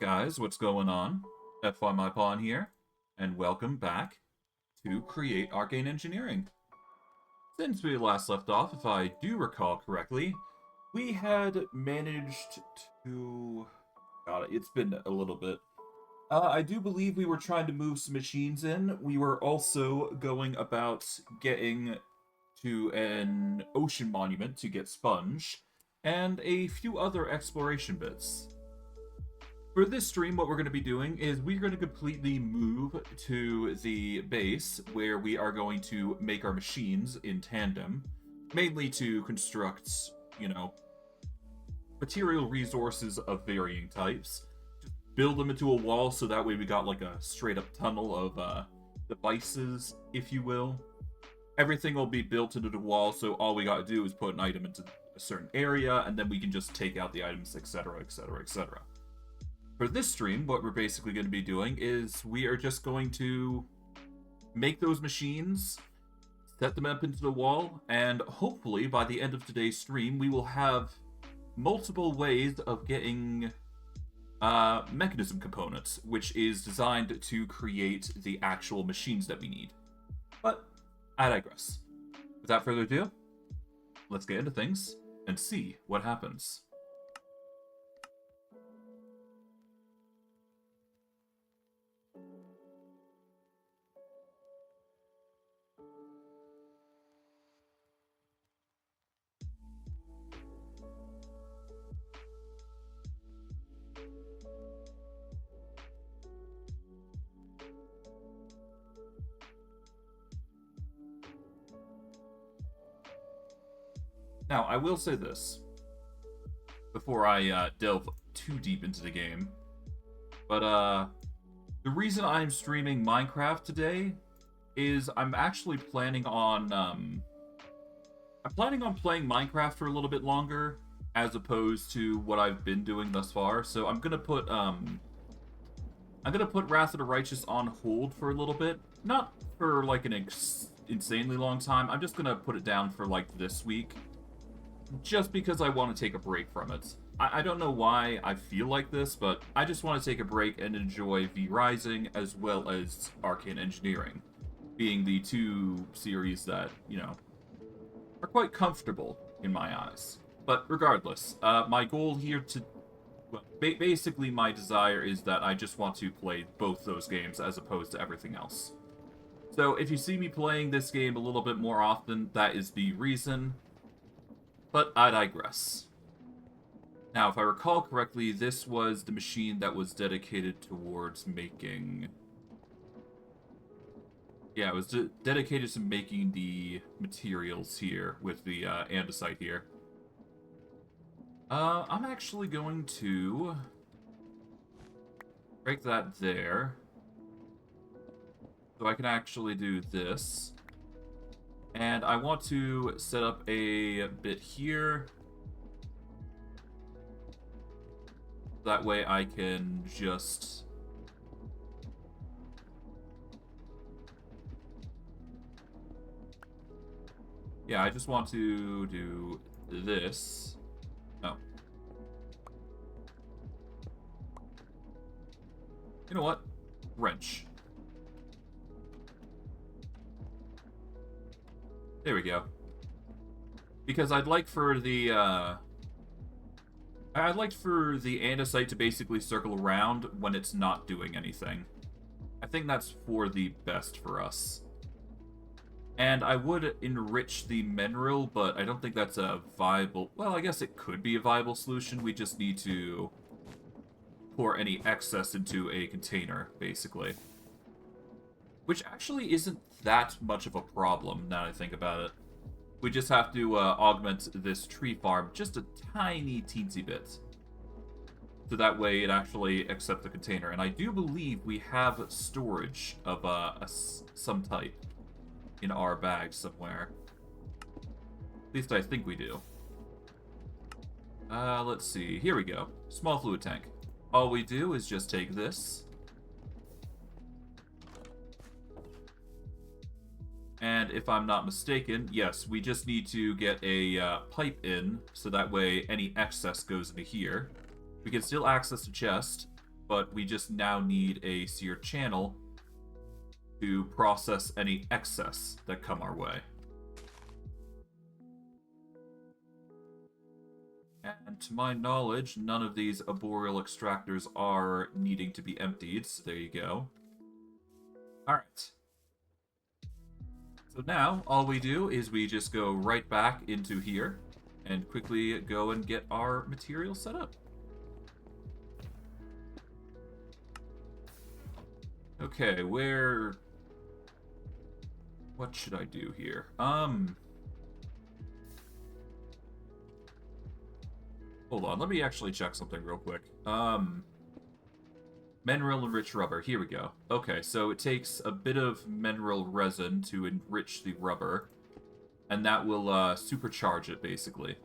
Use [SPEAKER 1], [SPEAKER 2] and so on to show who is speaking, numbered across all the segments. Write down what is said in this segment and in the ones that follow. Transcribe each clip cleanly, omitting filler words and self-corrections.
[SPEAKER 1] guys, what's going on? FY Pawn here, and welcome back to Create Arcane Engineering. Since we last left off, if I do recall correctly, we had managed to... God, it's been a little bit. I do believe we were trying to move some machines in. We were also going about getting to an ocean monument to get sponge, and a few other exploration bits. For this stream, what we're going to be doing is we're going to completely move to the base where we are going to make our machines in tandem, mainly to construct, material resources of varying types. Just build them into a wall so that way we got like a straight up tunnel of devices, if you will. Everything will be built into the wall, so all we got to do is put an item into a certain area, and then we can just take out the items, etc., etc., etc. For this stream, what we're basically going to be doing is we are just going to make those machines, set them up into the wall, and hopefully by the end of today's stream, we will have multiple ways of getting mechanism components, which is designed to create the actual machines that we need. But I digress. Without further ado, let's get into things and see what happens. Now, I will say this before I delve too deep into the game, but the reason I'm streaming Minecraft today is I'm actually planning on playing Minecraft for a little bit longer as opposed to what I've been doing thus far. So I'm gonna put Wrath of the Righteous on hold for a little bit, not for like an insanely long time. I'm just gonna put it down for like this week. Just because I want to take a break from it. I don't know why I feel like this, but I just want to take a break and enjoy V Rising as well as Arcane Engineering, being the two series that, are quite comfortable in my eyes. But regardless, my goal here basically my desire is that I just want to play both those games as opposed to everything else. So if you see me playing this game a little bit more often, that is the reason. But I digress. Now, if I recall correctly, this was the machine that was dedicated towards making... Yeah, it was dedicated to making the materials here with the andesite here. I'm actually going to break that there. So I can actually do this. And I want to set up a bit here. That way I can just... Yeah, I just want to do this. Oh. You know what? Wrench. There we go. Because I'd like for the andesite to basically circle around when it's not doing anything. I think that's for the best for us. And I would enrich the mineral, but I don't think that's a viable... Well, I guess it could be a viable solution. We just need to pour any excess into a container, basically. Which actually isn't that much of a problem, now that I think about it. We just have to augment this tree farm just a tiny teensy bit. So that way it actually accepts the container. And I do believe we have storage of some type in our bag somewhere. At least I think we do. Let's see. Here we go. Small fluid tank. All we do is just take this. And if I'm not mistaken, yes, we just need to get a pipe in, so that way any excess goes into here. We can still access the chest, but we just now need a seared channel to process any excess that come our way. And to my knowledge, none of these arboreal extractors are needing to be emptied, so there you go. Alright. So now, all we do is we just go right back into here and quickly go and get our material set up. Okay, what should I do here? Hold on, let me actually check something real quick. Mineral enriched rubber, here we go. Okay, so it takes a bit of mineral resin to enrich the rubber, and that will supercharge it, basically.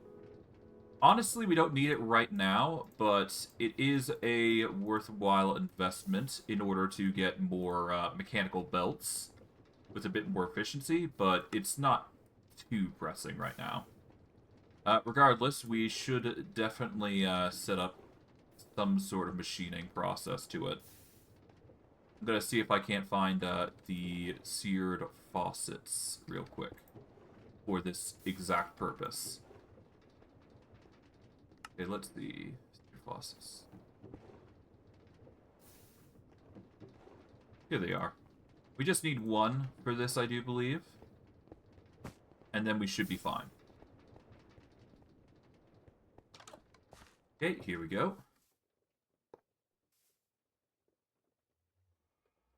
[SPEAKER 1] Honestly, we don't need it right now, but it is a worthwhile investment in order to get more mechanical belts with a bit more efficiency, but it's not too pressing right now. Regardless, we should definitely set up some sort of machining process to it. I'm going to see if I can't find the seared faucets real quick for this exact purpose. Okay, let's see. Seared faucets. Here they are. We just need one for this, I do believe. And then we should be fine. Okay, here we go.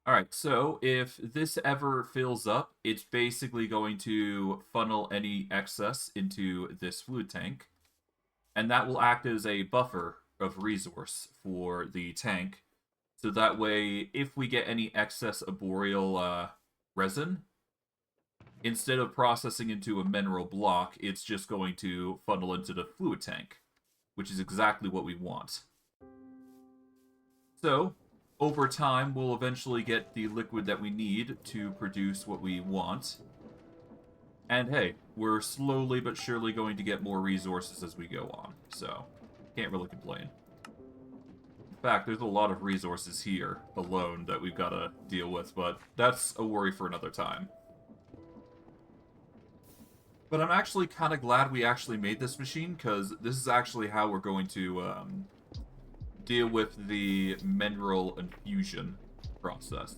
[SPEAKER 1] Alright, so if this ever fills up, it's basically going to funnel any excess into this fluid tank. And that will act as a buffer of resource for the tank. So that way, if we get any excess arboreal resin, instead of processing into a mineral block, it's just going to funnel into the fluid tank, which is exactly what we want. So, over time, we'll eventually get the liquid that we need to produce what we want. And hey, we're slowly but surely going to get more resources as we go on, so can't really complain. In fact, there's a lot of resources here alone that we've got to deal with, but that's a worry for another time. But I'm actually kind of glad we actually made this machine, because this is actually how we're going to deal with the mineral infusion process.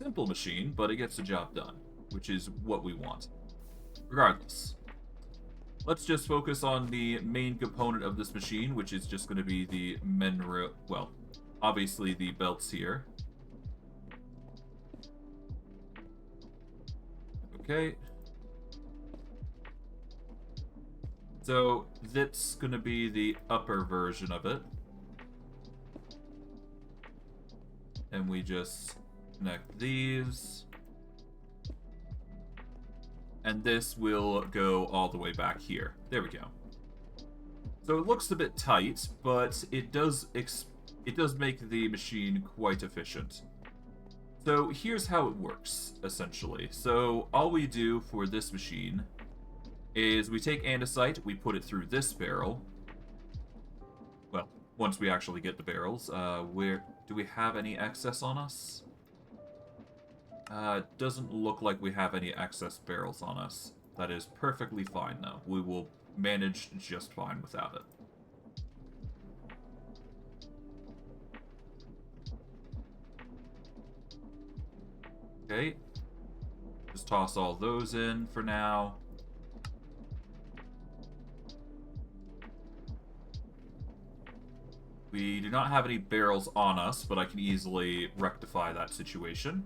[SPEAKER 1] Simple machine, but it gets the job done, which is what we want. Regardless, let's just focus on the main component of this machine, which is just going to be the mineral, well, obviously the belts here. Okay. So, that's going to be the upper version of it. And we just connect these. And this will go all the way back here. There we go. So it looks a bit tight, but it does make the machine quite efficient. So here's how it works, essentially. So all we do for this machine is we take andesite, we put it through this barrel. Well, once we actually get the barrels. Where do we have any excess on us? Doesn't look like we have any excess barrels on us. That is perfectly fine, though. We will manage just fine without it. Okay. Just toss all those in for now. We do not have any barrels on us, but I can easily rectify that situation.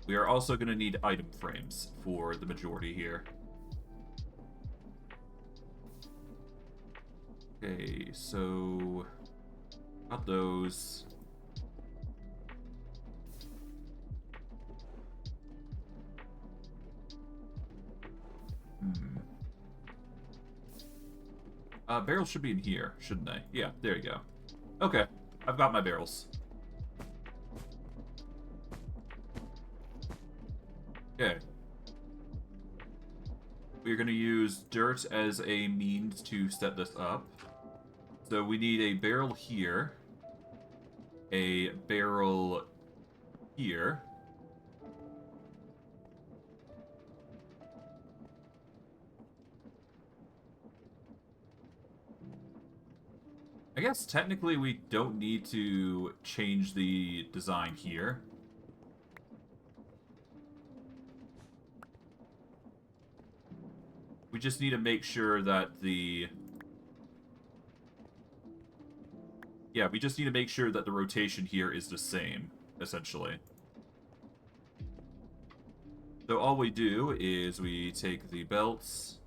[SPEAKER 1] We are also going to need item frames for the majority here. Okay, so got those. Barrels should be in here, shouldn't they? Yeah, there you go. Okay, I've got my barrels. Okay. We're going to use dirt as a means to set this up. So we need a barrel here, a barrel here, I guess technically we don't need to change the design here. We just need to make sure that the... Yeah, we just need to make sure that the rotation here is the same, essentially. So all we do is we take the belts,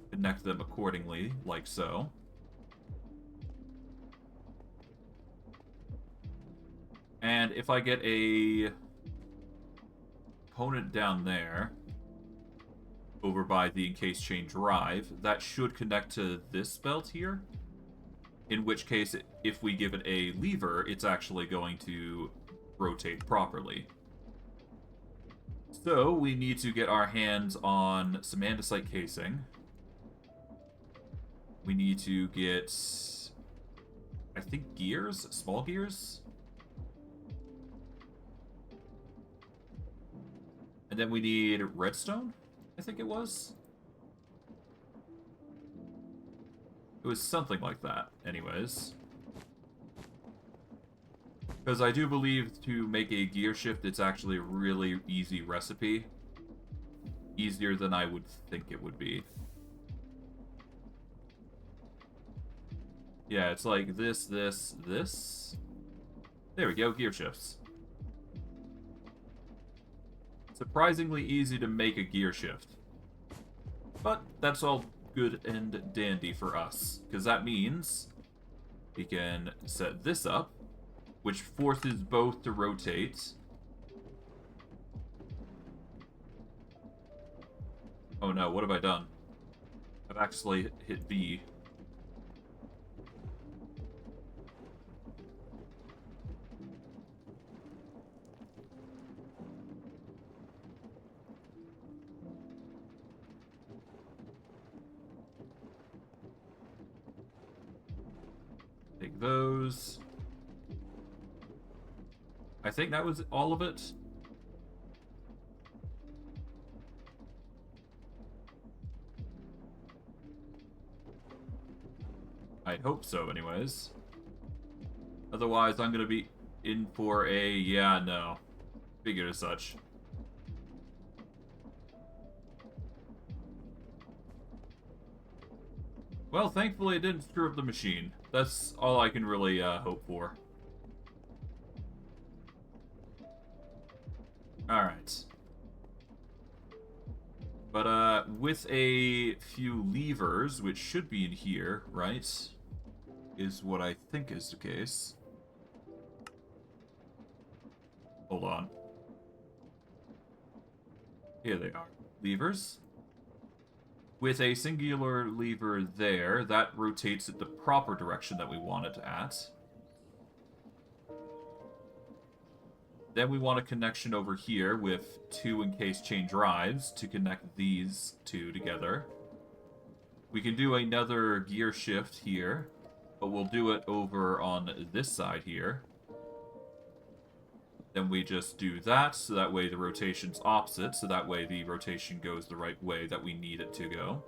[SPEAKER 1] connect them accordingly, like so. And if I get a component down there, over by the encase chain drive, that should connect to this belt here. In which case, if we give it a lever, it's actually going to rotate properly. So, we need to get our hands on some andesite casing. We need to get, I think, gears? Small gears? And then we need redstone, I think it was. It was something like that, anyways. Because I do believe to make a gear shift, it's actually a really easy recipe. Easier than I would think it would be. Yeah, it's like this, this, this. There we go, gear shifts. Surprisingly easy to make a gear shift. But that's all good and dandy for us, because that means we can set this up, which forces both to rotate. Oh no, what have I done? I've actually hit B. Take those. I think that was all of it. I hope so, anyways. Otherwise, I'm gonna be in for a, yeah, no. Figured as such. Well, thankfully it didn't screw up the machine. That's all I can really hope for. Alright. But, with a few levers, which should be in here, right? Is what I think is the case. Hold on. Here they are. Levers. With a singular lever there, that rotates it the proper direction that we want it at. Then we want a connection over here with 2 encased chain drives to connect these 2 together. We can do another gear shift here, but we'll do it over on this side here. Then we just do that, so that way the rotation's opposite, so that way the rotation goes the right way that we need it to go.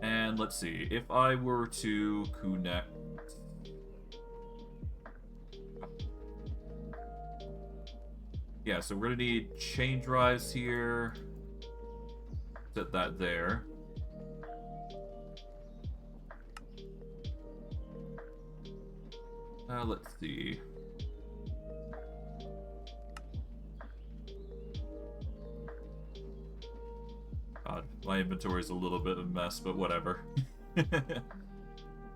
[SPEAKER 1] And let's see, if I were to connect... Yeah, so we're gonna need chain drives here. Set that there. Let's see. God, my inventory is a little bit of a mess, but whatever.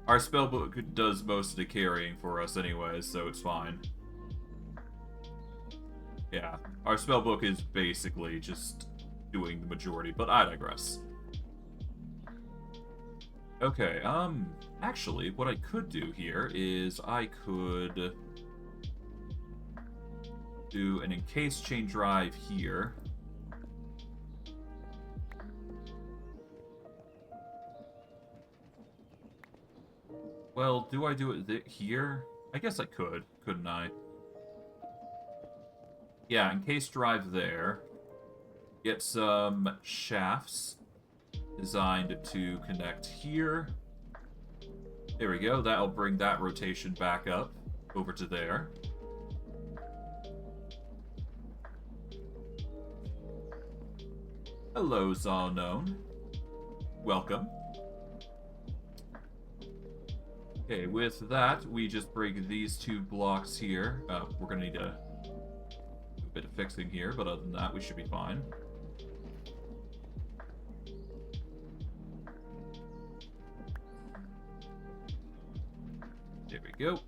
[SPEAKER 1] Our spellbook does most of the carrying for us anyways, so it's fine. Yeah, our spellbook is basically just doing the majority, but I digress. Okay, actually, what I could do here is I could do an encased chain drive here. Well, do I do it here? I guess I could, couldn't I? Yeah, encase drive there. Get some shafts designed to connect here. There we go. That'll bring that rotation back up over to there. Hello, Zawknown. Welcome. Okay, with that, we just break these two blocks here. We're gonna need a bit of fixing here, but other than that, we should be fine. There we go.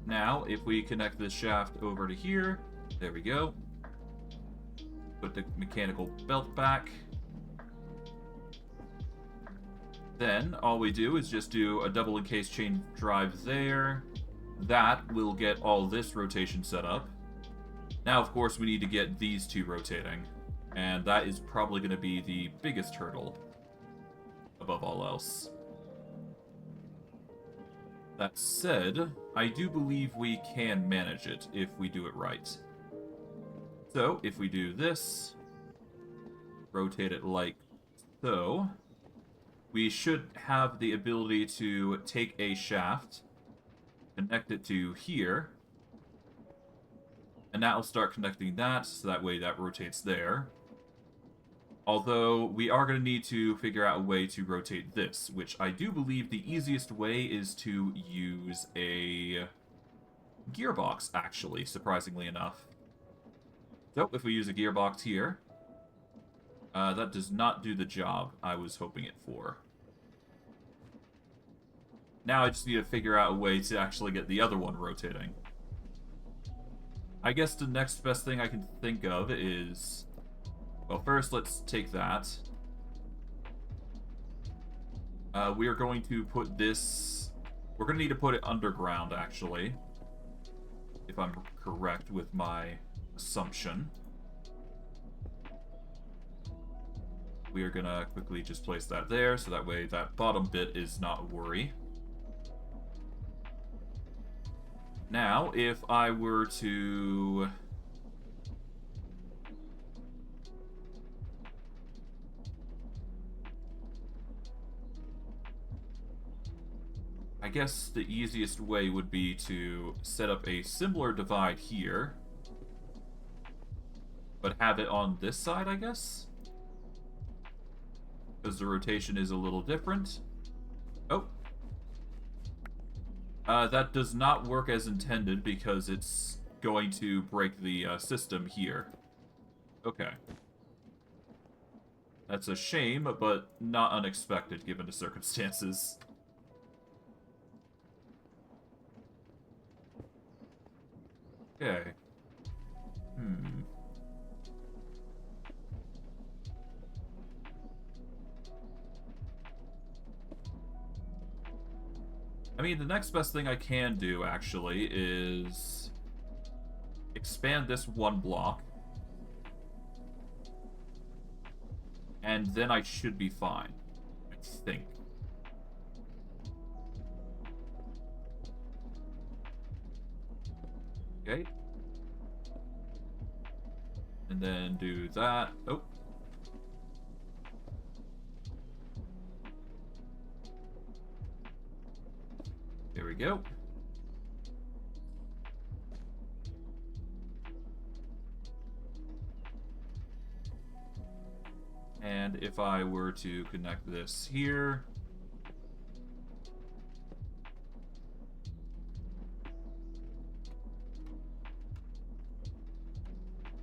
[SPEAKER 1] Now, if we connect this shaft over to here, there we go. Put the mechanical belt back. Then, all we do is just do a double encase chain drive there. That will get all this rotation set up. Now, of course, we need to get these two rotating. And that is probably going to be the biggest hurdle above all else. That said, I do believe we can manage it if we do it right. So, if we do this, rotate it like so, we should have the ability to take a shaft, connect it to here, and that will start connecting that, so that way that rotates there. Although, we are going to need to figure out a way to rotate this, which I do believe the easiest way is to use a gearbox, actually, surprisingly enough. So, if we use a gearbox here, that does not do the job I was hoping it for. Now I just need to figure out a way to actually get the other one rotating. I guess the next best thing I can think of is... Well, first let's take that. We are going to put this... We're going to need to put it underground, actually. If I'm correct with my assumption. We are going to quickly just place that there, so that way that bottom bit is not a worry. Now, if I were to... I guess the easiest way would be to set up a similar divide here, but have it on this side, I guess? Because the rotation is a little different. Oh. That does not work as intended because it's going to break the system here. Okay. That's a shame, but not unexpected given the circumstances. Okay. I mean, the next best thing I can do, actually, is expand this one block. And then I should be fine, I think. Okay. And then do that. Oh. There we go. And if I were to connect this here...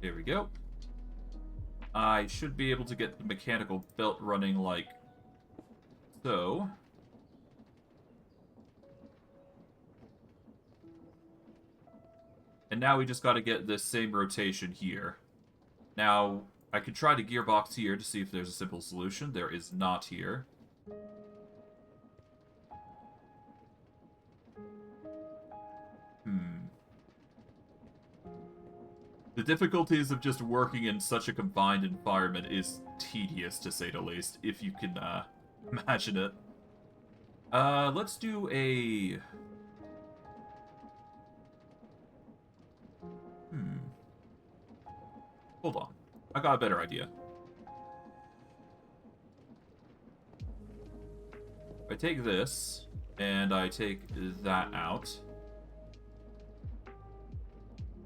[SPEAKER 1] There we go. I should be able to get the mechanical belt running like so. And now we just got to get this same rotation here. Now, I could try to gearbox here to see if there's a simple solution. There is not here. The difficulties of just working in such a confined environment is tedious, to say the least, if you can imagine it. Let's do a... Hold on. I got a better idea. I take this, and I take that out.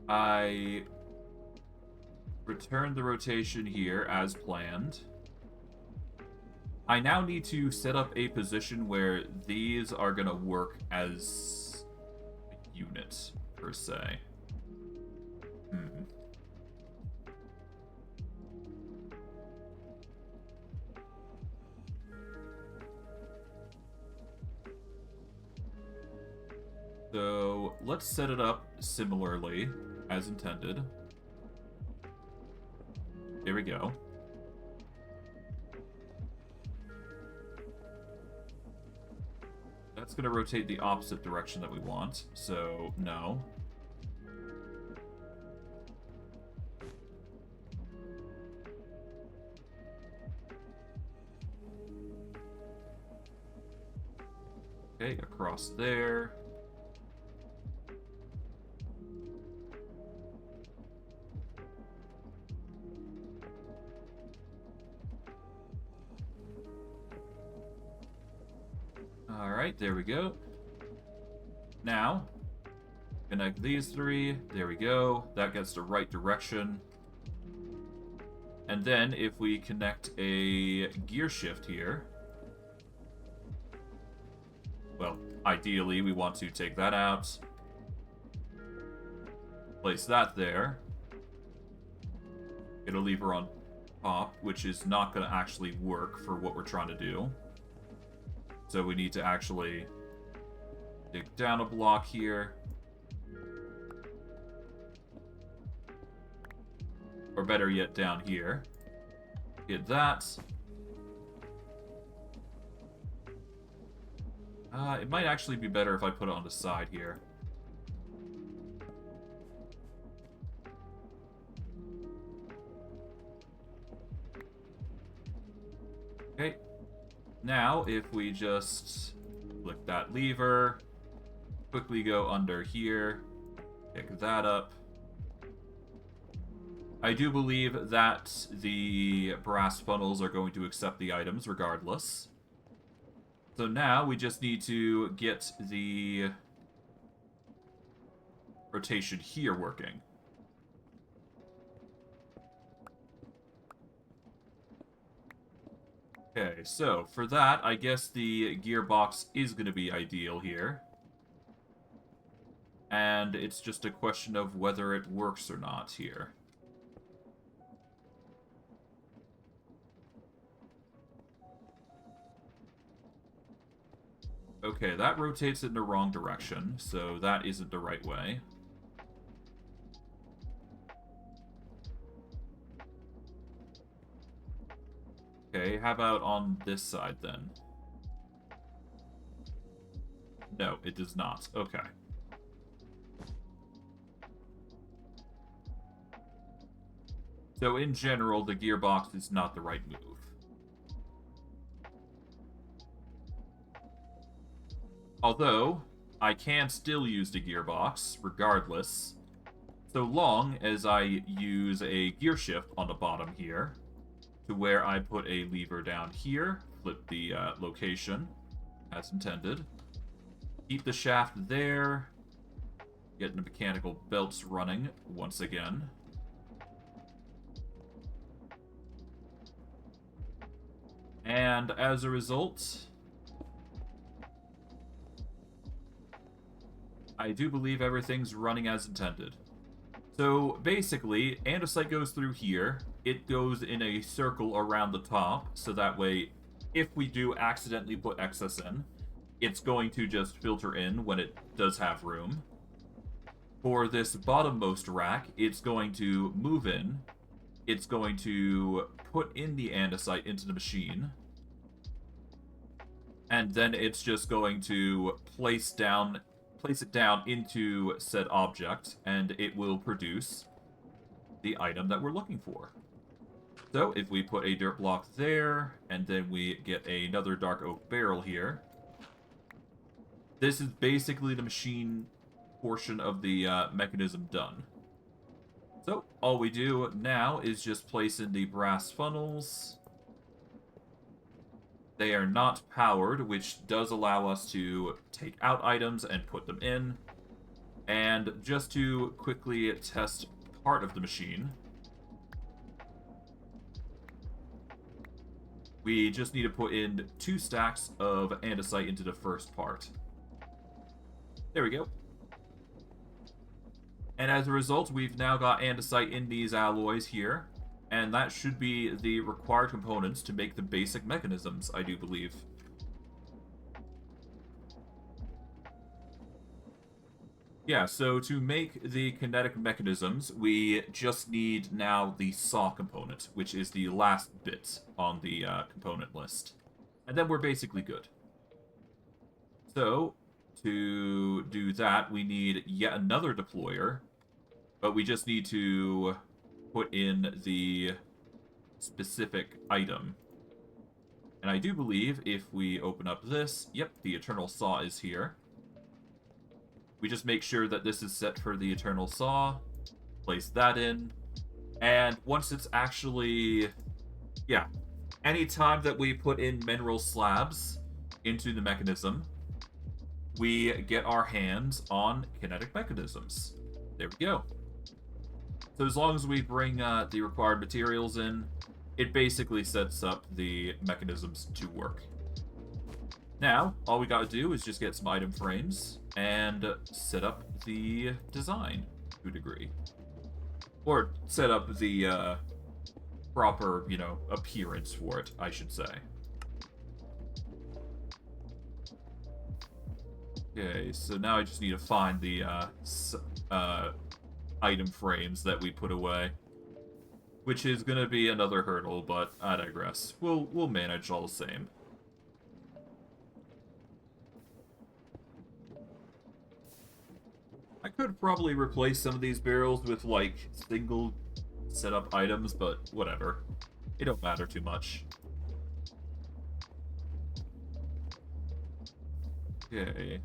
[SPEAKER 1] I return the rotation here as planned. I now need to set up a position where these are going to work as a unit, per se. So, let's set it up similarly, as intended. There we go. That's going to rotate the opposite direction that we want, so no. Okay, across there. Alright, there we go. Now, connect these three. There we go. That gets the right direction. And then, if we connect a gear shift here... Well, ideally, we want to take that out. Place that there. Get a lever on top, which is not going to actually work for what we're trying to do. So we need to actually dig down a block here. Or better yet, down here. Get that. It might actually be better if I put it on the side here. Okay. Now, if we just click that lever, quickly go under here, pick that up. I do believe that the brass funnels are going to accept the items regardless. So now we just need to get the rotation here working. Okay, so for that, I guess the gearbox is going to be ideal here. And it's just a question of whether it works or not here. Okay, that rotates in the wrong direction, so that isn't the right way. Okay, how about on this side then? No, it does not. Okay. So in general, the gearbox is not the right move. Although, I can still use the gearbox, regardless, so long as I use a gear shift on the bottom here, to where I put a lever down here, flip the location, as intended, keep the shaft there, get the mechanical belts running once again. And as a result, I do believe everything's running as intended. So basically, andesite goes through here. It goes in a circle around the top, so that way, if we do accidentally put excess in, it's going to just filter in when it does have room. For this bottommost rack, it's going to move in. It's going to put in the andesite into the machine. And then it's just going to place it down into said object, and it will produce the item that we're looking for. So if we put a dirt block there, and then we get another dark oak barrel here, this is basically the machine portion of the mechanism done. So, all we do now is just place in the brass funnels. They are not powered, which does allow us to take out items and put them in. And just to quickly test part of the machine, we just need to put in 2 stacks of andesite into the first part. There we go. And as a result, we've now got andesite in these alloys here. And that should be the required components to make the basic mechanisms, I do believe. Yeah, so to make the kinetic mechanisms, we just need now the saw component, which is the last bit on the component list. And then we're basically good. So, to do that, we need yet another deployer, but we just need to put in the specific item. And I do believe if we open up this, yep, the eternal saw is here. We just make sure that this is set for the eternal saw, place that in, and once it's actually, yeah, anytime that we put in mineral slabs into the mechanism, we get our hands on kinetic mechanisms. There we go. So as long as we bring the required materials in, it basically sets up the mechanisms to work. Now, all we gotta do is just get some item frames and set up the design to a degree. Or set up the proper, you know, appearance for it, I should say. Okay, so now I just need to find the item frames that we put away. Which is gonna be another hurdle, but I digress. We'll manage all the same. I could probably replace some of these barrels with, like, single setup items, but whatever. It don't matter too much. Okay.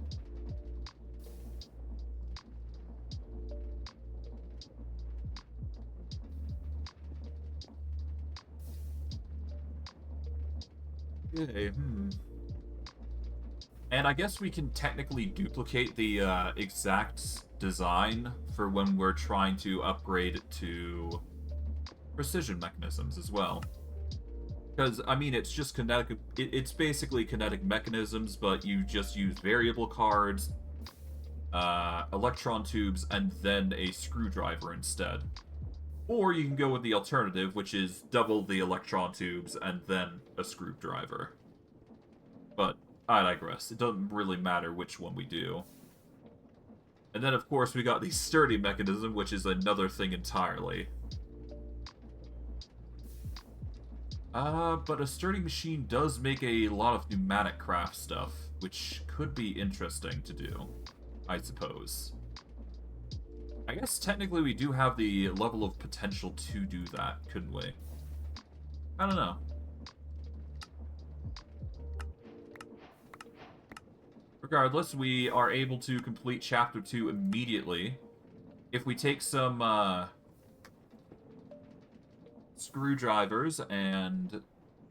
[SPEAKER 1] Okay, And I guess we can technically duplicate the exact design for when we're trying to upgrade to precision mechanisms as well. Because, I mean, it's just kinetic... It's basically kinetic mechanisms, but you just use variable cards, electron tubes, and then a screwdriver instead. Or you can go with the alternative, which is double the electron tubes and then a screwdriver. But I digress. It doesn't really matter which one we do. And then, of course, we got the sturdy mechanism, which is another thing entirely. But a sturdy machine does make a lot of pneumatic craft stuff, which could be interesting to do, I suppose. I guess technically we do have the level of potential to do that, couldn't we? I don't know. Regardless, we are able to complete Chapter 2 immediately. If we take some, screwdrivers and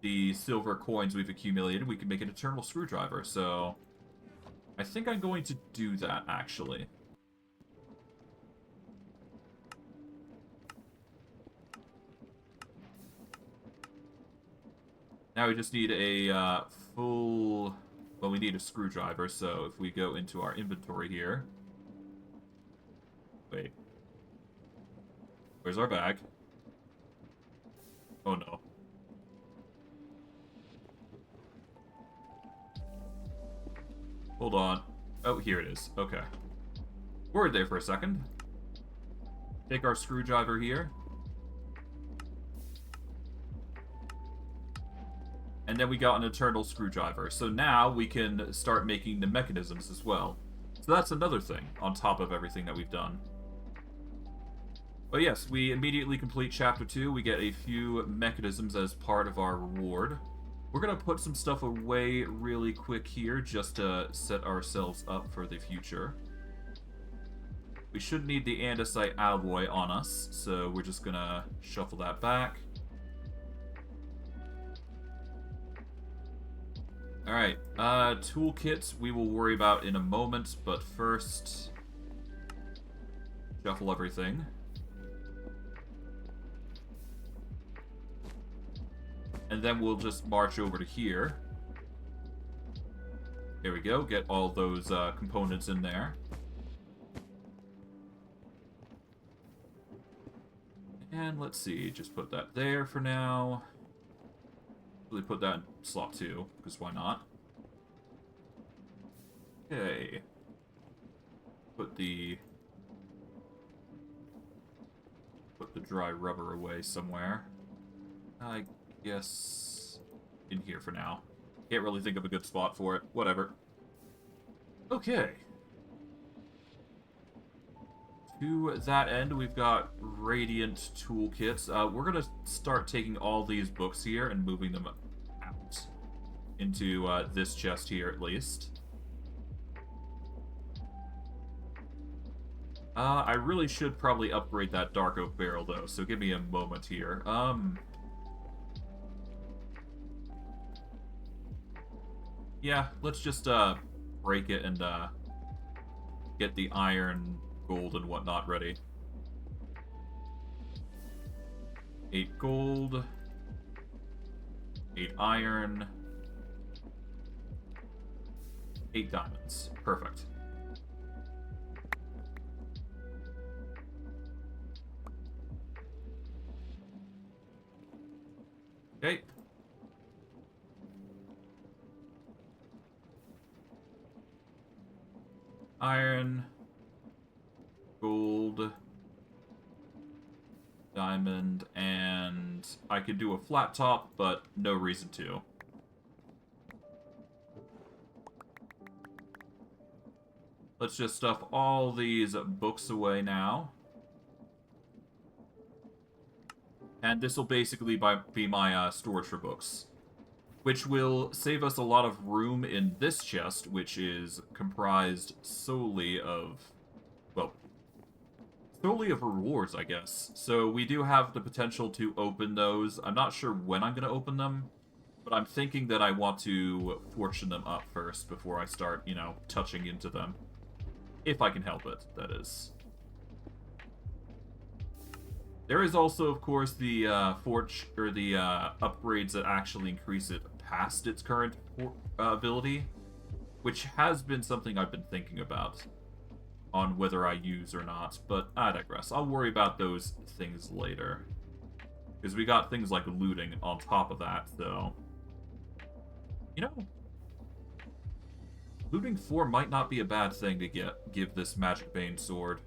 [SPEAKER 1] the silver coins we've accumulated, we can make an eternal screwdriver, so... I think I'm going to do that, actually. Now we just need a, full... Well, we need a screwdriver, so if we go into our inventory here... Wait. Where's our bag? Oh no. Hold on. Oh, here it is. Okay. Worried there for a second. Take our screwdriver here. And then we got an eternal screwdriver. So now we can start making the mechanisms as well. So that's another thing on top of everything that we've done. But yes, we immediately complete Chapter 2. We get a few mechanisms as part of our reward. We're going to put some stuff away really quick here just to set ourselves up for the future. We should need the andesite alloy on us, so we're just going to shuffle that back. Alright, toolkits we will worry about in a moment, but first, shuffle everything. And then we'll just march over to here. There we go, get all those components in there. And let's see, just put that there for now. Really put that in slot 2, because why not? Okay. Put the dry rubber away somewhere. I guess in here for now. Can't really think of a good spot for it. Whatever. Okay. To that end, we've got Radiant toolkits. We're going to start taking all these books here and moving them out into this chest here, at least. I really should probably upgrade that dark oak barrel, though, so give me a moment here. Yeah, let's just break it and get the iron, gold, and whatnot ready. 8 gold, 8 iron, 8 diamonds. Perfect. Okay. Iron, gold, diamond, and I could do a flat top, but no reason to. Let's just stuff all these books away now. And this will basically be my storage for books, which will save us a lot of room in this chest, which is comprised solely of, well, solely of rewards, I guess. So we do have the potential to open those. I'm not sure when I'm going to open them, but I'm thinking that I want to fortune them up first before I start, you know, touching into them. If I can help it, that is. There is also, of course, the upgrades that actually increase it past its current ability, which has been something I've been thinking about on whether I use or not, but I digress. I'll worry about those things later, because we got things like looting on top of that, so, you know, looting 4 might not be a bad thing to give this Magic Bane sword.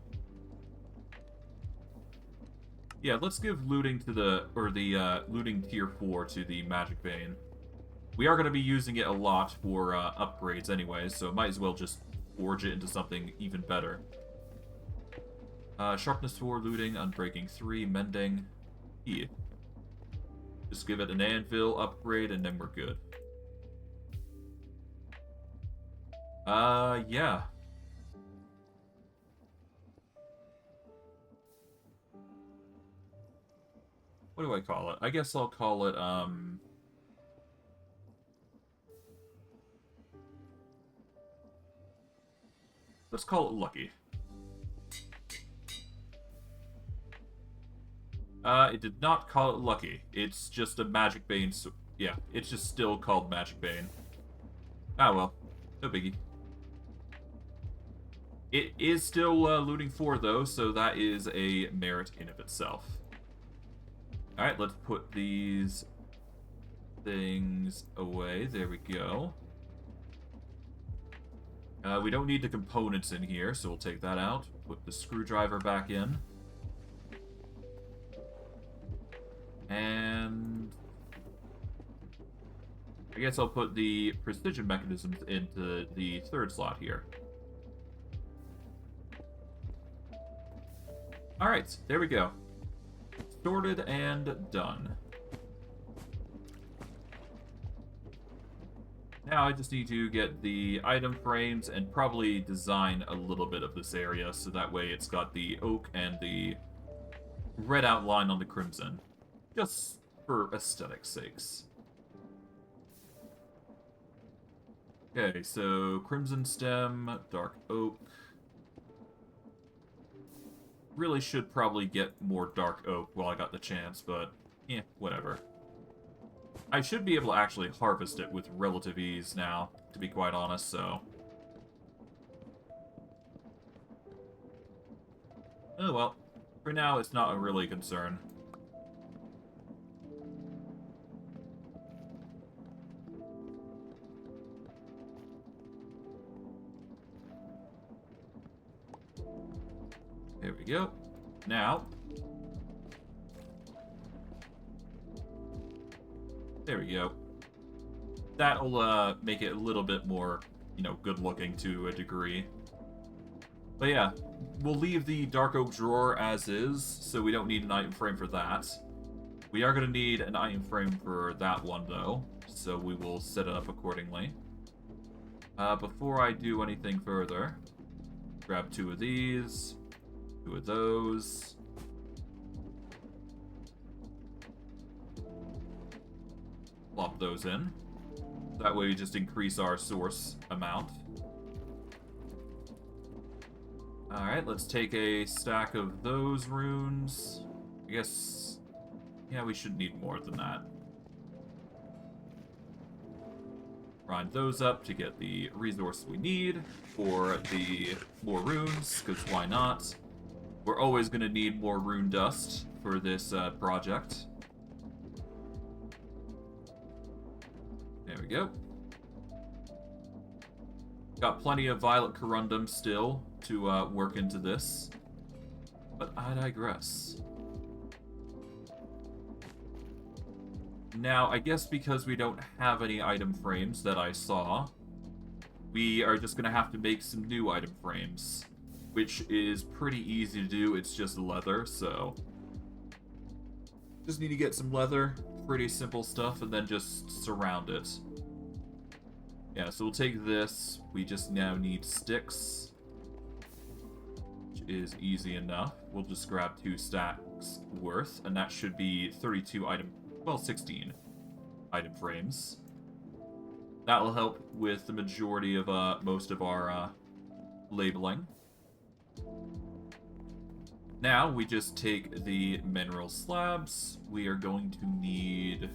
[SPEAKER 1] Yeah, let's give looting to looting tier 4 to the Magic Bane. We are going to be using it a lot for upgrades anyways, so might as well just forge it into something even better. Sharpness 4, looting, unbreaking 3, mending. Yeah. Just give it an anvil upgrade and then we're good. Yeah. What do I call it? I guess I'll call it, let's call it Lucky. It did not call it Lucky. It's just a Magic Bane, so yeah, it's just still called Magic Bane. Ah, well. No biggie. It is still looting 4, though, so that is a merit in of itself. Alright, let's put these things away. There we go. We don't need the components in here, so we'll take that out. Put the screwdriver back in. And I guess I'll put the precision mechanisms into the 3rd slot here. Alright, there we go. Sorted and done. Now I just need to get the item frames and probably design a little bit of this area so that way it's got the oak and the red outline on the crimson. Just for aesthetic sakes. Okay, so crimson stem, dark oak. Really should probably get more dark oak while I got the chance, but whatever. I should be able to actually harvest it with relative ease now, to be quite honest, so... Oh well, for now it's not a really concern. There we go. Now... There we go. That'll make it a little bit more, you know, good-looking to a degree. But yeah, we'll leave the dark oak drawer as is, so we don't need an item frame for that. We are going to need an item frame for that one, though, so we will set it up accordingly. Before I do anything further, grab 2 of these, 2 of those. Plop those in. That way we just increase our source amount. Alright, let's take a stack of those runes. I guess... yeah, we should need more than that. Grind those up to get the resource we need for the more runes, because why not? We're always going to need more rune dust for this project. There we go. Got plenty of violet corundum still to work into this. But I digress. Now, I guess because we don't have any item frames that I saw, we are just going to have to make some new item frames, which is pretty easy to do. It's just leather, so... just need to get some leather, pretty simple stuff, and then just surround it. Yeah, so we'll take this. We just now need sticks, which is easy enough. We'll just grab 2 stacks worth, and that should be 32 item... well, 16 item frames. That will help with the majority of most of our labeling. Now we just take the mineral slabs. We are going to need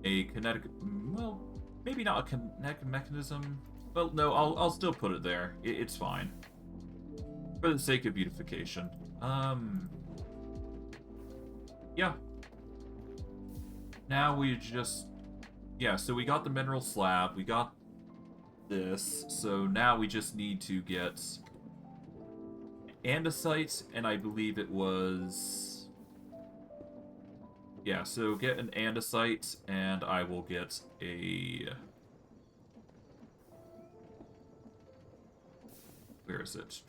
[SPEAKER 1] a kinetic, well, maybe not a kinetic mechanism. Well, no, I'll still put it there. It's fine for the sake of beautification. Yeah. Now we just... yeah, so we got the mineral slab, we got this, so now we just need to get andesite, and I believe it was... yeah, so get an andesite, and I will get a... where is it?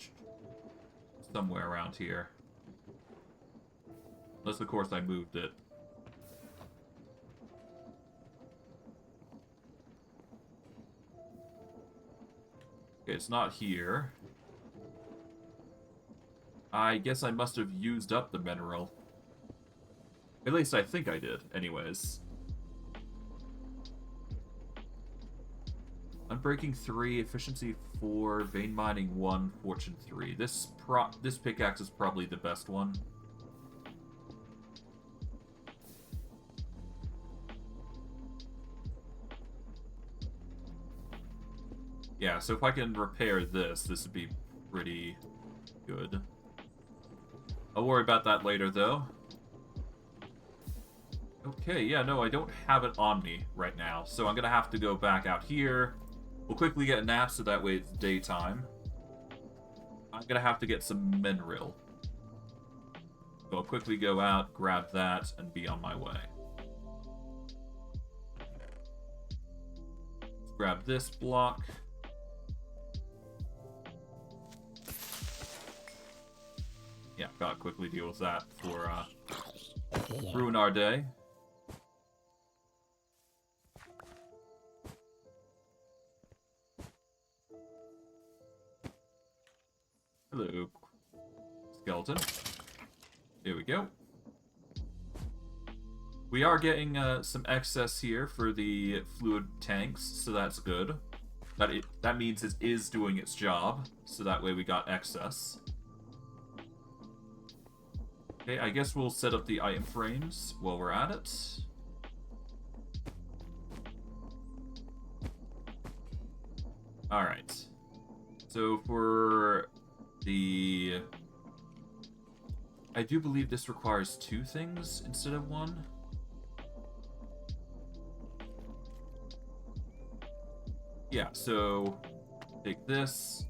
[SPEAKER 1] Somewhere around here. Unless, of course, I moved it. Okay, it's not here. I guess I must have used up the mineral. At least I think I did, anyways. Unbreaking 3, efficiency 4, vein mining 1, fortune 3. This pickaxe is probably the best one. Yeah, so if I can repair this, this would be pretty good. I'll worry about that later, though. Okay, yeah, no, I don't have it on me right now, so I'm gonna have to go back out here. We'll quickly get a nap, so that way it's daytime. I'm gonna have to get some mineral. So I'll quickly go out, grab that, and be on my way. Let's grab this block. Yeah, gotta quickly deal with that before ruin our day. Hello, skeleton. There we go. We are getting some excess here for the fluid tanks, so that's good. That means it is doing its job, so that way we got excess. Okay, I guess we'll set up the item frames while we're at it. Alright. So for the... I do believe this requires 2 things instead of 1. Yeah, so take this,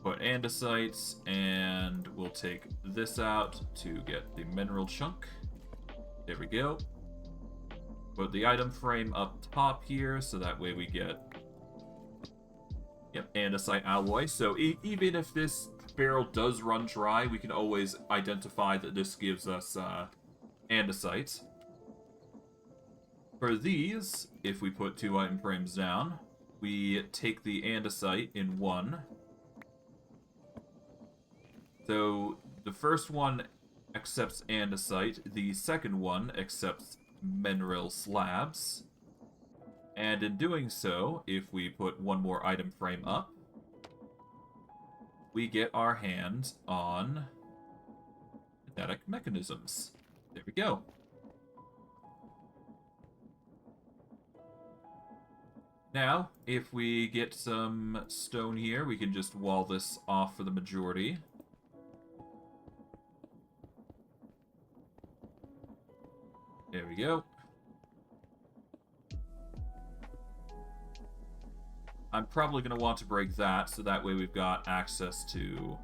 [SPEAKER 1] put andesites, and we'll take this out to get the mineral chunk. There we go. Put the item frame up top here, so that way we get, yep, andesite alloy. So even if this barrel does run dry, we can always identify that this gives us andesite. For these, if we put 2 item frames down, we take the andesite in 1. So the first one accepts andesite, the second one accepts mineral slabs. And in doing so, if we put 1 more item frame up, we get our hands on magnetic mechanisms. There we go. Now, if we get some stone here, we can just wall this off for the majority. There we go. I'm probably going to want to break that, so that way we've got access to...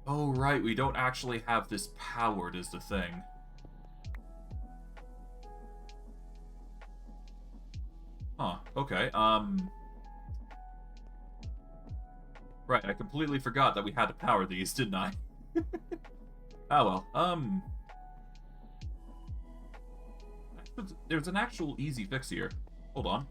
[SPEAKER 1] Oh, right, we don't actually have this powered is the thing. Huh, okay, right, I completely forgot that we had to power these, didn't I? Oh well, there's an actual easy fix here. Hold on.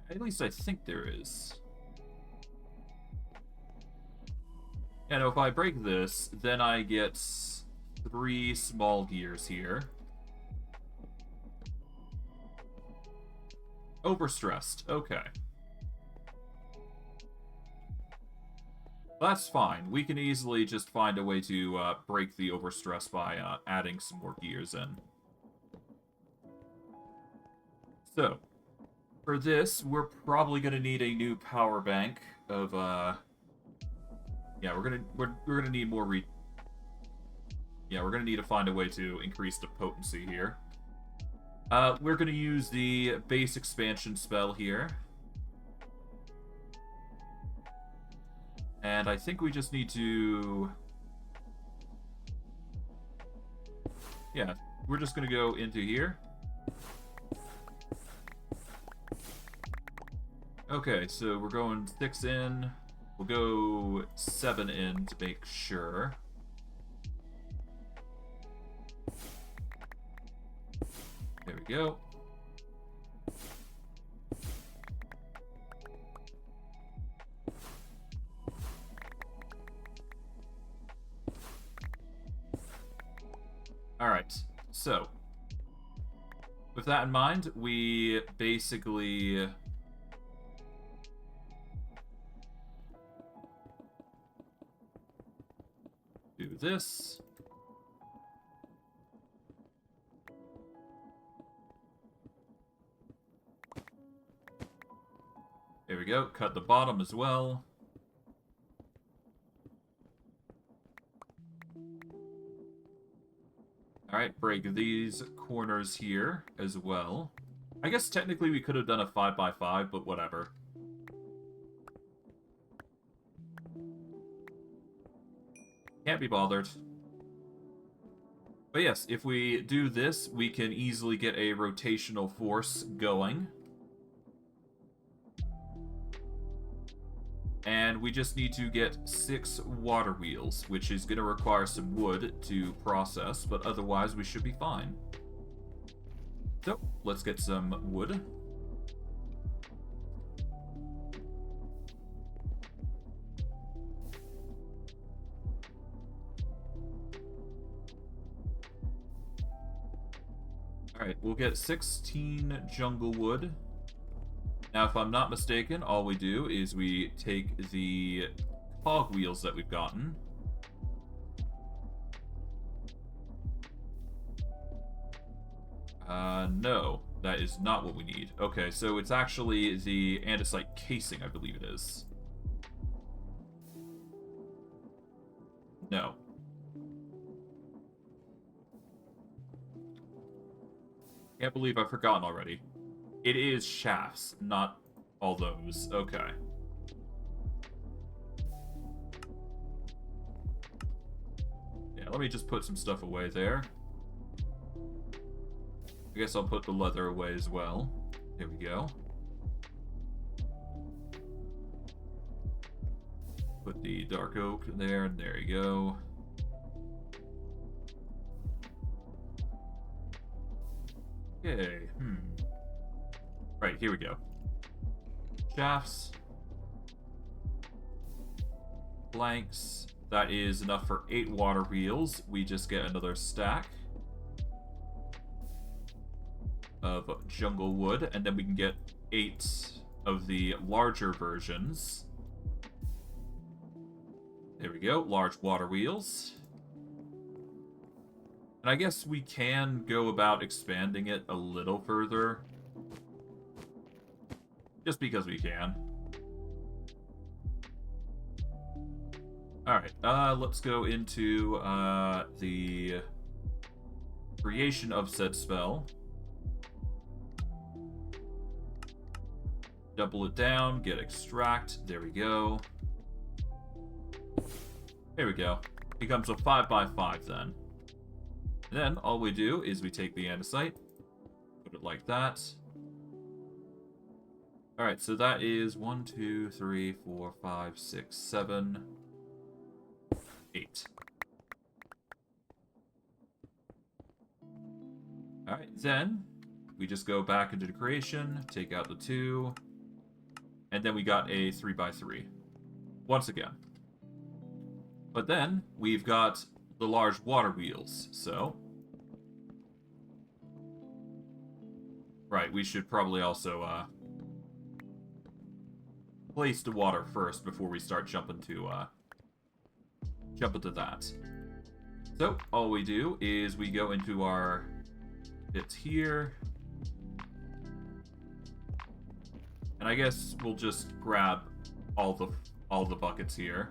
[SPEAKER 1] At least I think there is. And if I break this, then I get 3 small gears here. Overstressed. Okay. That's fine. We can easily just find a way to break the overstress by adding some more gears in. So, for this, we're probably going to need a new power bank of, yeah, we're gonna need more yeah, we're gonna need to find a way to increase the potency here. We're gonna use the base expansion spell here. And I think we just need to... Yeah, we're just gonna go into here. Okay, so we're going 6 in. We'll go 7 in to make sure. There we go. Alright, so with that in mind, we basically do this. There we go, cut the bottom as well. Alright, break these corners here as well. I guess technically we could have done a 5x5, but whatever. Can't be bothered. But yes, if we do this, we can easily get a rotational force going. And we just need to get 6 water wheels, which is going to require some wood to process, but otherwise we should be fine. So, let's get some wood. Alright, we'll get 16 jungle wood. Now, if I'm not mistaken, all we do is we take the cogwheels that we've gotten. No, that is not what we need. Okay, so it's actually the andesite casing, I believe it is. No. Can't believe I've forgotten already. It is shafts, not all those. Okay. Yeah, let me just put some stuff away there. I guess I'll put the leather away as well. There we go. Put the dark oak there, and there you go. Okay, Right, here we go. Shafts. Planks. That is enough for 8 water wheels. We just get another stack of jungle wood, and then we can get 8 of the larger versions. There we go, large water wheels. And I guess we can go about expanding it a little further. Just because we can. Alright, let's go into the creation of said spell. Double it down, get extract, there we go. There we go. Becomes a 5x5 then. And then all we do is we take the andesite, put it like that. Alright, so that is 1, 2, 3, 4, 5, 6, 7, 8. Alright, then we just go back into the creation, take out the 2, and then we got a 3x3. Once again. But then we've got the large water wheels, so... Right, we should probably also, place the water first before we start jumping to that. So, all we do is we go into our bits here. And I guess we'll just grab all the buckets here.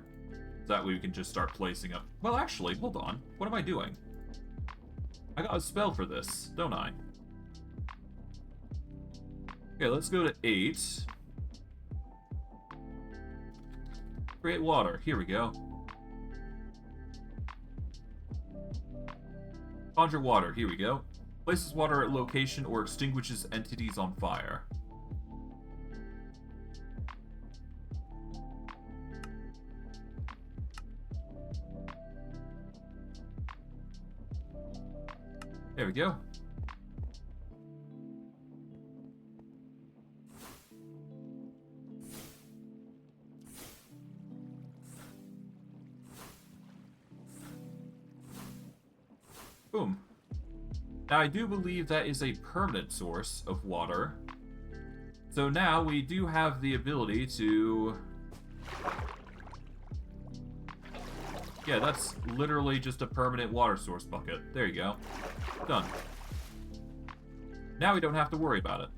[SPEAKER 1] So that way we can just start placing them. Well, actually, hold on. What am I doing? I got a spell for this, don't I? Okay, let's go to 8. Create water. Here we go. Conjure water. Here we go. Places water at location or extinguishes entities on fire. There we go. Boom. Now, I do believe that is a permanent source of water. So now we do have the ability to... Yeah, that's literally just a permanent water source bucket. There you go. Done. Now we don't have to worry about it.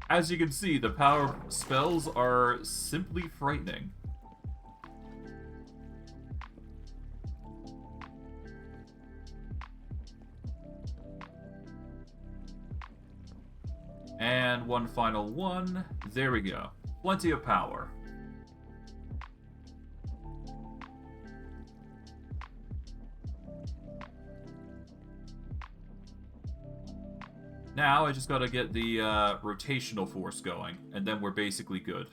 [SPEAKER 1] As you can see, the power spells are simply frightening. And one final one. There we go. Plenty of power. Now I just gotta get the rotational force going, and then we're basically good.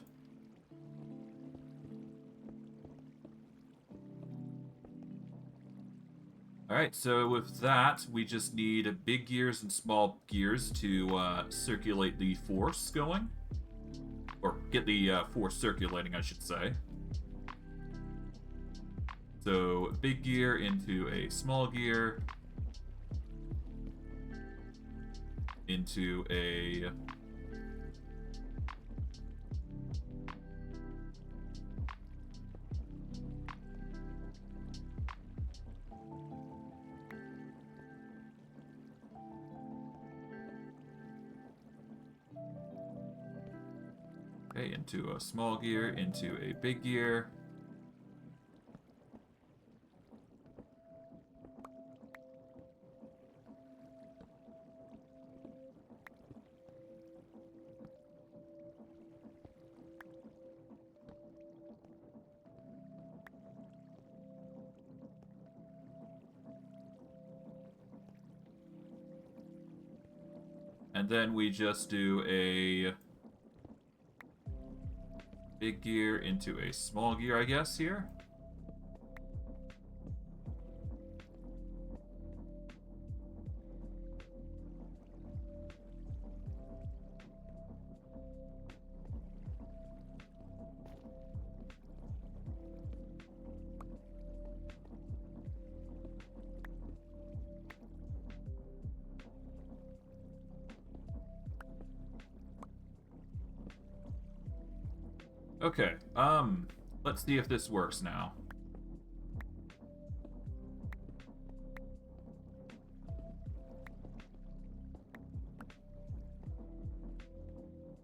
[SPEAKER 1] Alright. Alright, so with that, we just need big gears and small gears to circulate the force going. Or get the force circulating, I should say. So, big gear into a small gear. Into a... Okay, into a small gear, into a big gear. And then we just do a big gear into a small gear, I guess, here. Okay, let's see if this works now.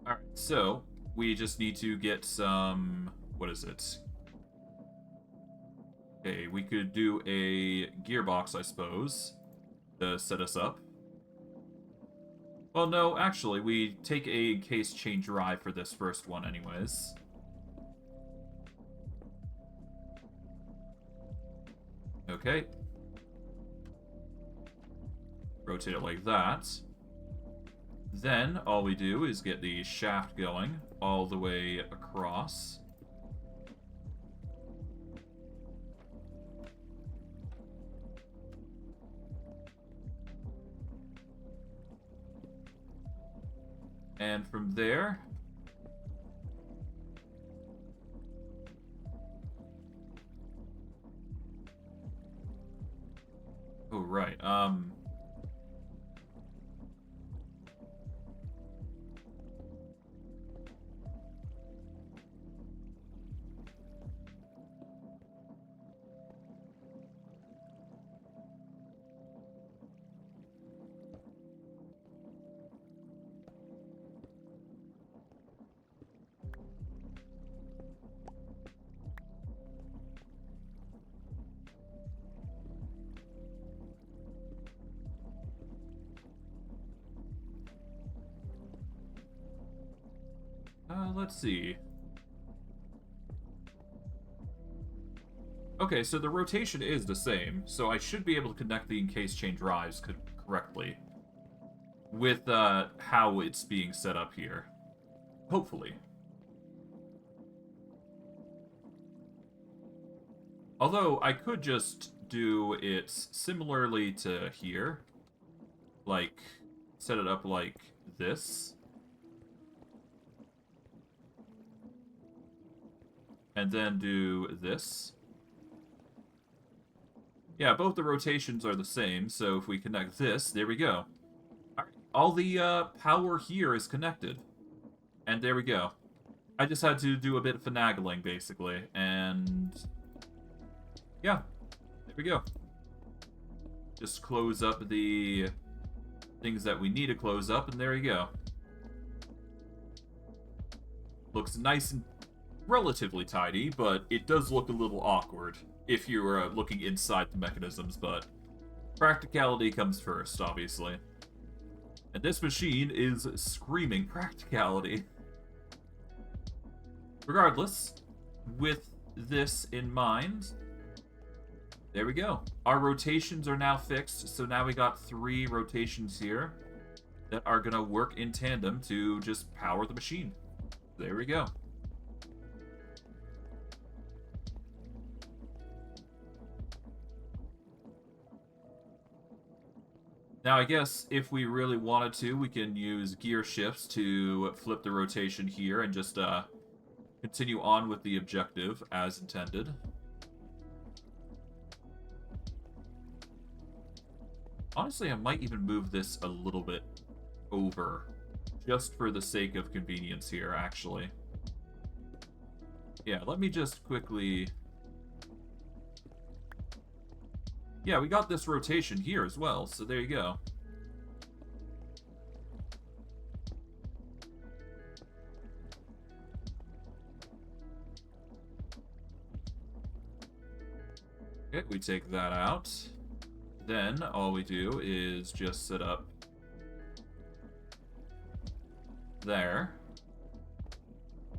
[SPEAKER 1] Alright, so, we just need to get some... what is it? Okay, we could do a gearbox, I suppose, to set us up. Well, no, actually, we take a case chain drive for this first one anyways. Okay. Rotate it like that. Then, all we do is get the shaft going all the way across. And from there... Oh, right, let's see. Okay, so the rotation is the same, so I should be able to connect the encased chain drives correctly with how it's being set up here. Hopefully. Although, I could just do it similarly to here. Like, set it up like this. And then do this. Yeah, both the rotations are the same, so if we connect this, there we go. All the power here is connected. And there we go. I just had to do a bit of finagling, basically, and... yeah, there we go. Just close up the things that we need to close up, and there you go. Looks nice and relatively tidy, but it does look a little awkward if you're looking inside the mechanisms, but practicality comes first, obviously. And this machine is screaming practicality. Regardless, with this in mind, there we go. Our rotations are now fixed, so now we got 3 rotations here that are gonna work in tandem to just power the machine. There we go. Now, I guess if we really wanted to, we can use gear shifts to flip the rotation here and just continue on with the objective as intended. Honestly, I might even move this a little bit over, just for the sake of convenience here, actually. Yeah, let me just quickly... Yeah, we got this rotation here as well, so there you go. Okay, we take that out. Then all we do is just set up there.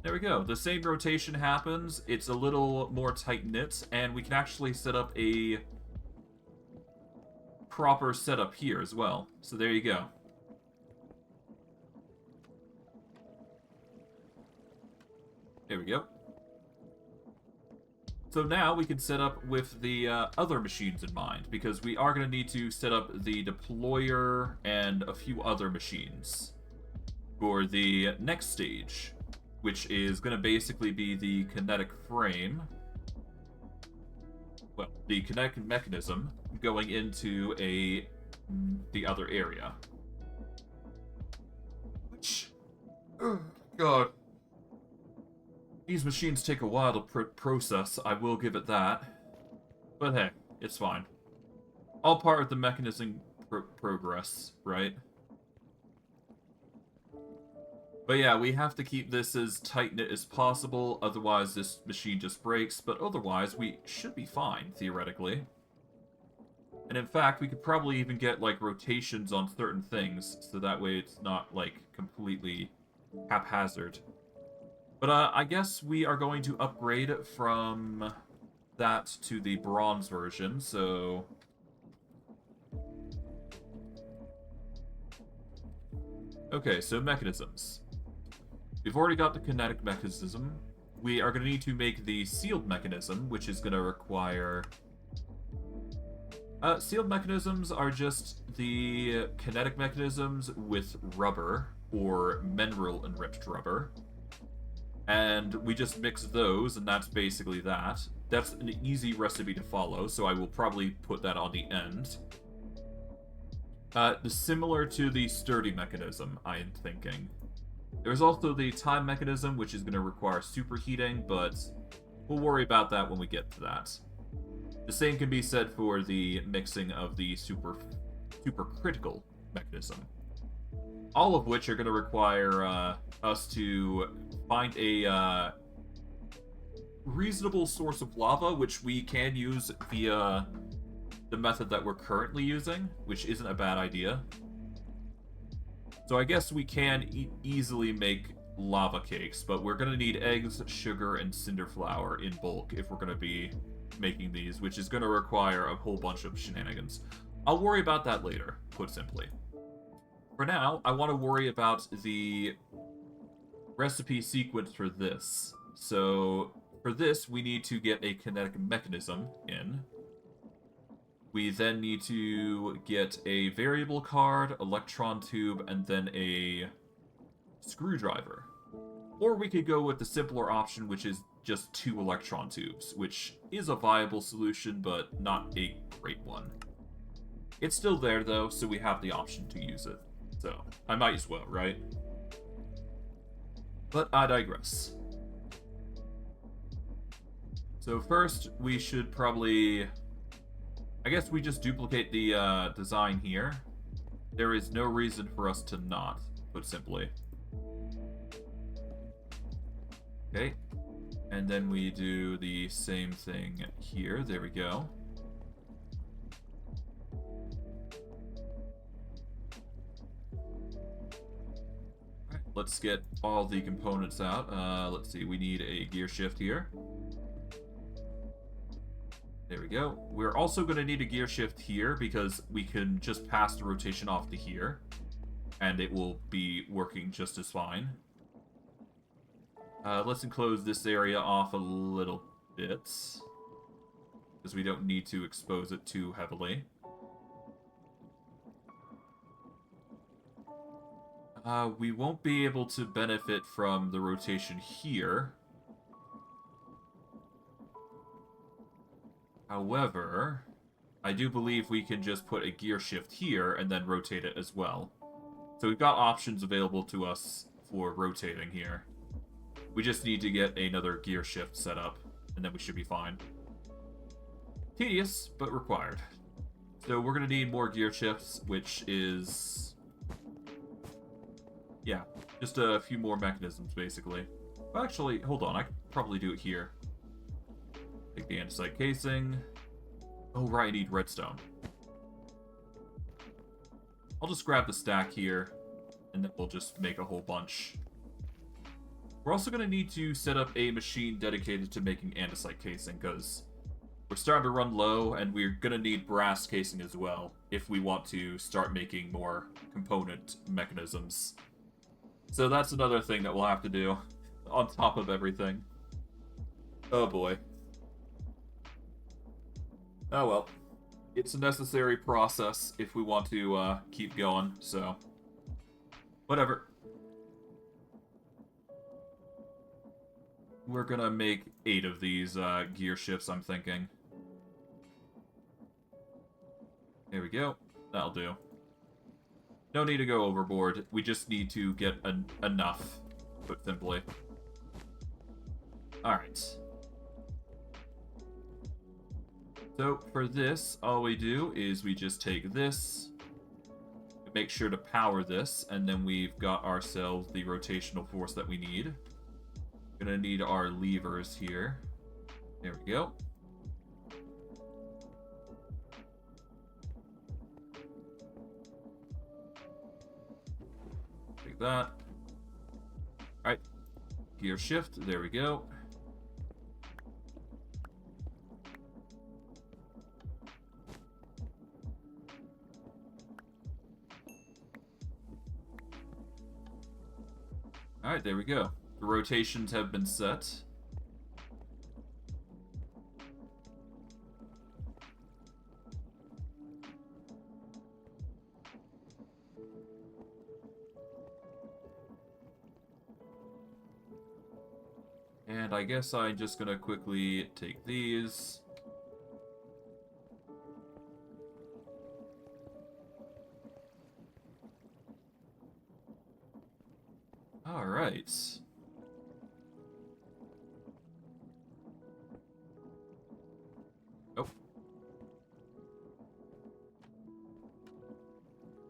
[SPEAKER 1] There we go. The same rotation happens. It's a little more tight-knit, and we can actually set up a proper setup here as well. So there you go. There we go. So now we can set up with the other machines in mind, because we are going to need to set up the deployer and a few other machines for the next stage, which is going to basically be the kinetic frame. Well, the kinetic mechanism going into the other area. Which... Oh, God. These machines take a while to process, I will give it that. But hey, it's fine. All part of the mechanism progress, right? But yeah, we have to keep this as tight-knit as possible, otherwise this machine just breaks, but otherwise we should be fine, theoretically. And in fact, we could probably even get, like, rotations on certain things, so that way it's not, like, completely haphazard. But I guess we are going to upgrade from that to the bronze version, so... Okay, so mechanisms. We've already got the kinetic mechanism. We are going to need to make the sealed mechanism, which is going to require... sealed mechanisms are just the kinetic mechanisms with rubber, or mineral-enriched rubber. And we just mix those, and that's basically that. That's an easy recipe to follow, so I will probably put that on the end. Similar to the sturdy mechanism, I am thinking. There's also the time mechanism, which is going to require superheating, but we'll worry about that when we get to that. The same can be said for the mixing of the supercritical mechanism. All of which are going to require us to find a reasonable source of lava, which we can use via the method that we're currently using, which isn't a bad idea. So I guess we can easily make lava cakes, but we're going to need eggs, sugar, and cinder flour in bulk if we're going to be making these, which is going to require a whole bunch of shenanigans. I'll worry about that later, put simply. For now, I want to worry about the recipe sequence for this. So, for this, we need to get a kinetic mechanism in. We then need to get a variable card, electron tube, and then a screwdriver. Or we could go with the simpler option, which is just 2 electron tubes, which is a viable solution, but not a great one. It's still there, though, so we have the option to use it. So, I might as well, right? But I digress. So first, we should probably... I guess we just duplicate the design here. There is no reason for us to not, put simply. Okay. And then we do the same thing here. There we go. Let's get all the components out. Let's see, we need a gear shift here. There we go. We're also going to need a gear shift here because we can just pass the rotation off to here. And it will be working just as fine. Let's enclose this area off a little bit. Because we don't need to expose it too heavily. We won't be able to benefit from the rotation here. However, I do believe we can just put a gear shift here and then rotate it as well. So we've got options available to us for rotating here. We just need to get another gear shift set up, and then we should be fine. Tedious, but required. So we're going to need more gear shifts, which is... yeah, just a few more mechanisms, basically. Well, actually, hold on, I could probably do it here. Take the andesite casing. Oh, right, I need redstone. I'll just grab the stack here, and then we'll just make a whole bunch. We're also going to need to set up a machine dedicated to making andesite casing, because we're starting to run low, and we're going to need brass casing as well, if we want to start making more component mechanisms. So that's another thing that we'll have to do, on top of everything. Oh boy. Oh well. It's a necessary process if we want to keep going, so... whatever. We're gonna make 8 of these gear shifts, I'm thinking. There we go. That'll do. No need to go overboard. We just need to get enough, put simply. Alright. So, for this, all we do is we just take this, make sure to power this, and then we've got ourselves the rotational force that we need. Gonna need our levers here. There we go. Take that. Alright. Gear shift. There we go. Alright, there we go. The rotations have been set. And I guess I'm just gonna quickly take these. Alright. Oh.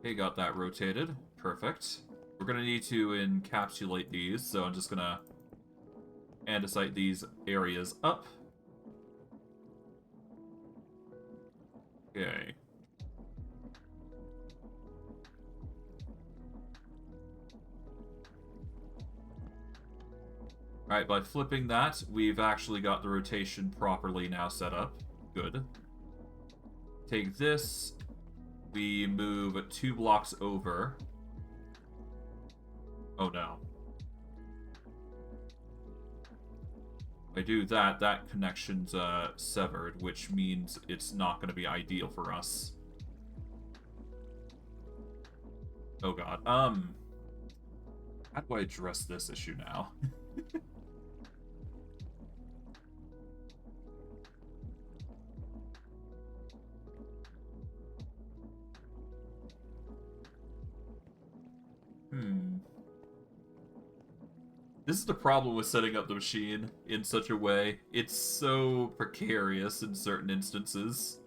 [SPEAKER 1] Okay, got that rotated. Perfect. We're gonna need to encapsulate these, so I'm just gonna andesite these areas up. Okay. Alright, by flipping that, we've actually got the rotation properly now set up. Good. Take this, we move 2 blocks over. Oh no. If I do that, that connection's severed, which means it's not going to be ideal for us. Oh god. How do I address this issue now? This is the problem with setting up the machine in such a way. It's so precarious in certain instances.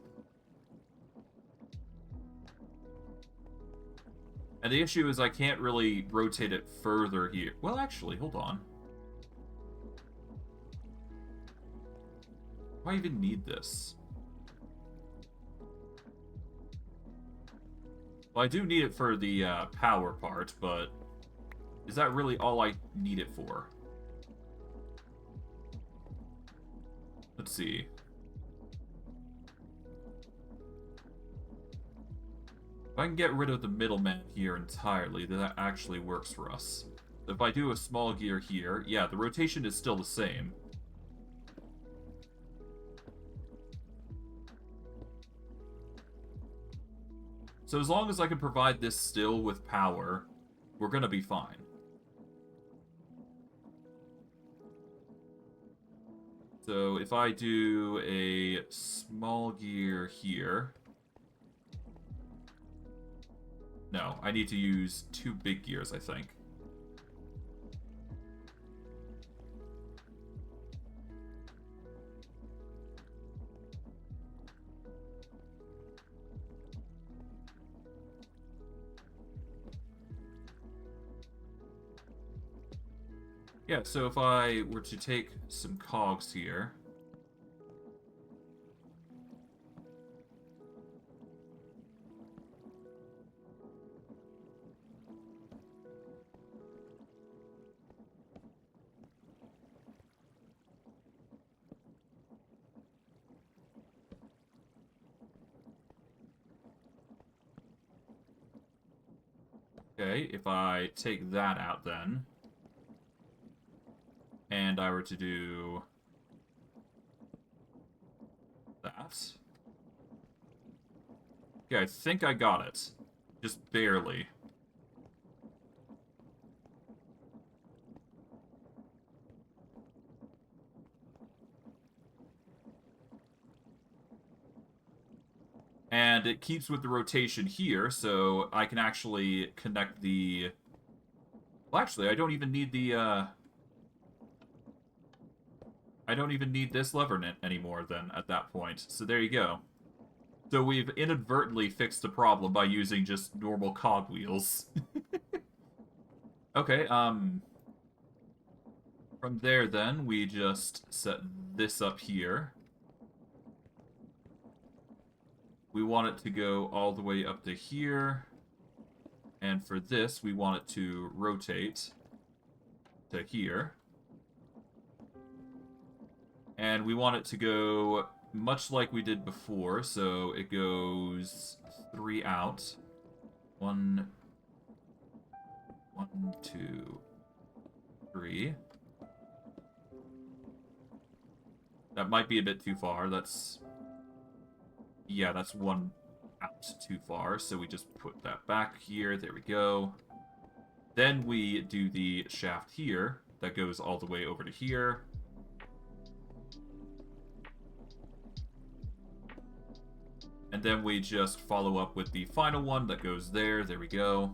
[SPEAKER 1] And the issue is I can't really rotate it further here. Well, actually, hold on. Do I even need this? Well, I do need it for the power part, but is that really all I need it for? Let's see. If I can get rid of the middleman here entirely, then that actually works for us. If I do a small gear here, yeah, the rotation is still the same. So as long as I can provide this still with power, we're gonna be fine. So if I do a small gear here... No, I need to use 2 big gears, I think. Yeah, so if I were to take some cogs here... Okay, if I take that out then... and I were to do that. Okay, I think I got it. Just barely. And it keeps with the rotation here, so I can actually connect the... Well, actually, I don't even need the, I don't even need this lever anymore, then, at that point. So there you go. So we've inadvertently fixed the problem by using just normal cogwheels. Okay, from there, then, we just set this up here. We want it to go all the way up to here. And for this, we want it to rotate to here. And we want it to go much like we did before, so it goes 3 out. 1, 2, 3. That might be a bit too far. That's... Yeah, that's 1 out too far, so we just put that back here. There we go. Then we do the shaft here. That goes all the way over to here. And then we just follow up with the final one that goes there. There we go.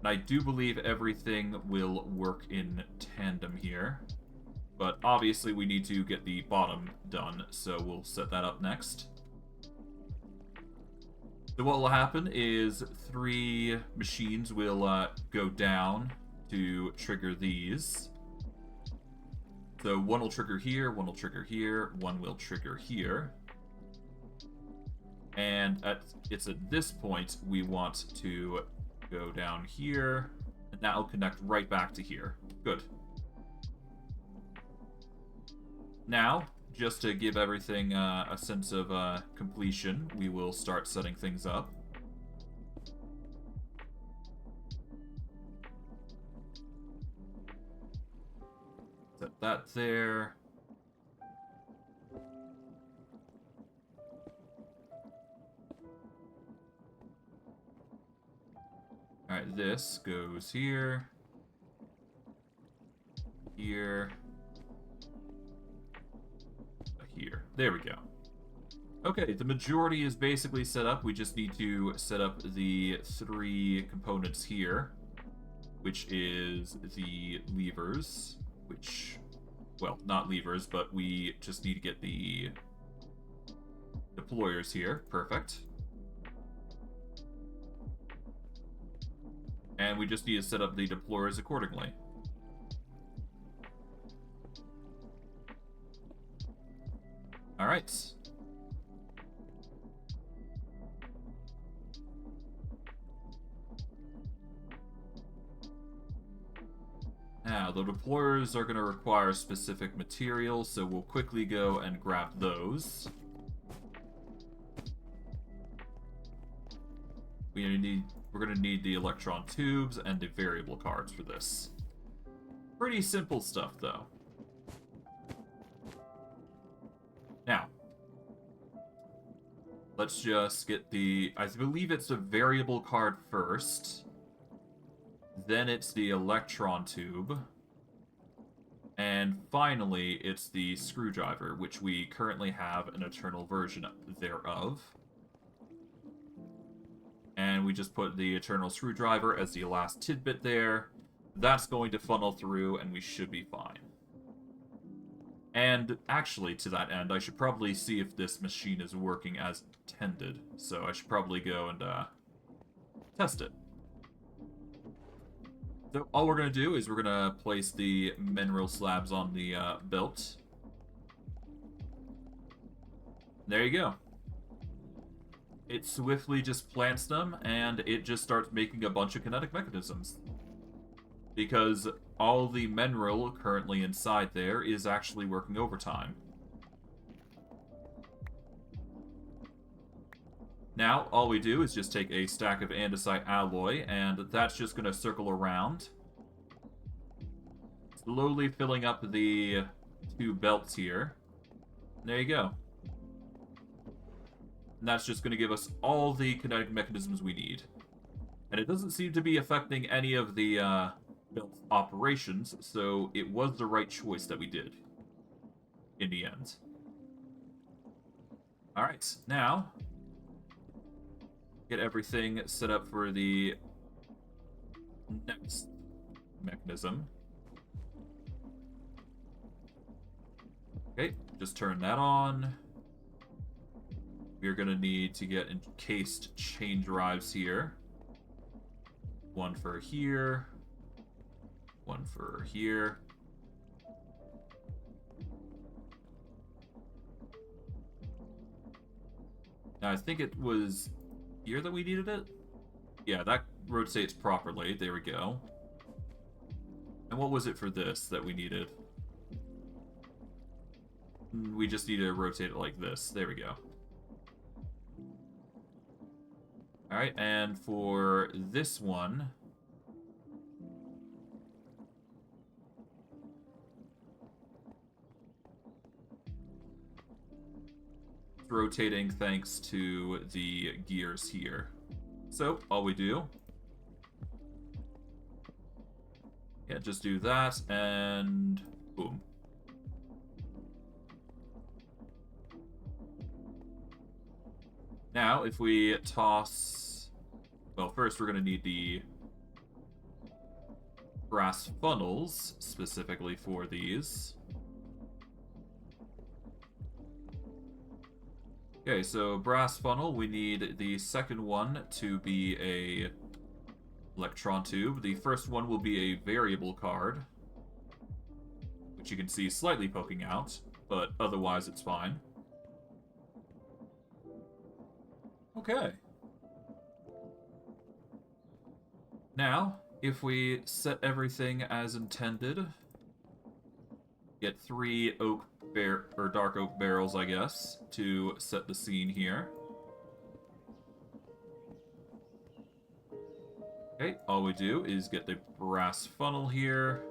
[SPEAKER 1] And I do believe everything will work in tandem here. But obviously we need to get the bottom done, so we'll set that up next. So what will happen is 3 machines will go down to trigger these. So 1 will trigger here, 1 will trigger here, 1 will trigger here. And it's at this point we want to go down here, and that will connect right back to here. Good. Now, just to give everything a sense of completion, we will start setting things up. Set that there. Alright, this goes here. Here. Here. There we go. Okay, the majority is basically set up. We just need to set up the 3 components here, which is the levers, which, well, not levers, but we just need to get the deployers here. Perfect. And we just need to set up the deployers accordingly. Alright. Now, the deployers are going to require specific materials, so we'll quickly go and grab those. We're going to need the electron tubes and the variable cards for this. Pretty simple stuff, though. Now, let's just get the... I believe it's a variable card first. Then it's the electron tube. And finally, it's the screwdriver, which we currently have an eternal version thereof. And we just put the eternal screwdriver as the last tidbit there. That's going to funnel through, and we should be fine. And actually, to that end, I should probably see if this machine is working as intended. So I should probably go and test it. So all we're going to do is we're going to place the mineral slabs on the belt. There you go. It swiftly just plants them, and it just starts making a bunch of kinetic mechanisms. Because all the mineral currently inside there is actually working overtime. Now, all we do is just take a stack of andesite alloy, and that's just going to circle around, slowly filling up the two belts here. There you go. And that's just going to give us all the kinetic mechanisms we need. And it doesn't seem to be affecting any of the belt's operations, so it was the right choice that we did in the end. Alright, now get everything set up for the next mechanism. Okay, just turn that on. We're going to need to get encased chain drives here. One for here. One for here. Now, I think it was here that we needed it? Yeah, that rotates properly. There we go. And what was it for this that we needed? We just need to rotate it like this. There we go. Alright, and for this one, it's rotating thanks to the gears here. So, all we do, yeah, just do that, and boom. Now, if we toss... Well, first we're going to need the brass funnels, specifically for these. Okay, so brass funnel, we need the second one to be a electron tube. The first one will be a variable card, which you can see slightly poking out, but otherwise it's fine. Okay. Now, if we set everything as intended, get 3 dark oak barrels, I guess, to set the scene here. Okay, all we do is get the brass funnel here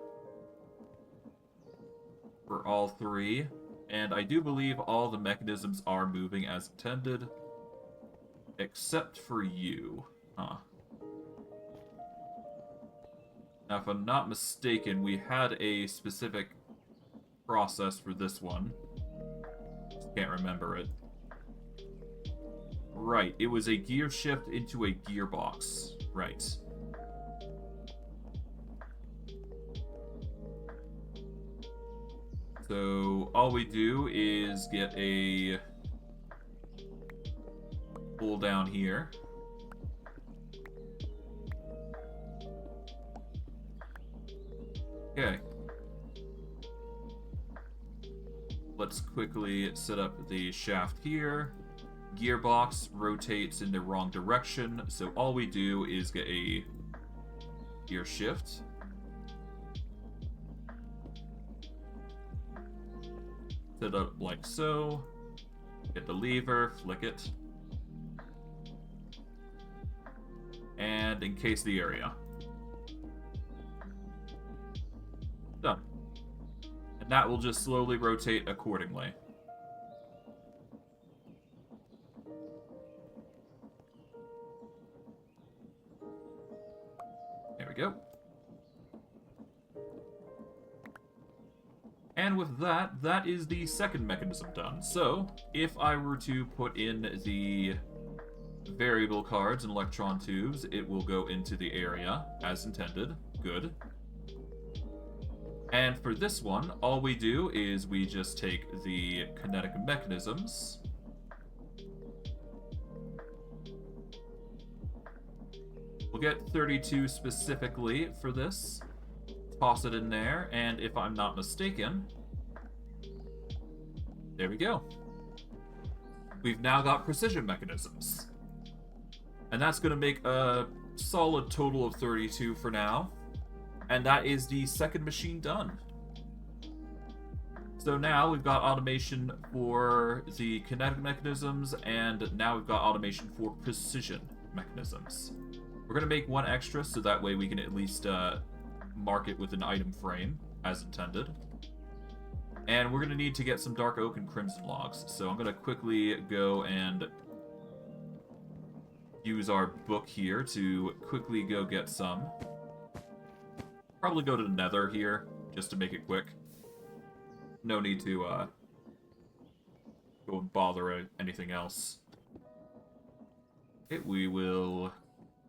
[SPEAKER 1] for all 3, and I do believe all the mechanisms are moving as intended. Except for you. Huh. Now, if I'm not mistaken, we had a specific process for this one. Just can't remember it. Right, it was a gear shift into a gearbox. Right. So, all we do is get a pull down here. Okay. Let's quickly set up the shaft here. Gearbox rotates in the wrong direction, so all we do is get a gear shift. Set up like so. Get the lever, flick it. And encase the area. Done. And that will just slowly rotate accordingly. There we go. And with that, that is the second mechanism done. So, if I were to put in the variable cards and electron tubes, it will go into the area as intended. Good. And for this one, all we do is we just take the kinetic mechanisms. We'll get 32 specifically for this. Toss it in there, and if I'm not mistaken, there we go. We've now got precision mechanisms. And that's going to make a solid total of 32 for now. And that is the second machine done. So now we've got automation for the kinetic mechanisms, and now we've got automation for precision mechanisms. We're going to make one extra, so that way we can at least mark it with an item frame, as intended. And we're going to need to get some dark oak and crimson logs. So I'm going to quickly go and use our book here to quickly go get some. Probably go to the nether here, just to make it quick. No need to go and bother anything else. Okay, we will...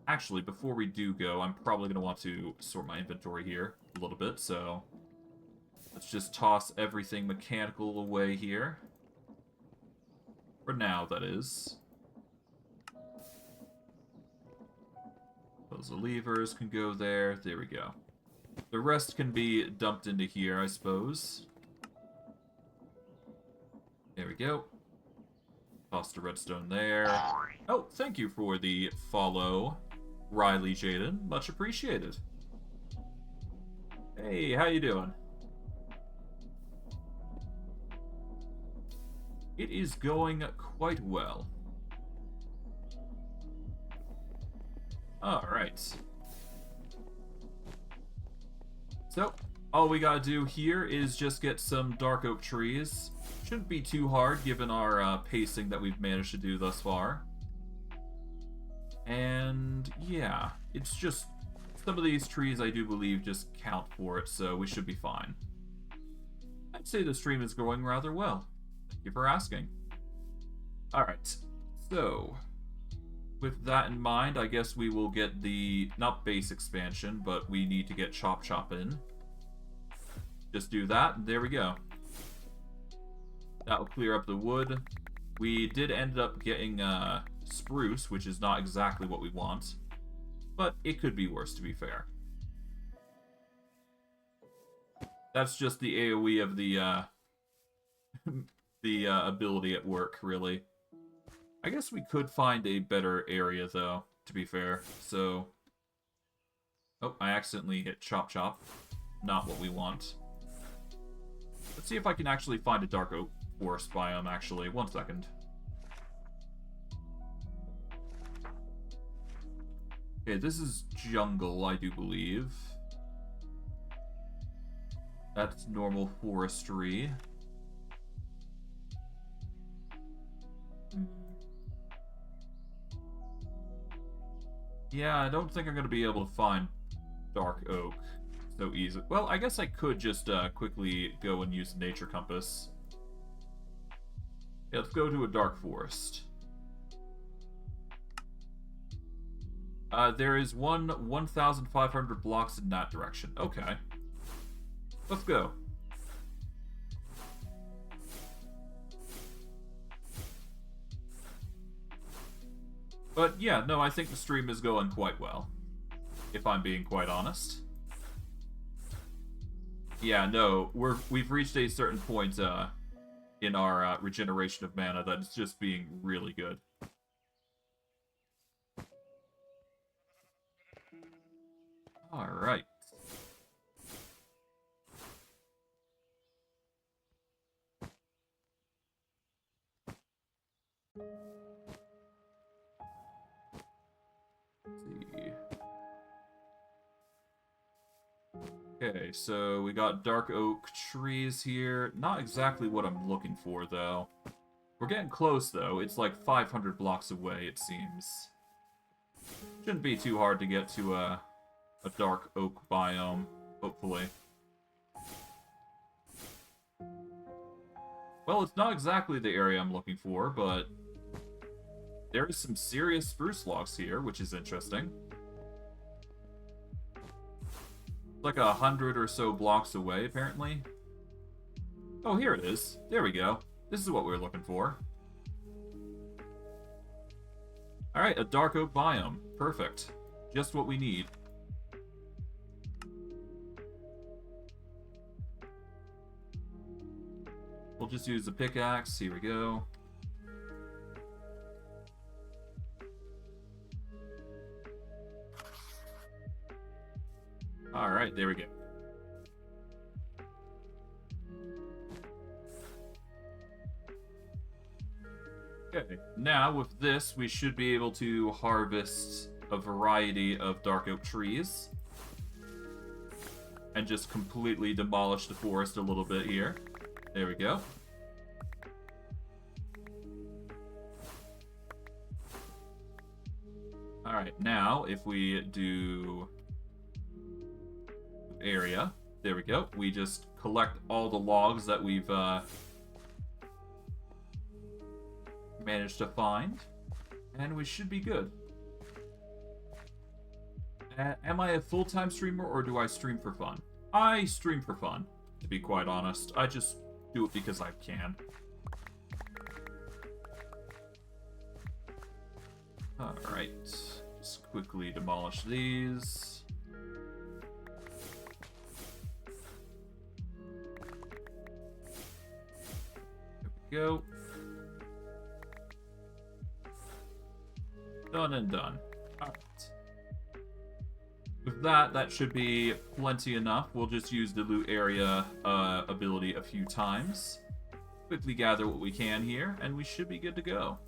[SPEAKER 1] Actually, before we do go, I'm probably going to want to sort my inventory here a little bit, so... Let's just toss everything mechanical away here. For now, that is. Those levers can go there. There we go. The rest can be dumped into here, I suppose. There we go. Toss the redstone there. Oh, thank you for the follow, Riley Jaden. Much appreciated. Hey, how you doing? It is going quite well. Alright. So, all we gotta do here is just get some dark oak trees. Shouldn't be too hard given our pacing that we've managed to do thus far. And yeah, it's just some of these trees I do believe just count for it, so we should be fine. I'd say the stream is going rather well. Thank you for asking. Alright, so with that in mind, I guess we will get the, not base expansion, but we need to get Chop Chop in. Just do that, and there we go. That will clear up the wood. We did end up getting spruce, which is not exactly what we want, but it could be worse, to be fair. That's just the AoE of the the ability at work, really. I guess we could find a better area, though, to be fair. So, oh, I accidentally hit Chop Chop. Not what we want. Let's see if I can actually find a dark oak forest biome, actually. 1 second. Okay, this is jungle, I do believe. That's normal forestry. Yeah, I don't think I'm going to be able to find dark oak so easy. Well, I guess I could just quickly go and use the nature compass. Yeah, let's go to a dark forest. There is 1,500 blocks in that direction. Okay. Let's go. But yeah, no, I think the stream is going quite well, if I'm being quite honest. Yeah, no, we've reached a certain point in our regeneration of mana that it's just being really good. Alright. Okay, so we got dark oak trees here. Not exactly what I'm looking for, though. We're getting close, though. It's like 500 blocks away, it seems. Shouldn't be too hard to get to a dark oak biome, hopefully. Well, it's not exactly the area I'm looking for, but there is some serious spruce logs here, which is interesting. Like 100 or so blocks away, apparently. Oh, here it is. There we go. This is what we were looking for. Alright, a dark oak biome. Perfect. Just what we need. We'll just use the pickaxe. Here we go. Alright, there we go. Okay, now with this, we should be able to harvest a variety of dark oak trees. And just completely demolish the forest a little bit here. There we go. Alright, now if we do area, there we go. We just collect all the logs that we've managed to find, and we should be good. Am I a full-time streamer, or do I stream for fun? I stream for fun, to be quite honest. I just do it because I can. Alright, just quickly demolish these. There we go. Done and done. Alright. With that, that should be plenty enough. We'll just use the loot area ability a few times. Quickly gather what we can here, and we should be good to go.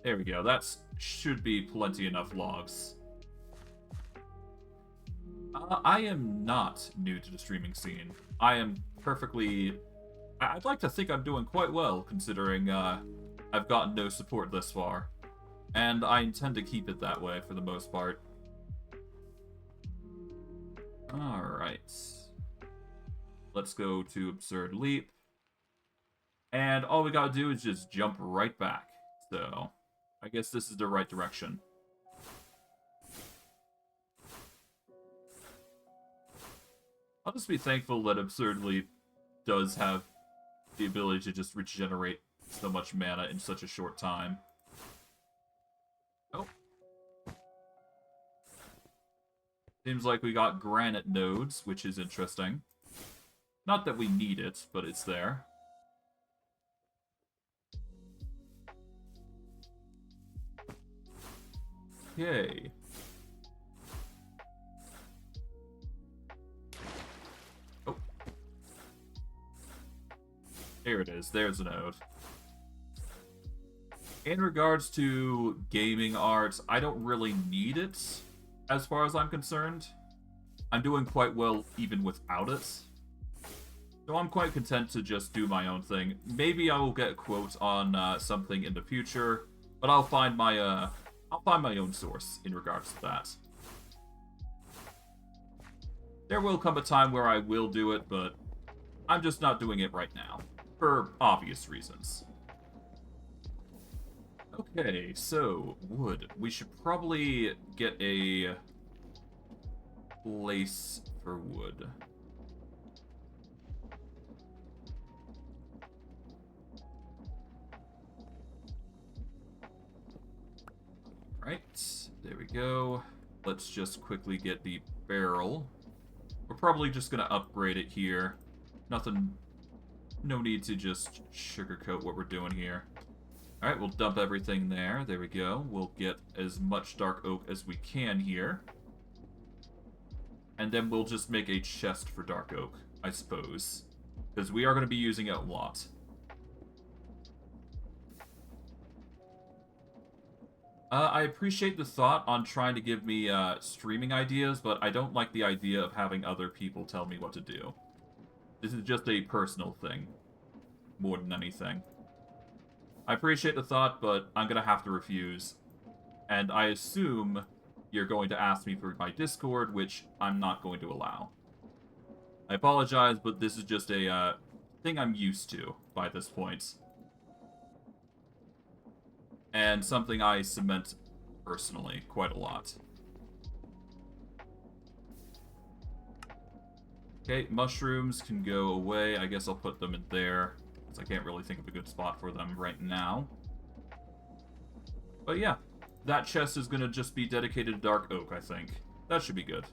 [SPEAKER 1] There we go. That should be plenty enough logs. I am not new to the streaming scene. I am perfectly... I'd like to think I'm doing quite well, considering I've gotten no support this far. And I intend to keep it that way for the most part. Alright. Let's go to Absurd Leap. And all we gotta do is just jump right back. So, I guess this is the right direction. I'll just be thankful that Absurd Leap does have the ability to just regenerate so much mana in such a short time. Oh. Seems like we got granite nodes, which is interesting. Not that we need it, but it's there. Okay. Oh. There it is. There's a node. In regards to gaming art, I don't really need it, as far as I'm concerned. I'm doing quite well even without it. So I'm quite content to just do my own thing. Maybe I will get a quote on something in the future, but I'll find my own source in regards to that. There will come a time where I will do it, but I'm just not doing it right now, for obvious reasons. Okay, so, wood. We should probably get a place for wood. Right, there we go. Let's just quickly get the barrel. We're probably just gonna upgrade it here. No need to just sugarcoat what we're doing here. Alright, we'll dump everything there. There we go. We'll get as much dark oak as we can here. And then we'll just make a chest for dark oak, I suppose. Because we are going to be using it a lot. I appreciate the thought on trying to give me streaming ideas, but I don't like the idea of having other people tell me what to do. This is just a personal thing, more than anything. I appreciate the thought, but I'm going to have to refuse. And I assume you're going to ask me for my Discord, which I'm not going to allow. I apologize, but this is just a thing I'm used to by this point. And something I cement personally quite a lot. Okay, mushrooms can go away. I guess I'll put them in there, because I can't really think of a good spot for them right now. But yeah, that chest is going to just be dedicated to dark oak, I think. That should be good.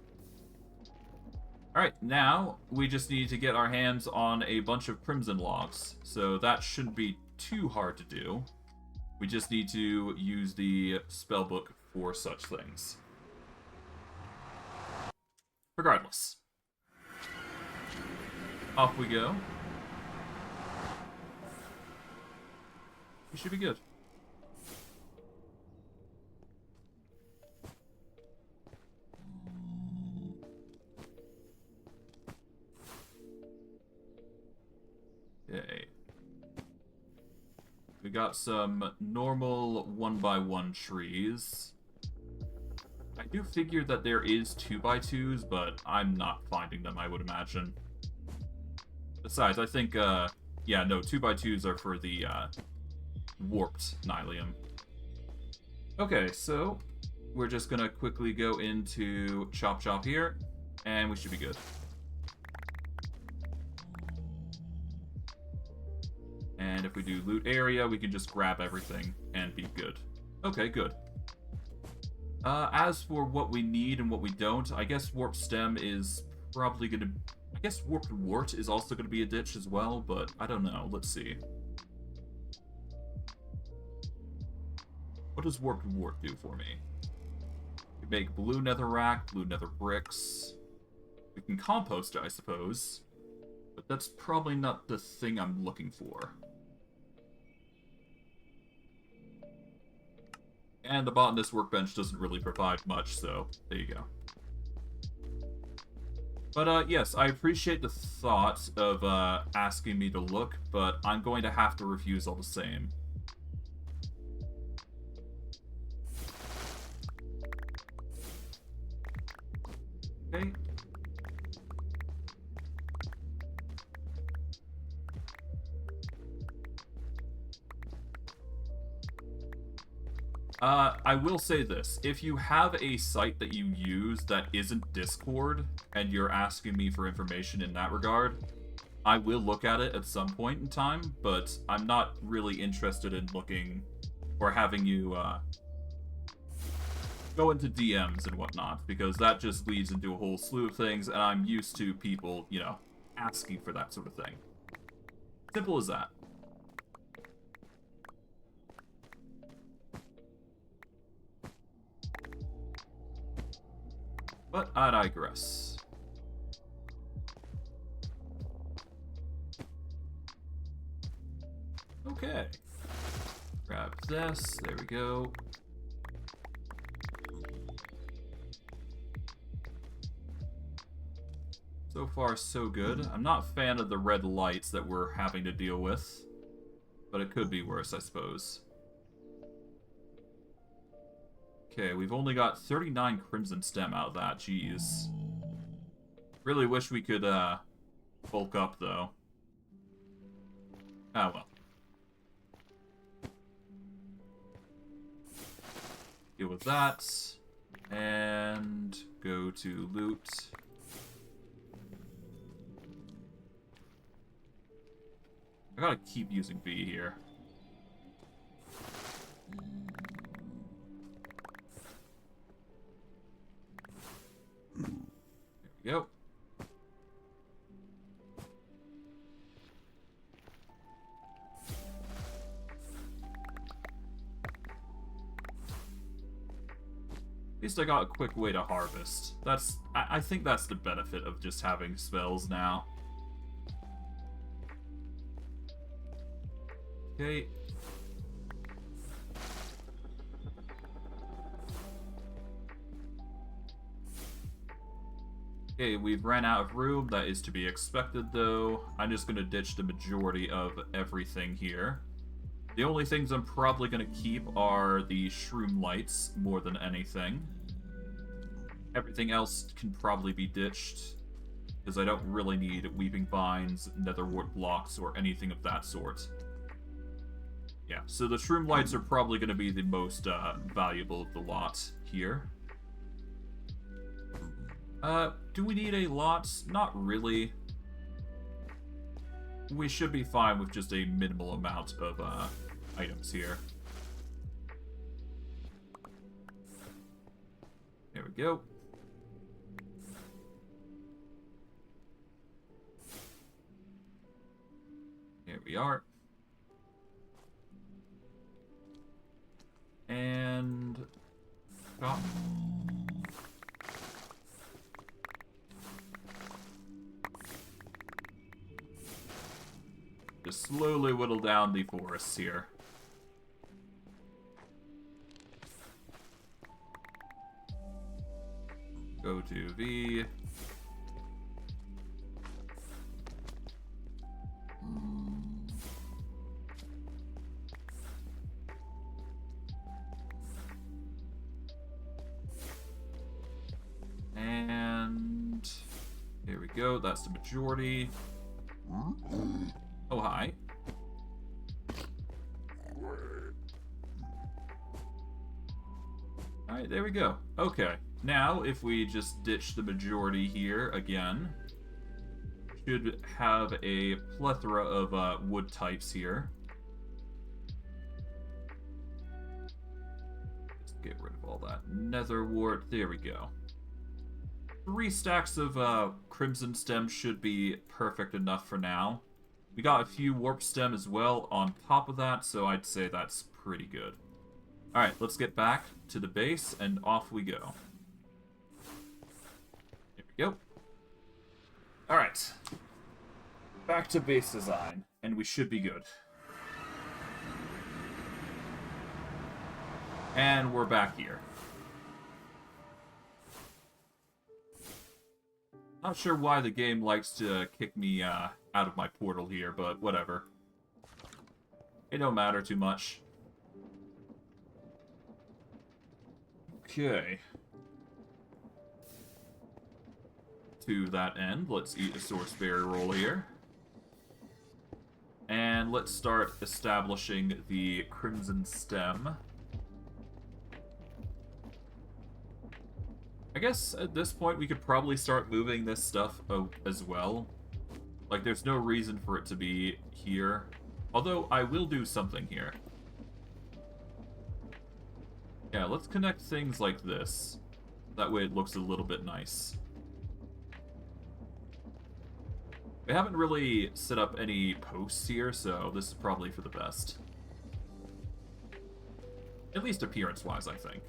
[SPEAKER 1] Alright, now we just need to get our hands on a bunch of crimson logs. So that shouldn't be too hard to do. We just need to use the spellbook for such things. Regardless. Off we go. We should be good. Okay. We got some normal 1x1 trees. I do figure that there is 2x2s, but I'm not finding them, I would imagine. Besides, I think, yeah, no, 2x2s are for the, warped Nylium. Okay, so we're just gonna quickly go into Chop Chop here, and we should be good. And if we do loot area, we can just grab everything and be good. Okay, good. As for what we need and what we don't, I guess Warped Stem is probably gonna... I guess Warped Wart is also gonna be a ditch as well, but I don't know. Let's see. What does Warped Wart do for me? We make blue netherrack, blue nether bricks. We can compost it, I suppose. But that's probably not the thing I'm looking for. And the botanist workbench doesn't really provide much, so there you go. But, yes, I appreciate the thought of, asking me to look, but I'm going to have to refuse all the same. Okay. I will say this. If you have a site that you use that isn't Discord, and you're asking me for information in that regard, I will look at it at some point in time, but I'm not really interested in looking or having you, go into DMs and whatnot, because that just leads into a whole slew of things, and I'm used to people, you know, asking for that sort of thing. Simple as that. But I digress. Okay. Grab this. There we go. So far, so good. I'm not a fan of the red lights that we're having to deal with, but it could be worse, I suppose. Okay, we've only got 39 Crimson Stem out of that, jeez. Really wish we could, bulk up, though. Ah, well. Deal with that. And go to loot. I gotta keep using V here. There we go. At least I got a quick way to harvest. I think that's the benefit of just having spells now. Okay. Okay, we've ran out of room. That is to be expected, though. I'm just going to ditch the majority of everything here. The only things I'm probably going to keep are the shroom lights more than anything. Everything else can probably be ditched. because I don't really need weeping vines, netherwort blocks, or anything of that sort. Yeah, so the shroom lights are probably going to be the most valuable of the lot here. Do we need a lot? Not really. We should be fine with just a minimal amount of items here. There we go. Here we are. And... stop. Just slowly whittle down the forests here. Go to V. And here we go. That's the majority. Oh, hi. Alright, there we go. Okay. Now, if we just ditch the majority here again, should have a plethora of wood types here. Just get rid of all that netherwort. There we go. 3 stacks of crimson stem should be perfect enough for now. We got a few warp stem as well on top of that, so I'd say that's pretty good. Alright, let's get back to the base, and off we go. Here we go. Alright. Back to base design, and we should be good. And we're back here. Not sure why the game likes to kick me out of my portal here, but whatever. It don't matter too much. Okay. To that end, let's eat a source berry roll here. And let's start establishing the crimson stem. I guess at this point we could probably start moving this stuff as well. Like, there's no reason for it to be here. Although, I will do something here. Yeah, let's connect things like this. That way it looks a little bit nice. We haven't really set up any posts here, so this is probably for the best. At least appearance-wise, I think.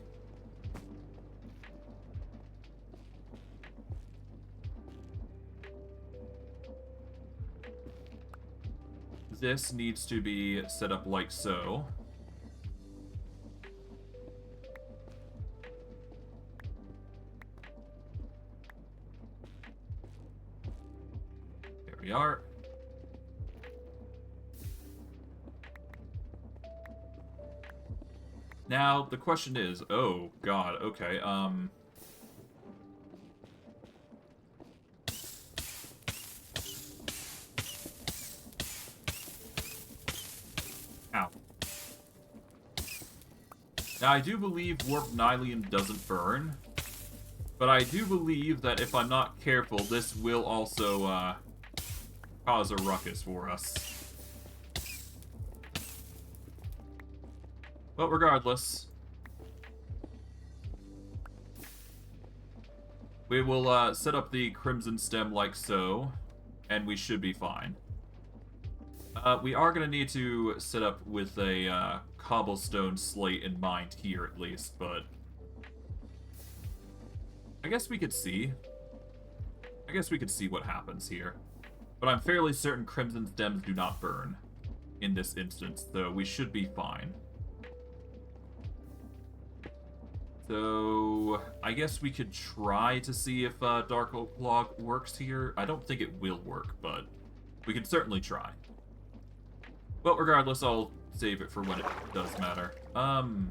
[SPEAKER 1] This needs to be set up like so. There we are. Now, the question is, oh god, okay, ow. Now, I do believe warp nylium doesn't burn, but I do believe that if I'm not careful, this will also, cause a ruckus for us. But regardless, we will set up the crimson stem like so, and we should be fine. We are going to need to set up with a cobblestone slate in mind here at least, but I guess we could see. I guess we could see what happens here. But I'm fairly certain crimson stems do not burn in this instance, so we should be fine. So, I guess we could try to see if Dark Oak Log works here. I don't think it will work, but we can certainly try. Well, regardless, I'll save it for when it does matter. To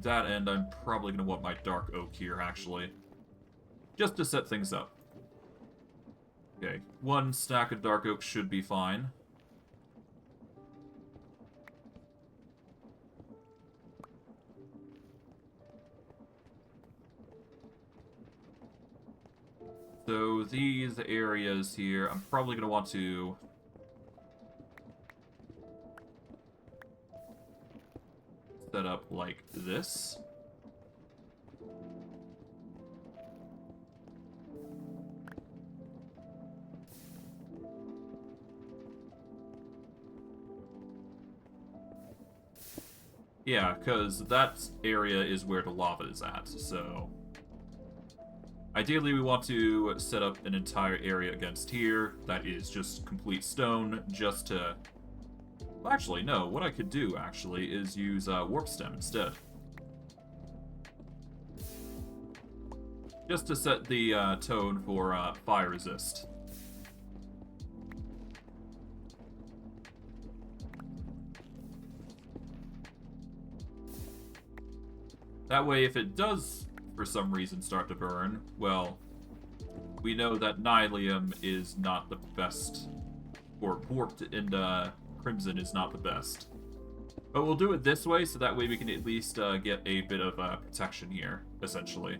[SPEAKER 1] that end, I'm probably going to want my Dark Oak here, actually. just to set things up. Okay, 1 stack of dark oak should be fine. So these areas here, I'm probably going to want to set up like this. Yeah, because that area is where the lava is at, so... Ideally, we want to set up an entire area against here that is just complete stone, just to... Well, actually, no. What I could do, actually, is use warp stem instead. Just to set the tone for fire resist. That way, if it does, for some reason, start to burn, well, we know that Nylium is not the best, or warped and Crimson is not the best. But we'll do it this way, so that way we can at least get a bit of protection here, essentially.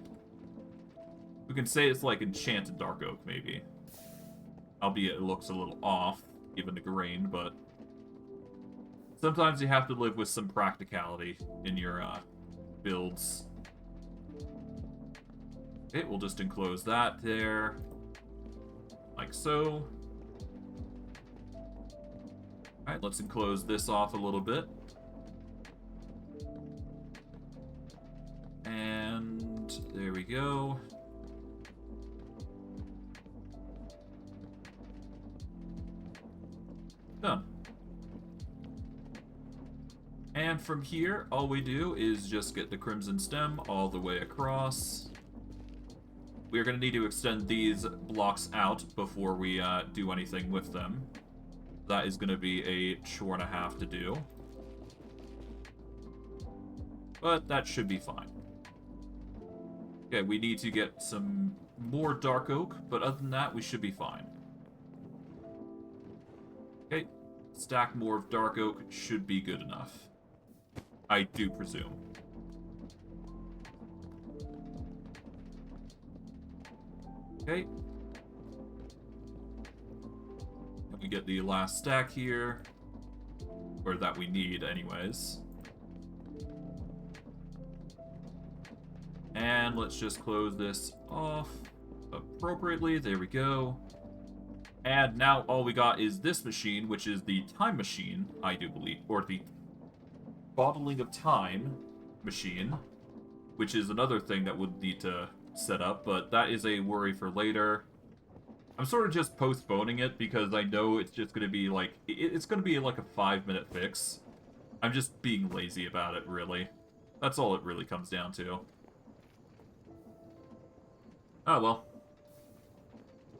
[SPEAKER 1] We can say it's like Enchanted Dark Oak, maybe. Albeit it looks a little off, given the grain, but... Sometimes you have to live with some practicality in your builds. Okay, we'll just enclose that there. Like so. Alright, let's enclose this off a little bit. And there we go. Done. And from here, all we do is just get the crimson stem all the way across. We're going to need to extend these blocks out before we do anything with them. That is going to be a chore and a half to do. But that should be fine. Okay, we need to get some more dark oak, but other than that, we should be fine. Okay, stack more of dark oak should be good enough. I do presume. Okay. And we get the last stack here. Or that we need, anyways. And let's just close this off appropriately. There we go. And now all we got is this machine, which is the time machine, I do believe. Or the bottling of time machine, which is another thing that would need to set up, but that is a worry for later. I'm sort of just postponing it because I know it's just going to be like, it's going to be like a 5-minute fix. I'm just being lazy about it, really. That's all it really comes down to. Oh, well.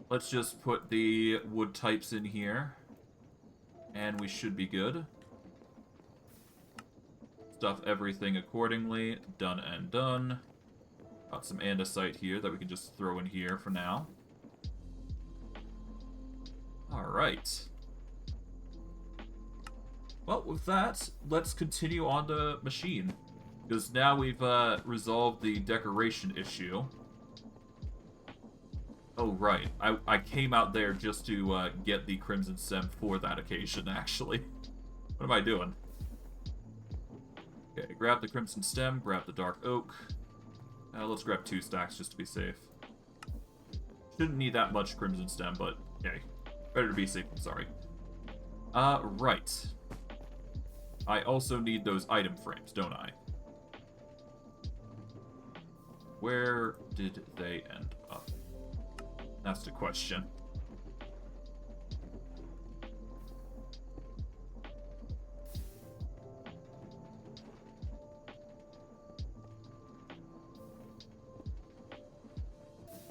[SPEAKER 1] Let's just put the wood types in here. And we should be good. Stuff everything accordingly. Done and done. Got some andesite here that we can just throw in here for now. Alright. Well, with that, let's continue on the machine. Because now we've resolved the decoration issue. Oh, right. I came out there just to get the crimson stem for that occasion, actually. What am I doing? Okay, grab the crimson stem, grab the dark oak. Let's grab 2 stacks just to be safe. Shouldn't need that much crimson stem, but okay. Better to be safe than sorry. Right. I also need those item frames, don't I? Where did they end up? That's the question.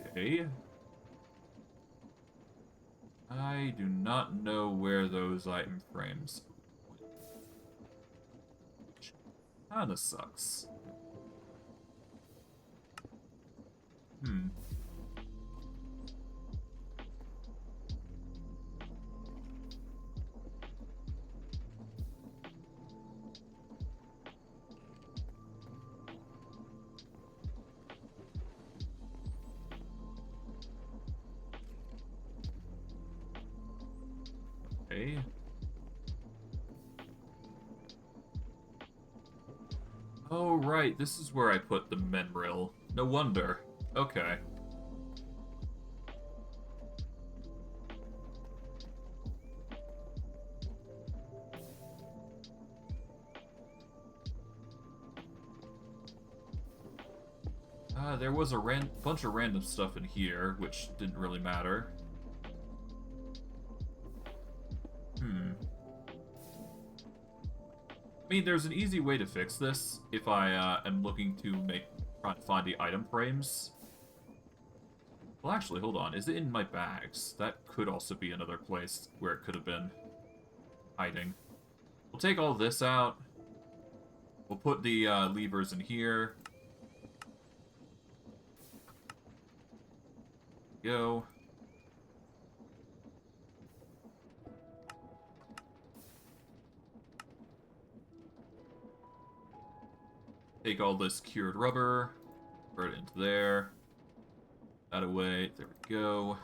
[SPEAKER 1] Okay. I do not know where those item frames went. Which kinda sucks. Okay. Oh, right. This is where I put the Menril. No wonder. Okay. There was a bunch of random stuff in here, which didn't really matter. I mean, there's an easy way to fix this if I am looking to try to find the item frames. Well, actually, hold on. Is it in my bags? That could also be another place where it could have been hiding. We'll take all this out. We'll put the levers in here. Go. Take all this cured rubber, put it into there. That away. There we go.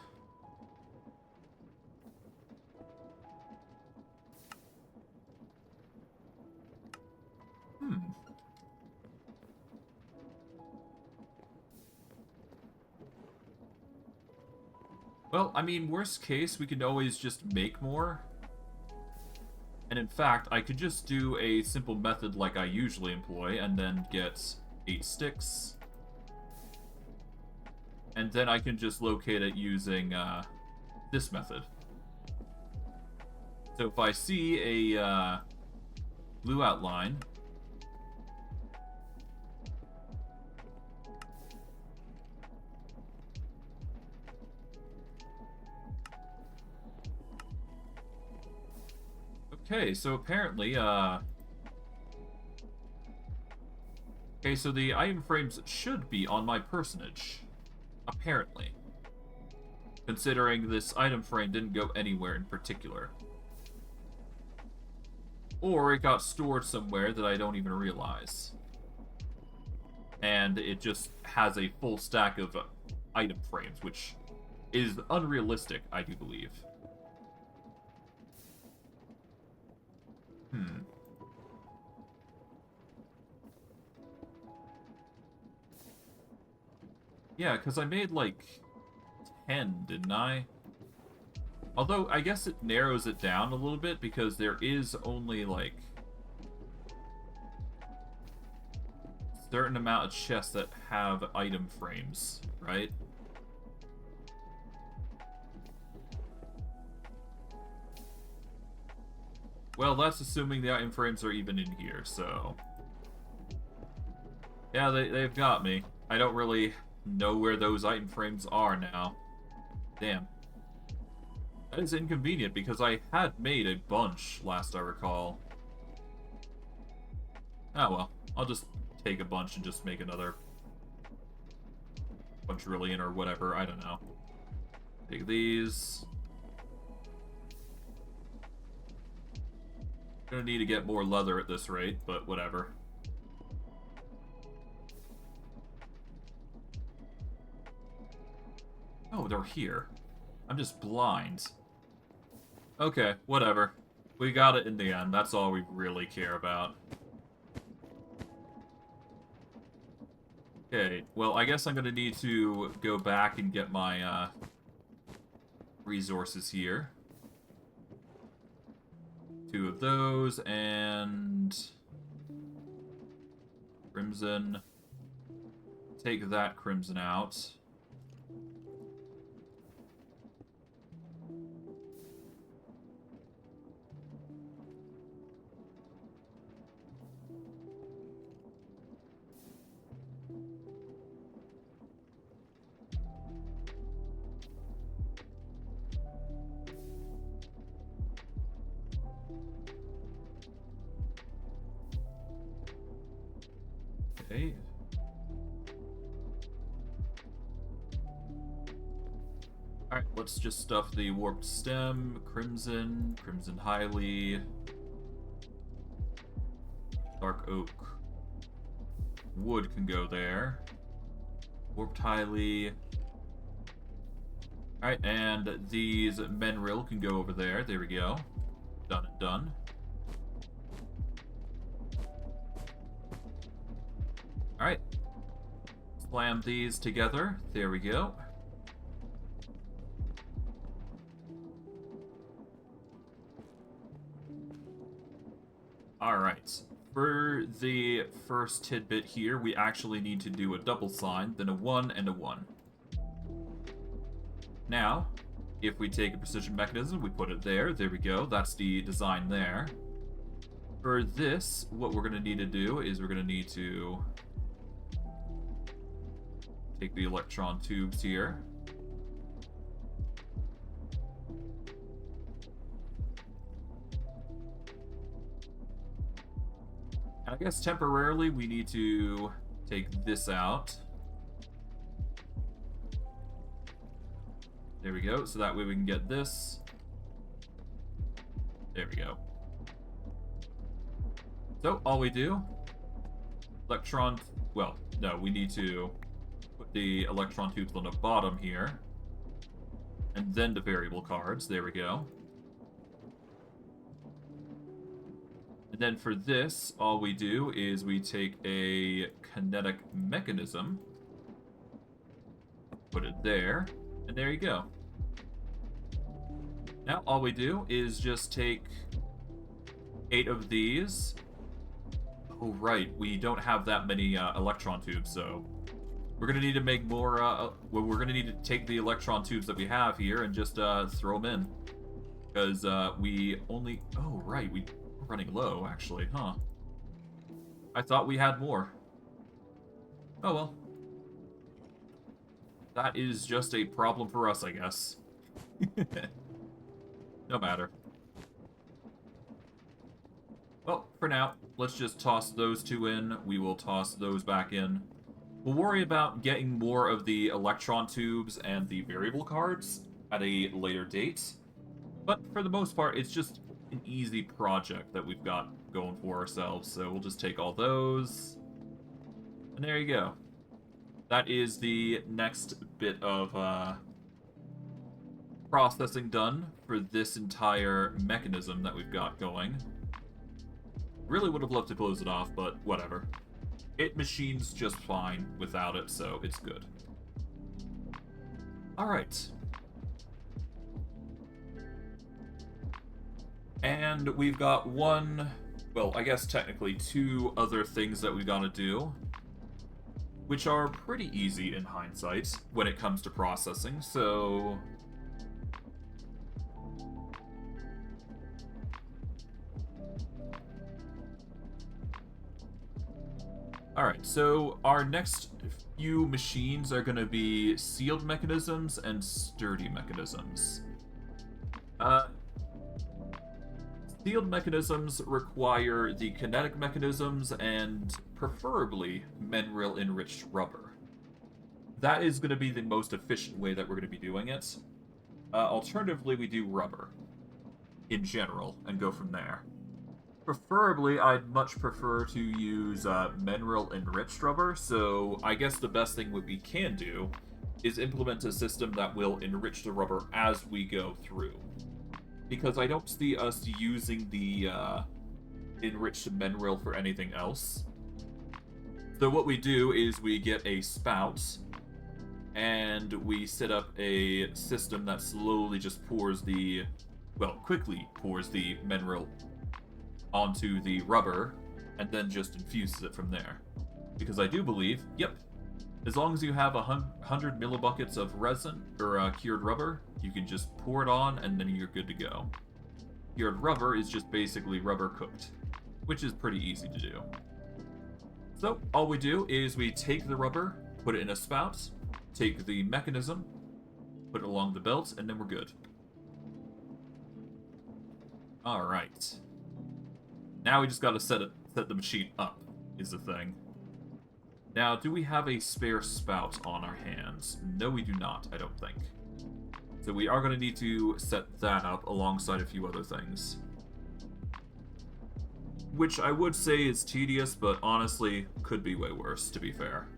[SPEAKER 1] Well, I mean, worst case, we can always just make more. And in fact, I could just do a simple method like I usually employ, and then get 8 sticks. And then I can just locate it using this method. So if I see a blue outline, okay, so apparently, okay, so the item frames should be on my personage. Apparently. Considering this item frame didn't go anywhere in particular. Or it got stored somewhere that I don't even realize. And it just has a full stack of item frames, which is unrealistic, I do believe. Yeah, because I made like 10, didn't I? Although, I guess it narrows it down a little bit because there is only like a certain amount of chests that have item frames, right? Well, that's assuming the item frames are even in here, so... Yeah, they've got me. I don't really know where those item frames are now. Damn. That is inconvenient, because I had made a bunch, last I recall. Oh well, I'll just take a bunch and just make another quadrillion or whatever, I don't know. Take these. Gonna need to get more leather at this rate, but whatever. Oh, they're here. I'm just blind. Okay, whatever. We got it in the end. That's all we really care about. Okay, well, I guess I'm gonna need to go back and get my, resources here. 2 of those, and... Crimson. Take that crimson out. Okay. Alright, let's just stuff the warped stem, crimson, crimson highly, dark oak. Wood can go there. Warped highly. Alright, and these Menril can go over there. There we go. Done and done. Alright. Slam these together. There we go. Alright. For the first tidbit here, we actually need to do a double sign, then a 1 and a 1. Now, if we take a precision mechanism, we put it there. There we go. That's the design there. For this, what we're going to need to do is we're going to need to take the electron tubes here. And I guess temporarily we need to take this out. There we go. So that way we can get this. There we go. So all we do, electron, well, no, we need to put the electron tubes on the bottom here. And then the variable cards. There we go. And then for this, all we do is we take a kinetic mechanism, put it there, and there you go. Now all we do is just take 8 of these. Oh right, we don't have that many electron tubes, so we're gonna need to make more. Well, we're gonna need to take the electron tubes that we have here and just throw them in, because we only. Oh right, we're running low actually, huh? I thought we had more. Oh well. That is just a problem for us, I guess. No matter. Well, for now, let's just toss those 2 in. We will toss those back in. We'll worry about getting more of the electron tubes and the variable cards at a later date. But for the most part, it's just an easy project that we've got going for ourselves. So we'll just take all those. And there you go. That is the next bit of processing done for this entire mechanism that we've got going. Really would have loved to close it off, but whatever. It machines just fine without it, so it's good. Alright. And we've got one, well, I guess technically 2 other things that we gotta do, which are pretty easy in hindsight when it comes to processing, so alright, so our next few machines are going to be sealed mechanisms and sturdy mechanisms. Sealed mechanisms require the kinetic mechanisms and preferably mineral enriched rubber. That is going to be the most efficient way that we're going to be doing it. Alternatively, we do rubber in general and go from there. Preferably, I'd much prefer to use mineral enriched rubber, so I guess the best thing what we can do is implement a system that will enrich the rubber as we go through. Because I don't see us using the enriched mineral for anything else. So what we do is we get a spout, and we set up a system that slowly just pours the, well, quickly pours the mineral onto the rubber, and then just infuses it from there. Because I do believe, yep, as long as you have 100 millibuckets of resin, or cured rubber, you can just pour it on, and then you're good to go. Cured rubber is just basically rubber cooked, which is pretty easy to do. So, all we do is we take the rubber, put it in a spout, take the mechanism, put it along the belt, and then we're good. Alright. Now we just gotta set the machine up, is the thing. Now, do we have a spare spout on our hands? No, we do not, I don't think. So we are going to need to set that up alongside a few other things. Which I would say is tedious, but honestly, could be way worse, to be fair.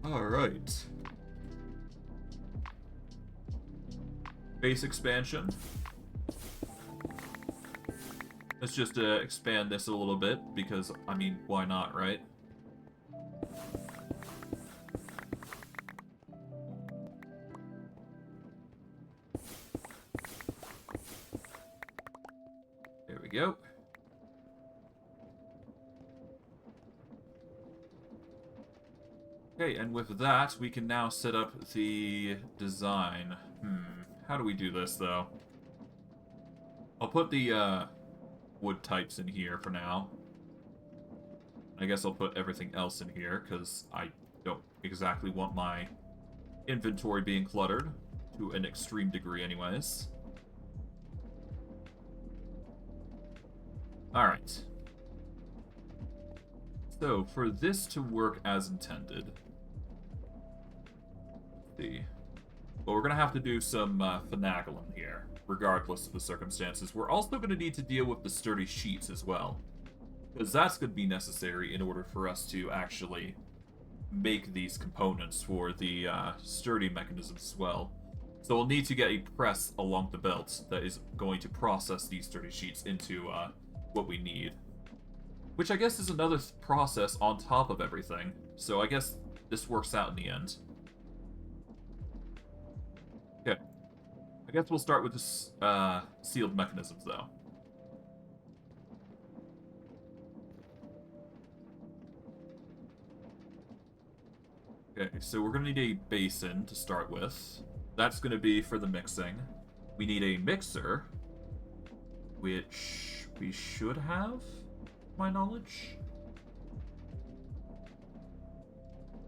[SPEAKER 1] Alright. base expansion. Let's just expand this a little bit, because, I mean, why not, right? There we go. Okay, and with that, we can now set up the design. How do we do this, though? I'll put the, wood types in here for now. I guess I'll put everything else in here, because I don't exactly want my inventory being cluttered, to an extreme degree anyways. Alright. So, for this to work as intended... Let's see. Well, we're going to have to do some finagling here, regardless of the circumstances. We're also going to need to deal with the sturdy sheets as well, because that's going to be necessary in order for us to actually make these components for the sturdy mechanisms as well. So we'll need to get a press along the belt that is going to process these sturdy sheets into what we need. Which I guess is another process on top of everything. So I guess this works out in the end. Okay. I guess we'll start with this sealed mechanisms, though. Okay, so we're going to need a basin to start with. That's going to be for the mixing. We need a mixer, which we should have, to my knowledge.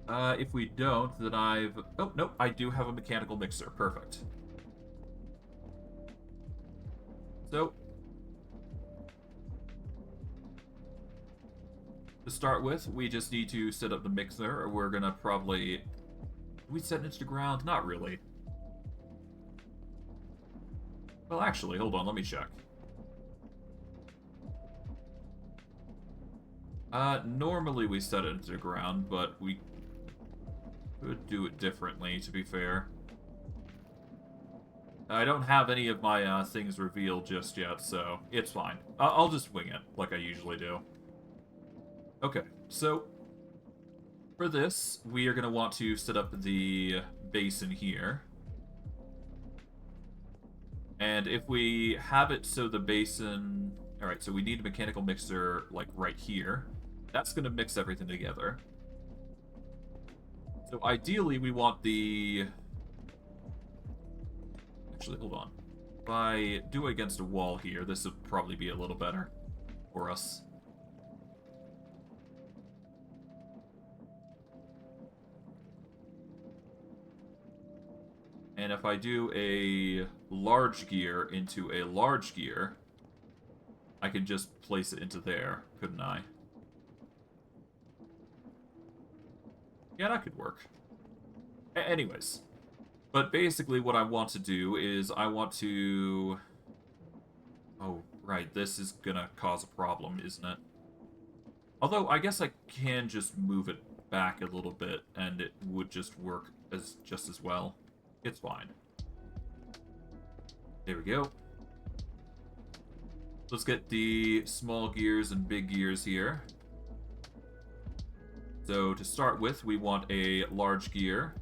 [SPEAKER 1] If we don't, then I've... Oh, no, I do have a mechanical mixer. Perfect. So, to start with, we just need to set up the mixer. We're gonna probably... Do we set it into the ground? Not really. Well, actually, hold on, let me check. Normally we set it into the ground, but we could do it differently, to be fair. I don't have any of my things revealed just yet, so it's fine. I'll just wing it, like I usually do. Okay, so for this, we are going to want to set up the basin here. And if we have it so the basin... Alright, so we need a mechanical mixer, like, right here. That's going to mix everything together. So ideally, we want the... Actually, hold on. If I do it against a wall here, this would probably be a little better for us. And if I do a large gear into a large gear, I could just place it into there, couldn't I? Yeah, that could work. Anyways. But basically what I want to do is I want to... Oh, right, this is gonna cause a problem, isn't it? Although, I guess I can just move it back a little bit, and it would just work just as well. It's fine. There we go. Let's get the small gears and big gears here. So, to start with, we want a large gear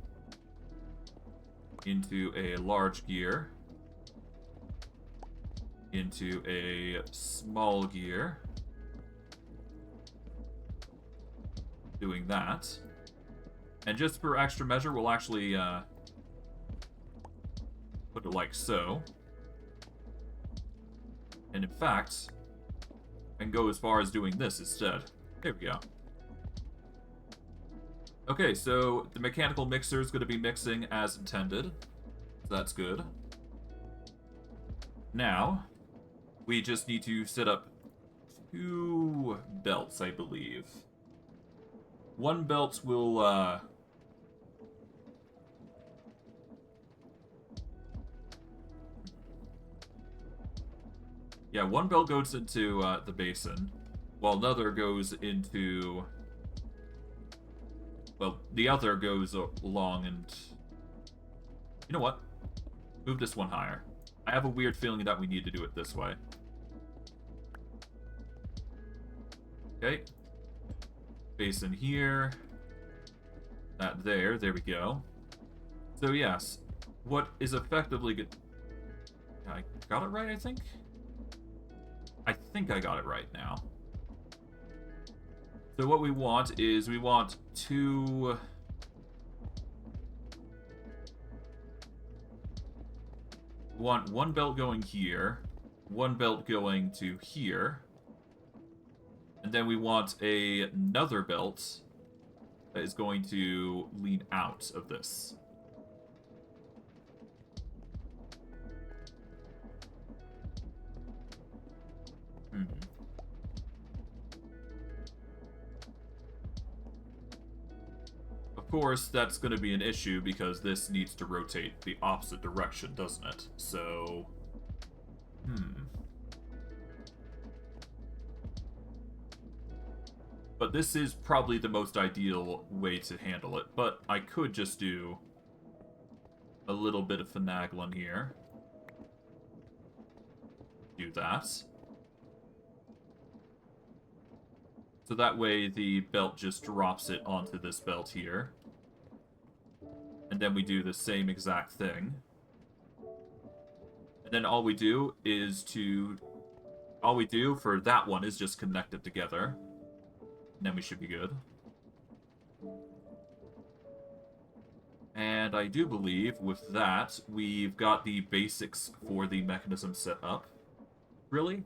[SPEAKER 1] into a large gear into a small gear. Doing that. And just for extra measure, we'll actually put it like so. And in fact, I can go as far as doing this instead. There we go. Okay, so the mechanical mixer is going to be mixing as intended. So that's good. Now, we just need to set up 2 belts, I believe. One belt will, Yeah, one belt goes into the basin, while another goes into... Well, the other goes along and... You know what? Move this one higher. I have a weird feeling that we need to do it this way. Okay. Base in here. That there. There we go. So yes, what is effectively good... I got it right, I think? I think I got it right now. So what we want is we want two... We want one belt going here, one belt going to here, and then we want another belt that is going to lean out of this. Of course, that's going to be an issue because this needs to rotate the opposite direction, doesn't it? So... But this is probably the most ideal way to handle it. But I could just do a little bit of finagling here. Do that. So that way the belt just drops it onto this belt here. And then we do the same exact thing. And then all we do for that one is just connect it together. And then we should be good. And I do believe with that, we've got the basics for the mechanism set up. Really?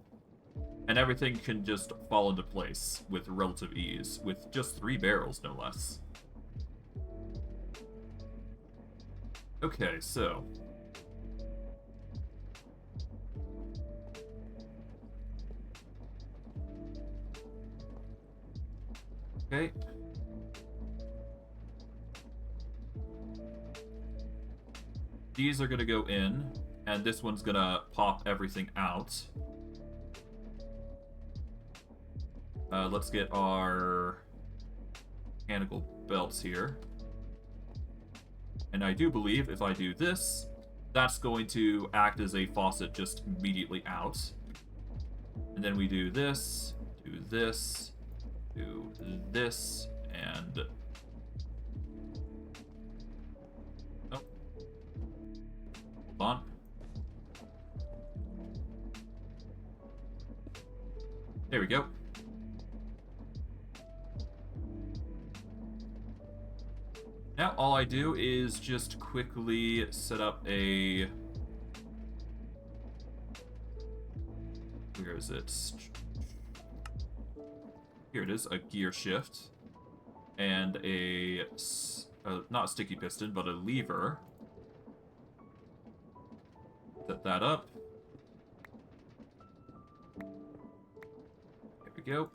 [SPEAKER 1] And everything can just fall into place with relative ease, with just 3 barrels, no less. Okay, so... Okay. These are gonna go in, and this one's gonna pop everything out. Let's get our mechanical belts here. And I do believe if I do this, that's going to act as a faucet just immediately out. And then we do this, and... Oh. Hold on. There we go. Now all I do is just quickly set up a... Where is it? Here it is, a gear shift. And a... not a sticky piston, but a lever. Set that up. There we go.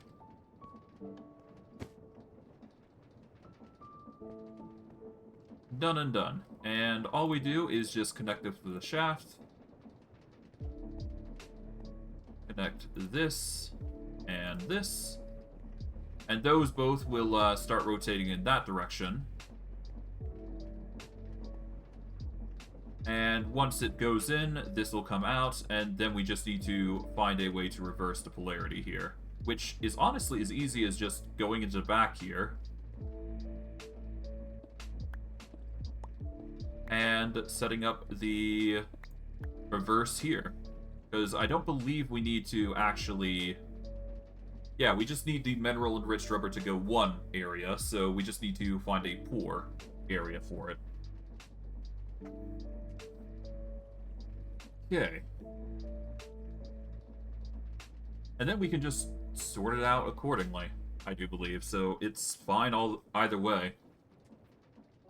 [SPEAKER 1] Done and done. And all we do is just connect it to the shaft. Connect this and this. And those both will start rotating in that direction. And once it goes in, this will come out, and then we just need to find a way to reverse the polarity here. Which is honestly as easy as just going into the back here. And setting up the reverse here. Because I don't believe we need to actually... Yeah, we just need the mineral enriched rubber to go one area, so we just need to find a pour area for it. Okay. And then we can just sort it out accordingly, I do believe, so it's fine either way.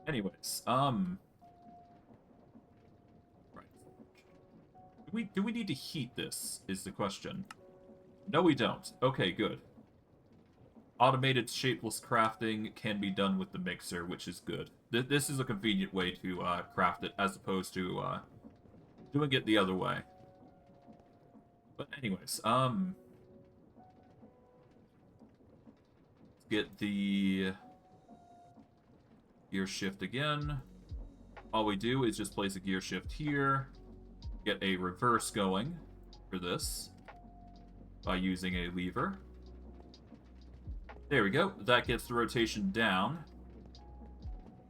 [SPEAKER 1] Anyways, Do we need to heat this, is the question. No, we don't. Okay, good. Automated shapeless crafting can be done with the mixer, which is good. This is a convenient way to craft it, as opposed to doing it the other way. But anyways, let's get the gear shift again. All we do is just place a gear shift here. get a reverse going for this by using a lever. There we go. That gets the rotation down.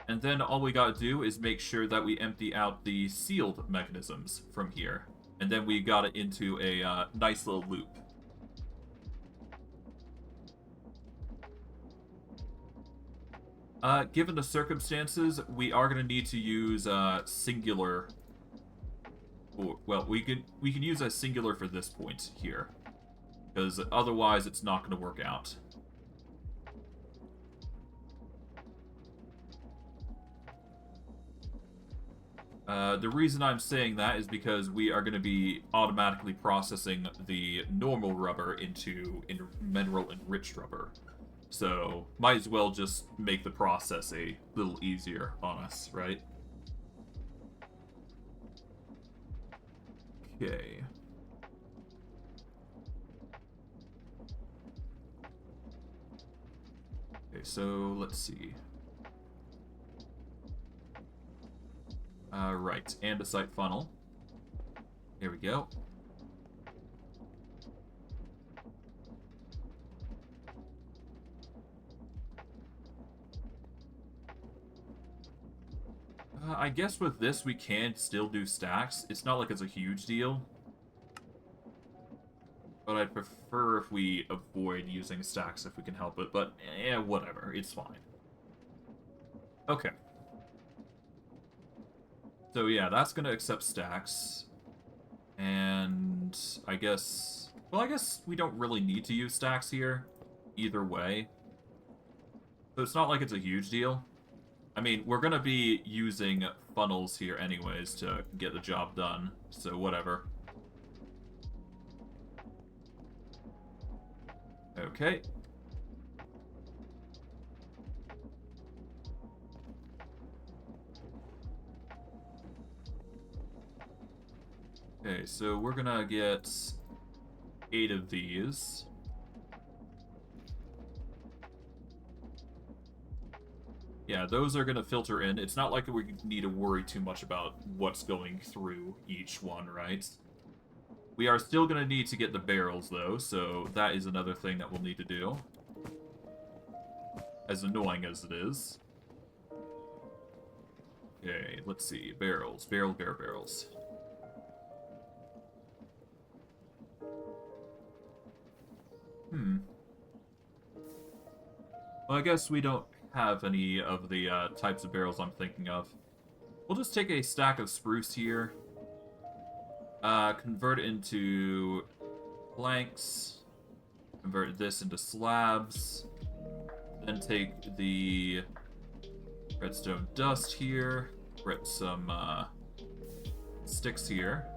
[SPEAKER 1] And then all we gotta do is make sure that we empty out the sealed mechanisms from here. And then we got it into a nice little loop. Given the circumstances, we are going to need to use singular. Well, we can use a singular for this point here, because otherwise it's not going to work out. The reason I'm saying that is because we are going to be automatically processing the normal rubber into mineral enriched rubber. So, might as well just make the process a little easier on us, right? Okay. Okay, so let's see. Right, andesite funnel. Here we go. I guess with this we can still do stacks. It's not like it's a huge deal. But I'd prefer if we avoid using stacks if we can help it. But, whatever. It's fine. Okay. So yeah, that's going to accept stacks. And I guess... Well, I guess we don't really need to use stacks here. Either way. So it's not like it's a huge deal. I mean, we're going to be using funnels here anyways to get the job done. So whatever. Okay. Okay, so we're gonna get 8 of these. Yeah, those are gonna filter in. It's not like we need to worry too much about what's going through each one, right? We are still gonna need to get the barrels, though, so that is another thing that we'll need to do. As annoying as it is. Okay, let's see. Barrels. Barrels. Well, I guess we don't have any of the types of barrels I'm thinking of. We'll just take a stack of spruce here. Convert it into planks. Convert this into slabs. Then take the redstone dust here. Get some sticks here.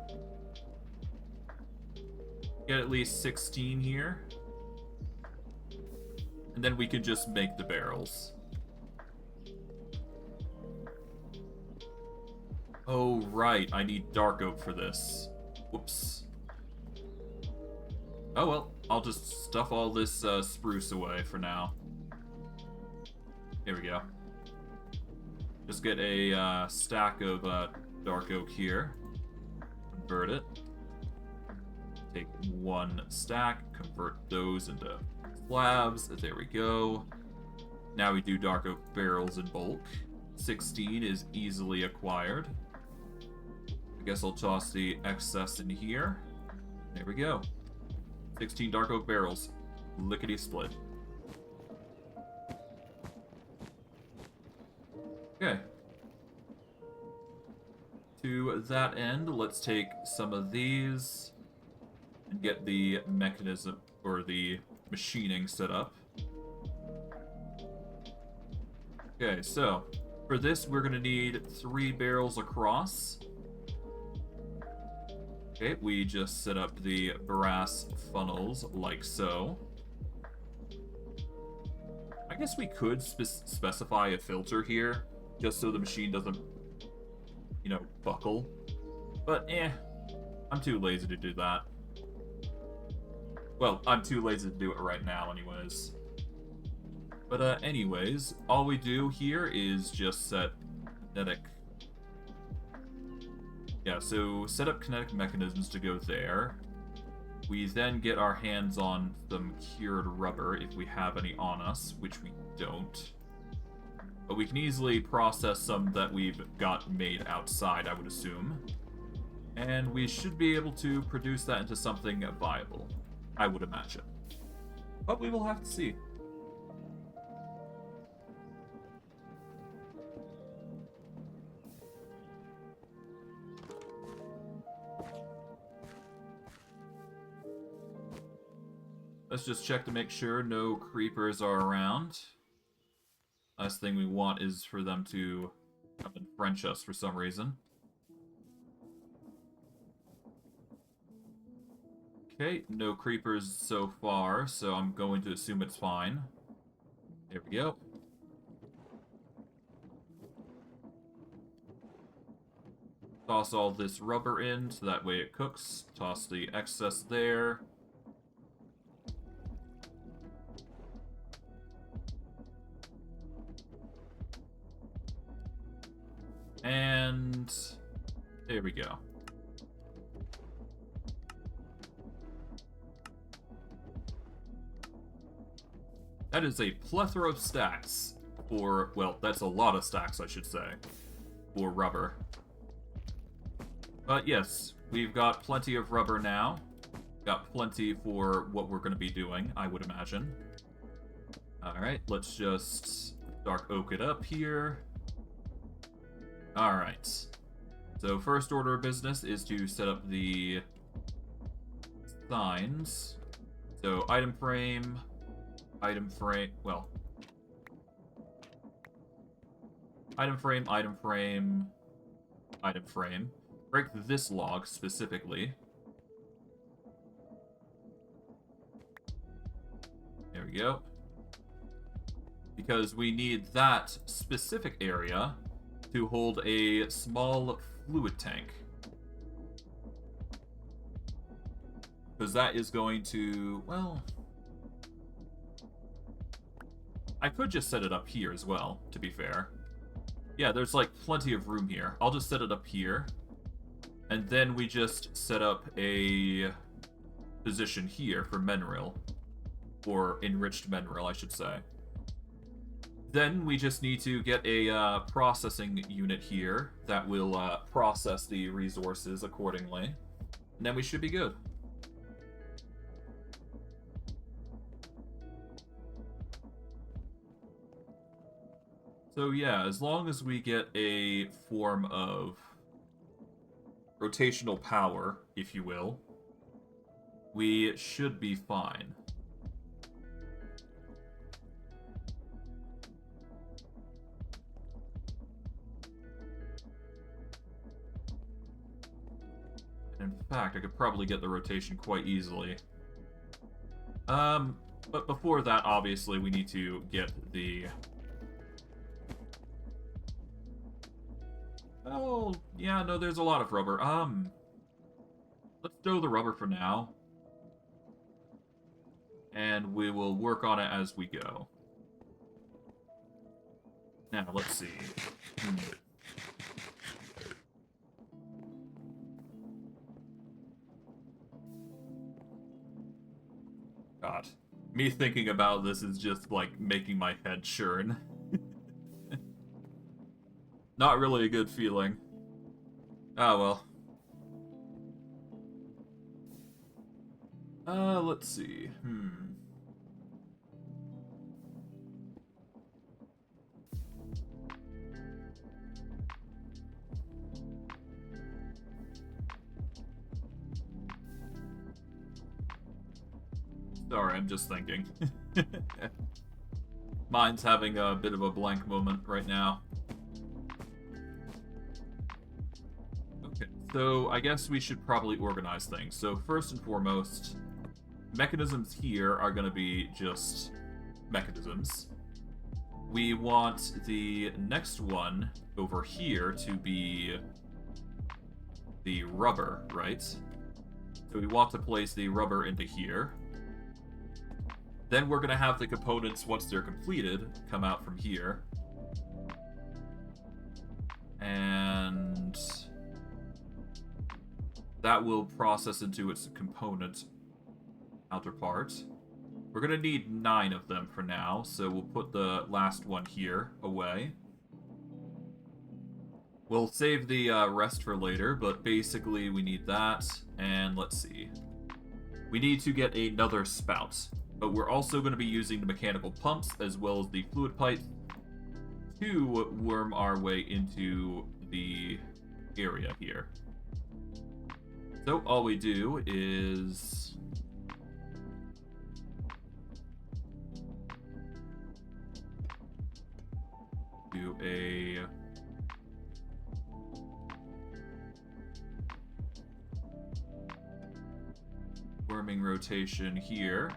[SPEAKER 1] Get at least 16 here. And then we can just make the barrels. Oh, right. I need dark oak for this. Whoops. Oh, well. I'll just stuff all this spruce away for now. Here we go. Just get a stack of dark oak here. Convert it. Take 1 stack. Convert those into slabs. There we go. Now we do dark oak barrels in bulk. 16 is easily acquired. I guess I'll toss the excess in here. There we go. 16 dark oak barrels. Lickety split. Okay. To that end, let's take some of these and get the mechanism or the machining set up. Okay, so for this we're gonna need 3 barrels across. Okay, we just set up the brass funnels like so. I guess we could specify a filter here, just so the machine doesn't, you know, buckle. But I'm too lazy to do that. Well, I'm too lazy to do it right now anyways. But anyways, all we do here is just set magnetic Yeah, so set up kinetic mechanisms to go there. We then get our hands on some cured rubber if we have any on us, which we don't. But we can easily process some that we've got made outside, I would assume. And we should be able to produce that into something viable, I would imagine. But we will have to see. Let's just check to make sure no creepers are around. Last thing we want is for them to come and French us for some reason. Okay, no creepers so far, so I'm going to assume it's fine. There we go. Toss all this rubber in, so that way it cooks. Toss the excess there. And there we go. That is a plethora of stacks for, well, that's a lot of stacks, I should say, for rubber. But yes, we've got plenty of rubber now. Got plenty for what we're going to be doing, I would imagine. Alright, let's just dark oak it up here. Alright. So first order of business is to set up the signs. So item frame, well. Item frame, item frame, item frame. Break this log specifically. There we go. Because we need that specific area to hold a small fluid tank. Because that is going to, well... I could just set it up here as well, to be fair. Yeah, there's like plenty of room here. I'll just set it up here. And then we just set up a position here for mineral. Or enriched mineral, I should say. Then we just need to get a processing unit here that will process the resources accordingly. And then we should be good. So yeah, as long as we get a form of rotational power, if you will, we should be fine. In fact, I could probably get the rotation quite easily. But before that, obviously, we need to get the... Oh, yeah, no, there's a lot of rubber. Let's stow the rubber for now. And we will work on it as we go. Now, let's see. God. Me thinking about this is just, like, making my head churn. Not really a good feeling. Ah, well. Let's see. Sorry, I'm just thinking. Mine's having a bit of a blank moment right now. Okay, so I guess we should probably organize things. So first and foremost, mechanisms here are going to be just mechanisms. We want the next one over here to be the rubber, right? So we want to place the rubber into here. Then we're going to have the components, once they're completed, come out from here. And that will process into its component counterpart. We're going to need 9 of them for now, so we'll put the last one here away. We'll save the rest for later, but basically we need that, and let's see. We need to get another spout, but we're also going to be using the mechanical pumps as well as the fluid pipe to worm our way into the area here. So all we do is do a worming rotation here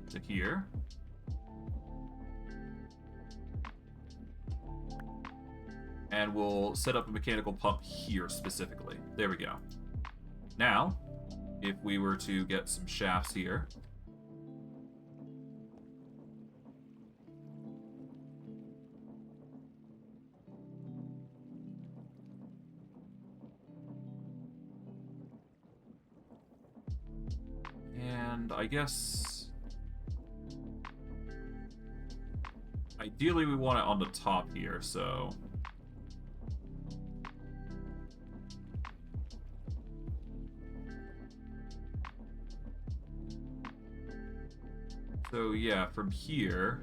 [SPEAKER 1] to here. And we'll set up a mechanical pump here specifically. There we go. Now, if we were to get some shafts here. And I guess ideally we want it on the top here, so yeah, from here,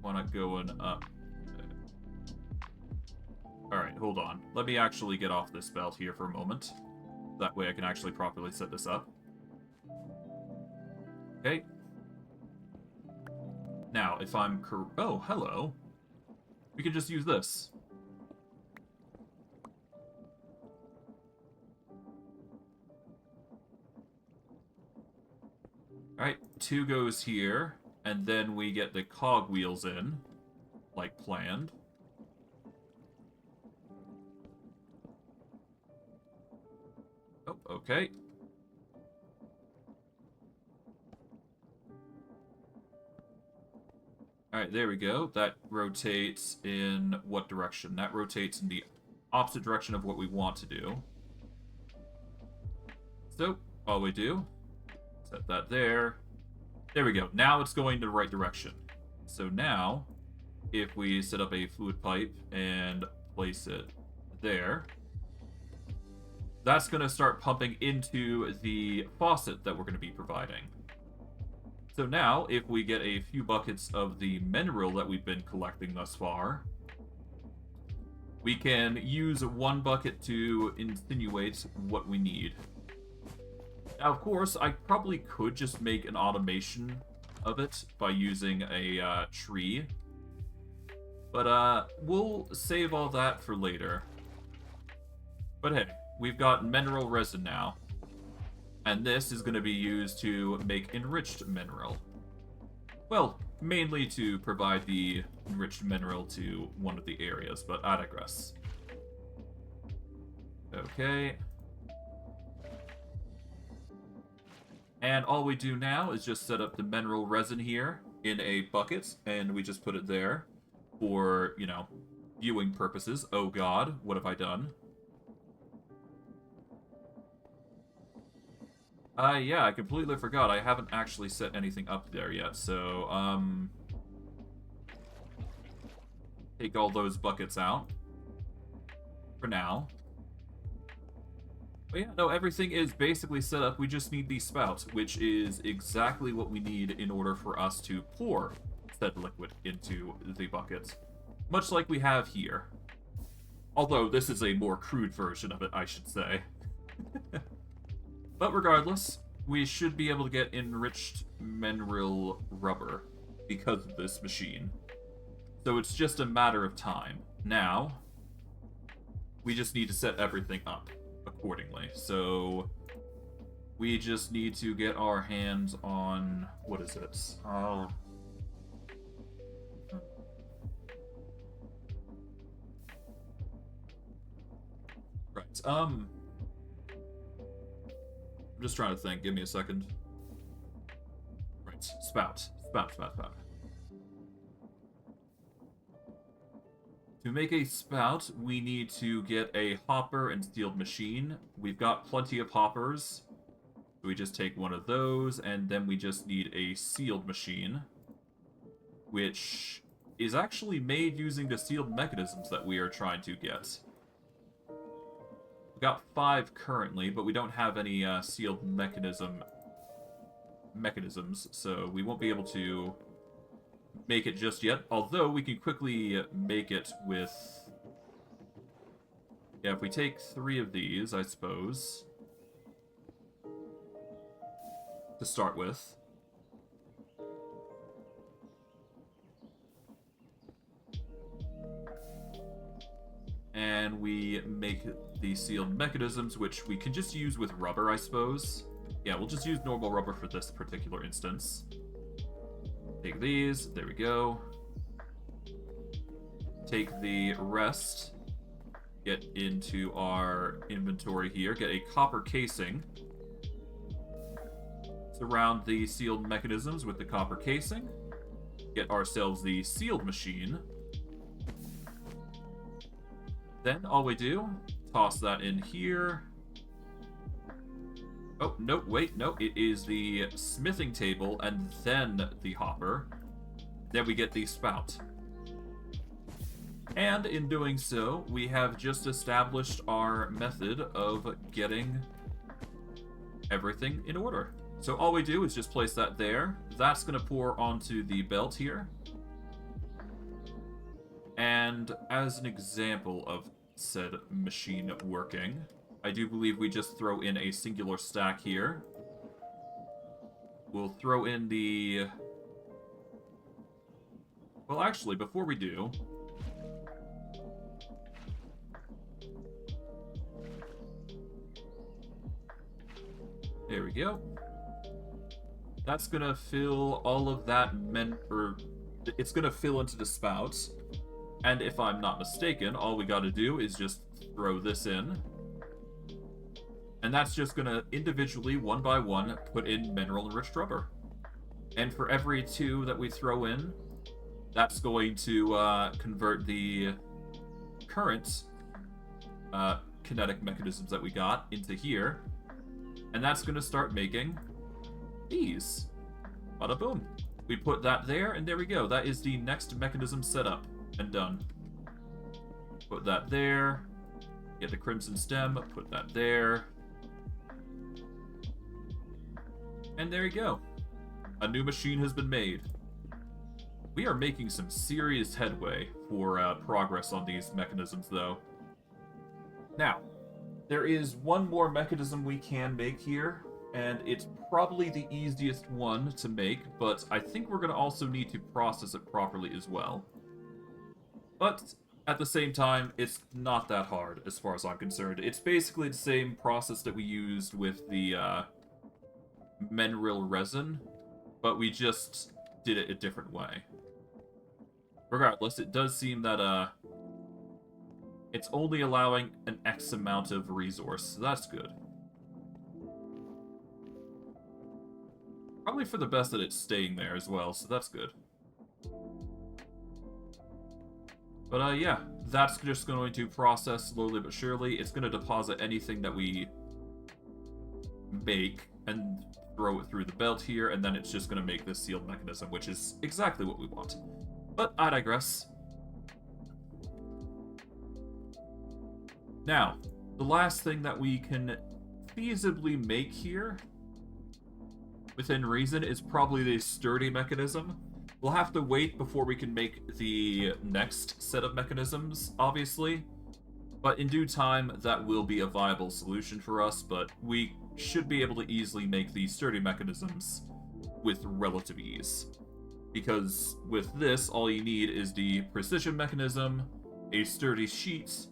[SPEAKER 1] want to go up. Alright, hold on. Let me actually get off this belt here for a moment. That way I can actually properly set this up. Okay. Now, if I'm oh, hello. We can just use this. Alright, 2 goes here, and then we get the cog wheels in, like planned. Oh, okay. Alright, there we go. That rotates in what direction? That rotates in the opposite direction of what we want to do. So, all we do, set that there. There we go. Now it's going the right direction. So now, if we set up a fluid pipe and place it there, that's going to start pumping into the faucet that we're going to be providing. So now, if we get a few buckets of the mineral that we've been collecting thus far, we can use 1 bucket to insinuate what we need. Now, of course, I probably could just make an automation of it by using a tree. But we'll save all that for later. But hey, we've got mineral resin now. And this is going to be used to make enriched mineral. Well, mainly to provide the enriched mineral to one of the areas, but I digress. Okay. And all we do now is just set up the mineral resin here in a bucket, and we just put it there for, you know, viewing purposes. Oh god, what have I done? Yeah, I completely forgot. I haven't actually set anything up there yet, so, take all those buckets out. For now. But yeah, no, everything is basically set up. We just need the spout, which is exactly what we need in order for us to pour said liquid into the buckets. Much like we have here. Although, this is a more crude version of it, I should say. But regardless, we should be able to get enriched mineral rubber because of this machine. So it's just a matter of time. Now, we just need to set everything up accordingly. So we just need to get our hands on... what is it? Right, I'm just trying to think. Give me a second. Right. Spout. To make a spout, we need to get a hopper and sealed machine. We've got plenty of hoppers. We just take one of those, and then we just need a sealed machine, which is actually made using the sealed mechanisms that we are trying to get. We've got 5 currently, but we don't have any sealed mechanisms, so we won't be able to make it just yet, although we can quickly make it with... Yeah, if we take 3 of these, I suppose, to start with. And we make the sealed mechanisms, which we can just use with rubber, I suppose. Yeah, we'll just use normal rubber for this particular instance. Take these, there we go. Take the rest, get into our inventory here, get a copper casing. Surround the sealed mechanisms with the copper casing. Get ourselves the sealed machine. Then all we do, toss that in here. Oh, no, wait, no, it is the smithing table and then the hopper. Then we get the spout. And in doing so, we have just established our method of getting everything in order. So all we do is just place that there. That's going to pour onto the belt here. And as an example of said machine working, I do believe we just throw in a singular stack here. We'll throw in the... Well, actually, before we do... There we go. That's gonna fill all of that it's gonna fill into the spout. And if I'm not mistaken, all we gotta do is just throw this in. And that's just gonna individually, one by one, put in mineral-enriched rubber. And for every 2 that we throw in, that's going to convert the current kinetic mechanisms that we got into here. And that's gonna start making these. Bada boom. We put that there, and there we go. That is the next mechanism set up and done. Put that there. Get the crimson stem. Put that there. And there you go. A new machine has been made. We are making some serious headway for progress on these mechanisms, though. Now, there is one more mechanism we can make here, and it's probably the easiest one to make, but I think we're going to also need to process it properly as well. But at the same time, it's not that hard as far as I'm concerned. It's basically the same process that we used with the mineral resin, but we just did it a different way. Regardless, it does seem that it's only allowing an X amount of resource, so that's good. Probably for the best that it's staying there as well, so that's good. But yeah, that's just going to process slowly but surely. It's going to deposit anything that we make and throw it through the belt here, and then it's just going to make this sealed mechanism, which is exactly what we want. But I digress. Now, the last thing that we can feasibly make here, within reason, is probably the sturdy mechanism. We'll have to wait before we can make the next set of mechanisms, obviously. But in due time, that will be a viable solution for us, but we should be able to easily make the sturdy mechanisms with relative ease. Because with this, all you need is the precision mechanism, a sturdy sheet,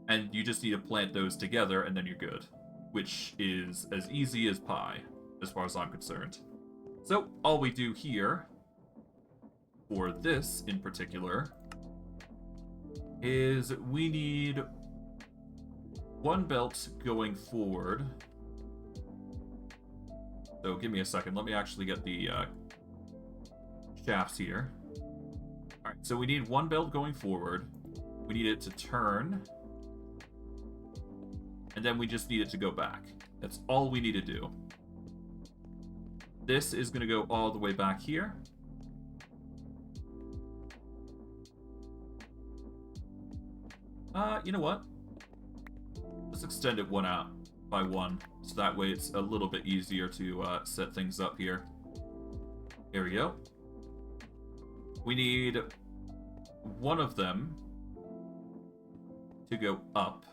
[SPEAKER 1] and you just need to plant those together, and then you're good. Which is as easy as pie, as far as I'm concerned. So, all we do here, for this in particular, is we need 1 belt going forward. So, give me a second. Let me actually get the shafts here. Alright, so we need 1 belt going forward. We need it to turn. And then we just need it to go back. That's all we need to do. This is going to go all the way back here. You know what? Let's extend it one out by one. So that way it's a little bit easier to set things up here. Here we go. We need one of them to go up.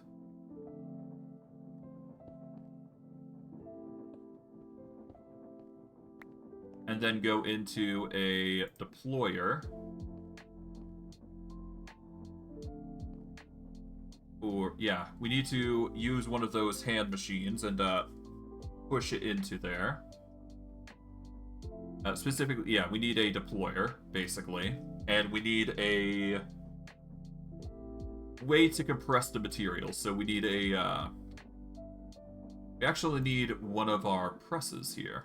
[SPEAKER 1] And then go into a deployer. Or, yeah, we need to use one of those hand machines and push it into there. Specifically, yeah, we need a deployer, basically. And we need a way to compress the materials. So we need a... we actually need one of our presses here.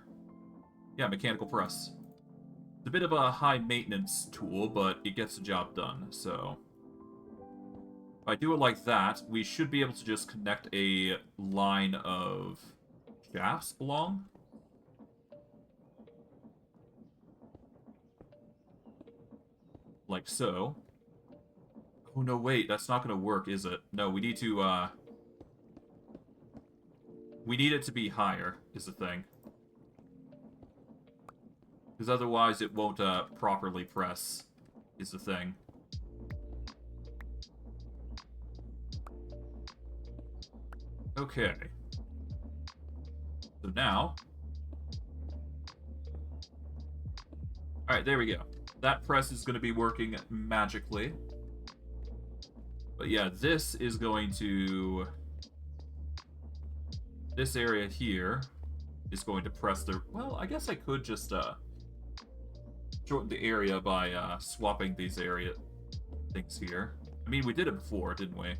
[SPEAKER 1] Yeah, mechanical press. It's a bit of a high maintenance tool, but it gets the job done, so... If I do it like that, we should be able to just connect a line of shafts along. Like so. Oh no, wait, that's not gonna work, is it? No, we need to, we need it to be higher, is the thing. Because otherwise it won't properly press, is the thing. Okay. So now... Alright, there we go. That press is going to be working magically. But yeah, this is going to... This area here is going to press the... Well, I guess I could just shorten the area by swapping these area things here. I mean, we did it before, didn't we?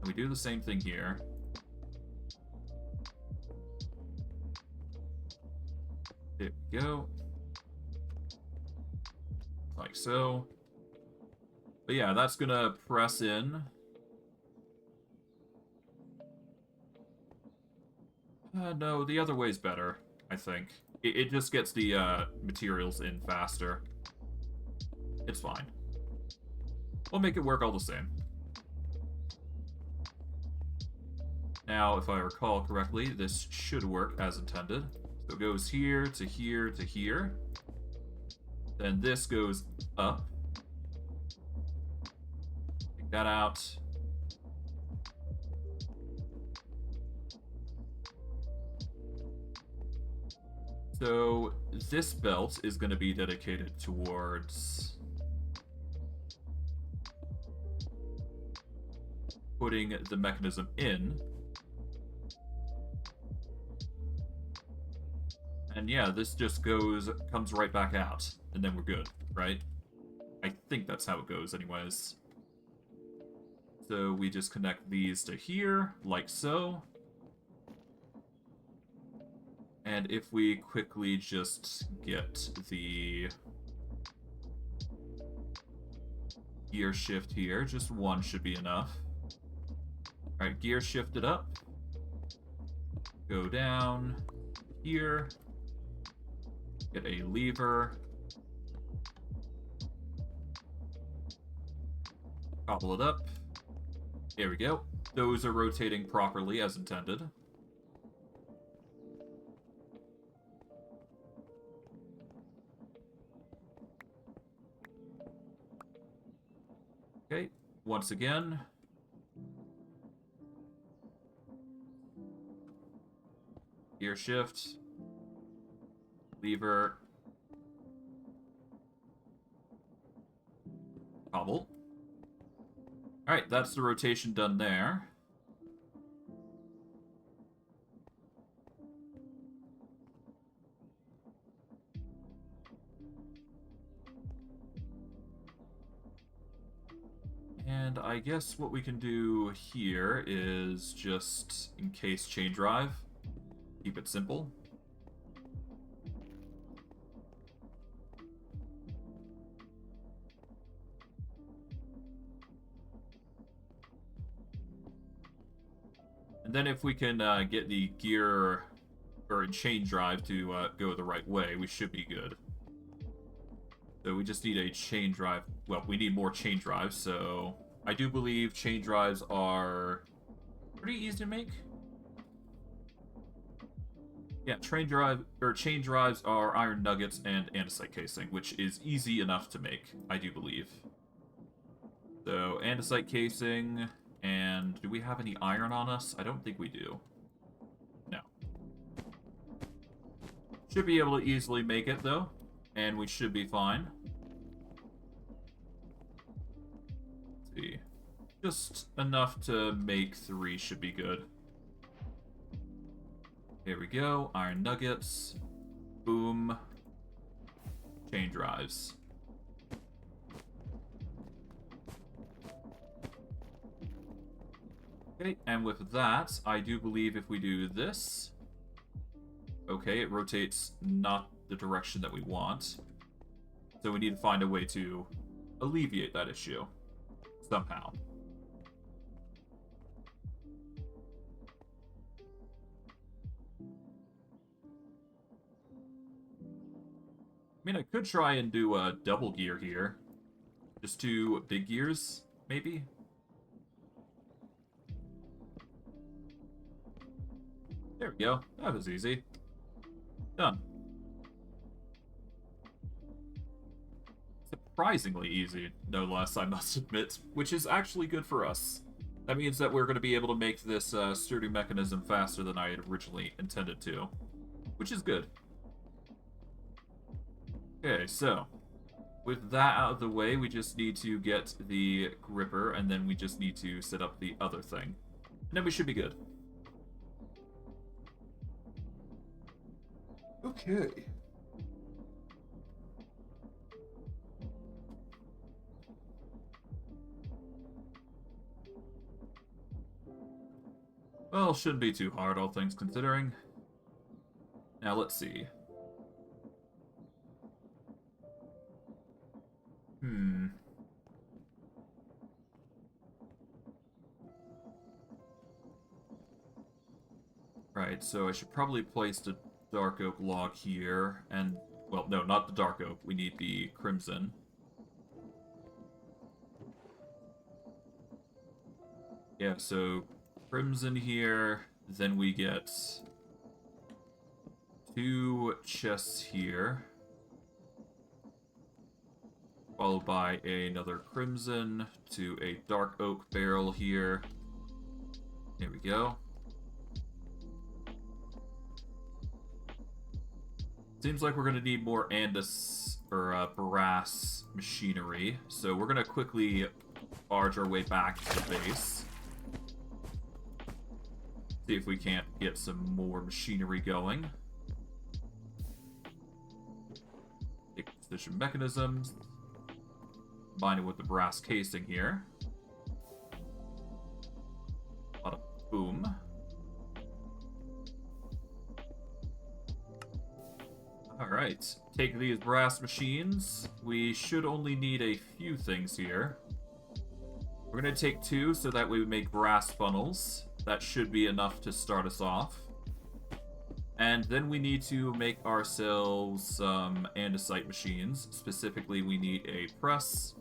[SPEAKER 1] And we do the same thing here. There we go. Like so. But yeah, that's gonna press in. No, the other way's better, I think. It just gets the materials in faster. It's fine. We'll make it work all the same. Now, if I recall correctly, this should work as intended. So it goes here to here to here. Then this goes up. Take that out. So this belt is going to be dedicated towards putting the mechanism in. And yeah, this just comes right back out, and then we're good, right? I think that's how it goes anyways. So we just connect these to here, like so. And if we quickly just get the gear shift here, just one should be enough. Alright, gear shifted up. Go down here. Get a lever. Cobble it up. There we go. Those are rotating properly as intended. Okay, once again. Gear shift. Lever. Cobble. Alright, that's the rotation done there. And I guess what we can do here is just encase chain drive. Keep it simple. And then if we can get the gear or chain drive to go the right way, we should be good. So we just need a chain drive. Well, we need more chain drives, so I do believe chain drives are pretty easy to make. Yeah, chain drives are iron nuggets and andesite casing, which is easy enough to make, I do believe. So, andesite casing, and do we have any iron on us? I don't think we do. No. Should be able to easily make it, though, and we should be fine. Let's see. Just enough to make 3 should be good. Here we go. Iron nuggets. Boom. Chain drives. Okay, and with that, I do believe if we do this... Okay, it rotates not the direction that we want. So we need to find a way to alleviate that issue. Somehow. I mean, I could try and do a double gear here. Just 2 big gears, maybe? There we go. That was easy. Done. Surprisingly easy, no less, I must admit, which is actually good for us. That means that we're going to be able to make this sturdy mechanism faster than I had originally intended to, which is good. Okay, so, with that out of the way, we just need to get the gripper, and then we just need to set up the other thing. And then we should be good. Okay. Well, shouldn't be too hard, all things considering. Now, let's see. Right, so I should probably place the dark oak log here, and... Well, no, not the dark oak. We need the crimson. Yeah, so crimson here, then we get 2 chests here, followed by another crimson to a dark oak barrel here. There we go. Seems like we're going to need more brass machinery, so we're going to quickly barge our way back to the base. See if we can't get some more machinery going. Take precision mechanisms. Combine it with the brass casing here. Bada boom. Alright, take these brass machines. We should only need a few things here. We're going to take 2 so that we make brass funnels. That should be enough to start us off. And then we need to make ourselves some andesite machines. Specifically, we need a press.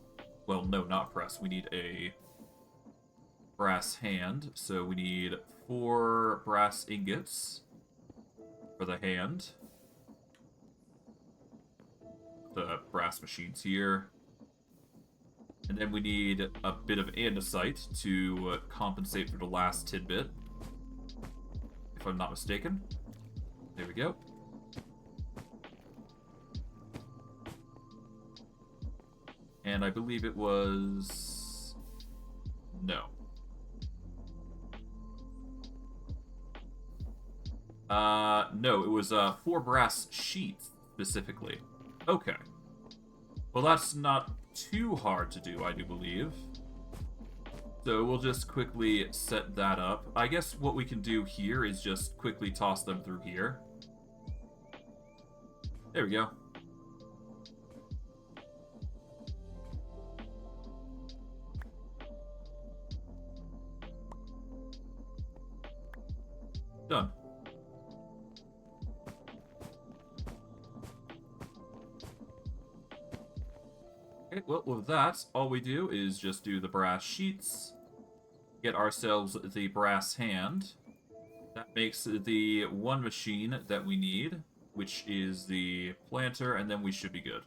[SPEAKER 1] Well, no, not press. We need a brass hand. So we need 4 brass ingots for the hand. The brass machines here. And then we need a bit of andesite to compensate for the last tidbit, if I'm not mistaken. There we go. And I believe it was... No. No, it was 4 brass sheets, specifically. Okay. Well, that's not too hard to do, I do believe. So we'll just quickly set that up. I guess what we can do here is just quickly toss them through here. There we go. Done. Okay, well, with that, all we do is just do the brass sheets, get ourselves the brass hand. That makes the one machine that we need, which is the planter, and then we should be good.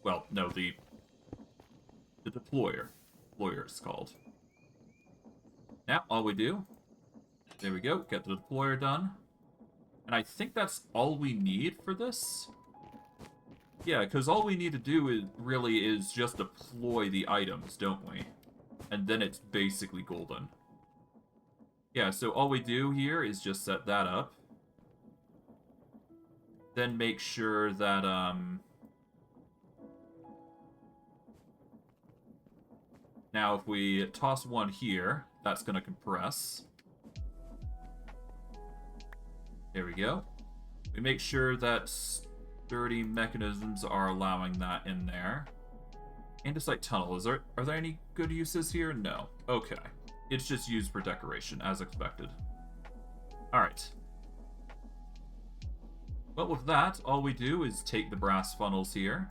[SPEAKER 1] Well, no, the deployer. Deployer it's called. Now, all we do, there we go, get the deployer done. And I think that's all we need for this. Yeah, because all we need to do is just deploy the items, don't we? And then it's basically golden. Yeah, so all we do here is just set that up. Then make sure that, now if we toss one here, that's going to compress. There we go. We make sure that sturdy mechanisms are allowing that in there. Andesite tunnel, are there any good uses here? No. Okay. It's just used for decoration, as expected. Alright. Well, with that, all we do is take the brass funnels here.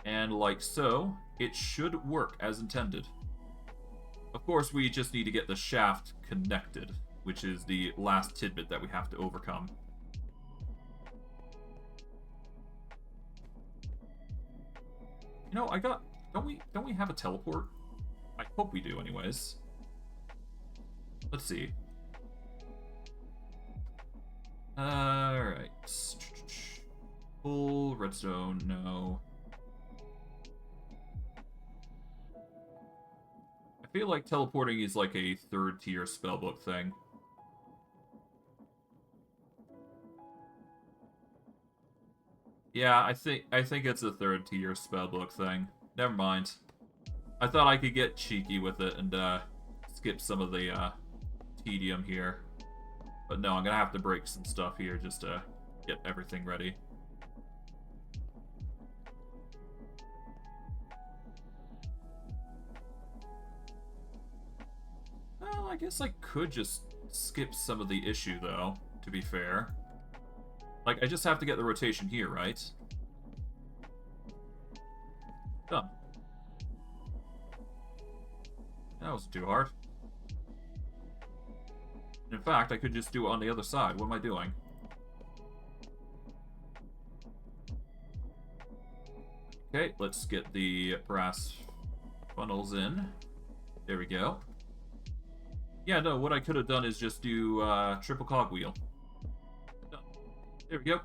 [SPEAKER 1] And like so, it should work as intended. Of course, we just need to get the shaft connected, which is the last tidbit that we have to overcome. You know, don't we have a teleport? I hope we do anyways. Let's see. Alright. Full redstone, no. I feel like teleporting is like a third tier spellbook thing. Yeah, I think it's a third tier spellbook thing. Never mind. I thought I could get cheeky with it and skip some of the tedium here. But no, I'm gonna have to break some stuff here just to get everything ready. Well, I guess I could just skip some of the issue, though, to be fair. Like, I just have to get the rotation here, right? Done. That wasn't too hard. In fact, I could just do it on the other side. What am I doing? Okay, let's get the brass funnels in. There we go. Yeah, no, what I could have done is just do triple cogwheel. Done. There we go.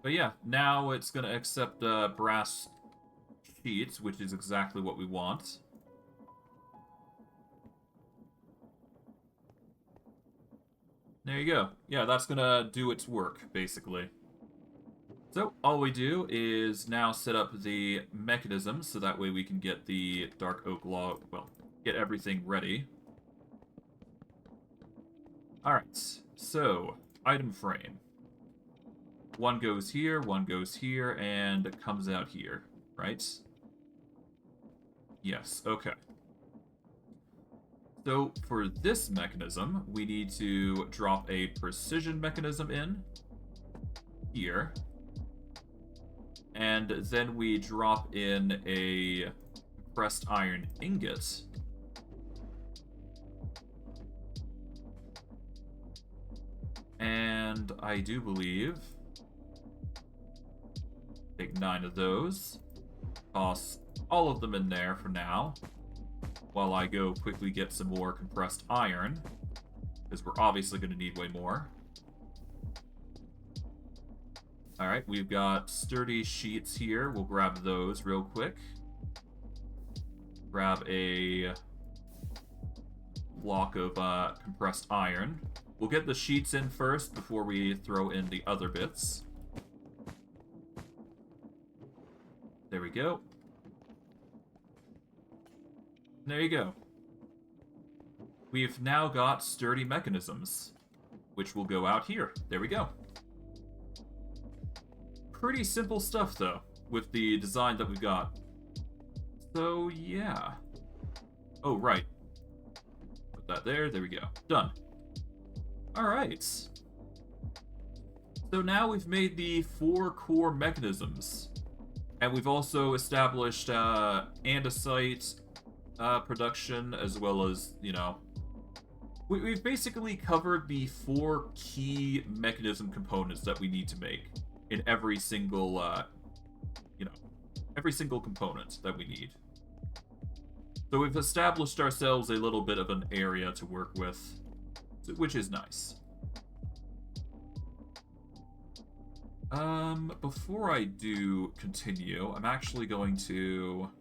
[SPEAKER 1] But yeah, now it's going to accept brass sheets, which is exactly what we want. There you go. Yeah, that's going to do its work, basically. So, all we do is now set up the mechanism, so that way we can get the dark oak log, well, get everything ready. Alright, so, item frame. One goes here, and it comes out here, right? Yes, okay. So, for this mechanism, we need to drop a precision mechanism in here. And then we drop in a compressed iron ingot. And I do believe... take 9 of those. Toss all of them in there for now. While I go quickly get some more compressed iron. Because we're obviously going to need way more. Alright, we've got sturdy sheets here. We'll grab those real quick. Grab a block of compressed iron. We'll get the sheets in first before we throw in the other bits. There we go. There you go. We've now got sturdy mechanisms, which will go out here. There we go. Pretty simple stuff, though, with the design that we've got. So, yeah. Oh, right. Put that there. There we go. Done. Alright. So now we've made the 4 core mechanisms. And we've also established andesite production, as well as, you know... We've basically covered the 4 key mechanism components that we need to make in every single, every single component that we need. So we've established ourselves a little bit of an area to work with, which is nice. Before I do continue, I'm actually going to...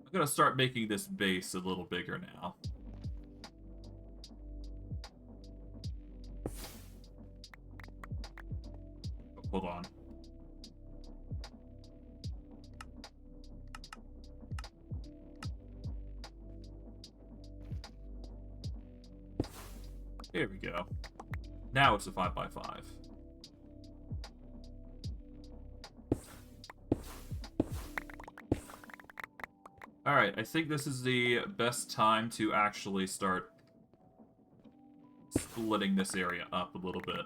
[SPEAKER 1] I'm gonna start making this base a little bigger now. Oh, hold on. There we go. Now it's a 5x5. Alright, I think this is the best time to actually start splitting this area up a little bit.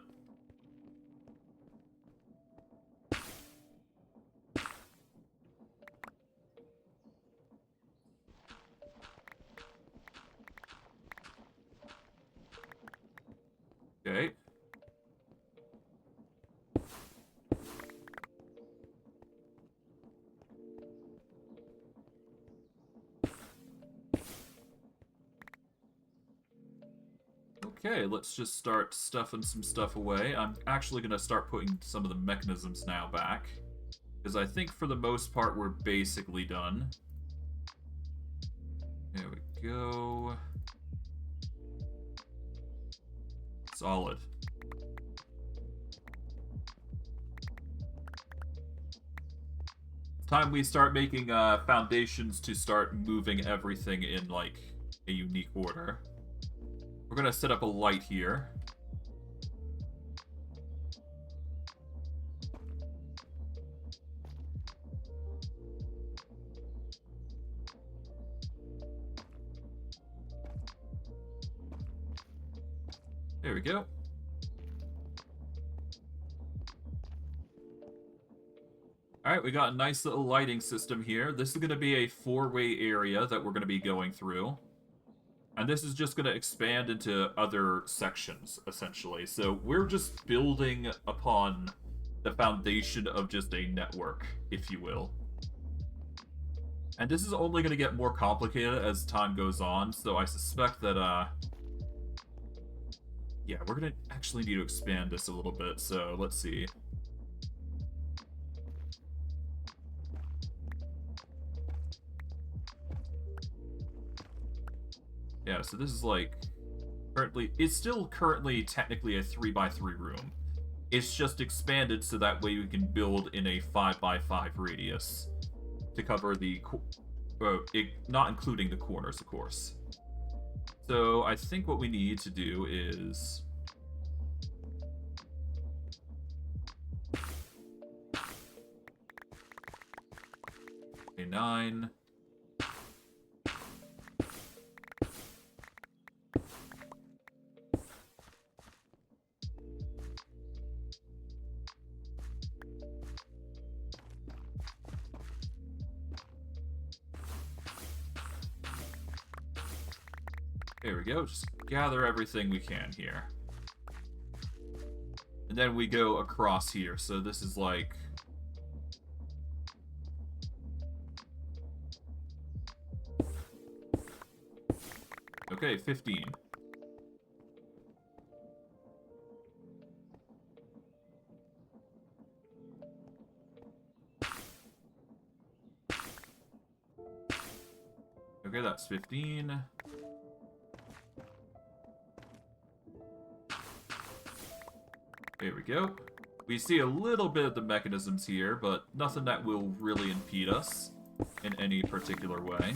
[SPEAKER 1] Okay. Okay, let's just start stuffing some stuff away. I'm actually going to start putting some of the mechanisms now back, because I think for the most part we're basically done. There we go. Solid. It's time we start making foundations to start moving everything in, like, a unique order. We're gonna set up a light here. There we go. Alright, we got a nice little lighting system here. This is going to be a 4-way area that we're going to be going through. And this is just going to expand into other sections, essentially. So we're just building upon the foundation of just a network, if you will. And this is only going to get more complicated as time goes on, so I suspect that, yeah, we're going to actually need to expand this a little bit, so let's see. Yeah, so this is like, it's still currently technically a 3x3 room. It's just expanded so that way we can build in a 5x5 radius to cover the, not including the corners, of course. So I think what we need to do is... a 9... There we go, just gather everything we can here. And then we go across here, so this is like... Okay, 15. Okay, that's 15. There we go. We see a little bit of the mechanisms here, but nothing that will really impede us in any particular way.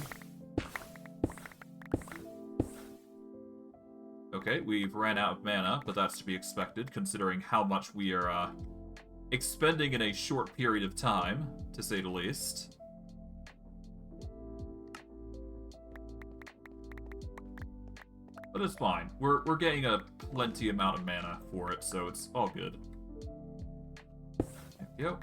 [SPEAKER 1] Okay, we've ran out of mana, but that's to be expected, considering how much we are expending in a short period of time, to say the least. But it's fine. We're getting a plenty amount of mana for it, so it's all good. There we go.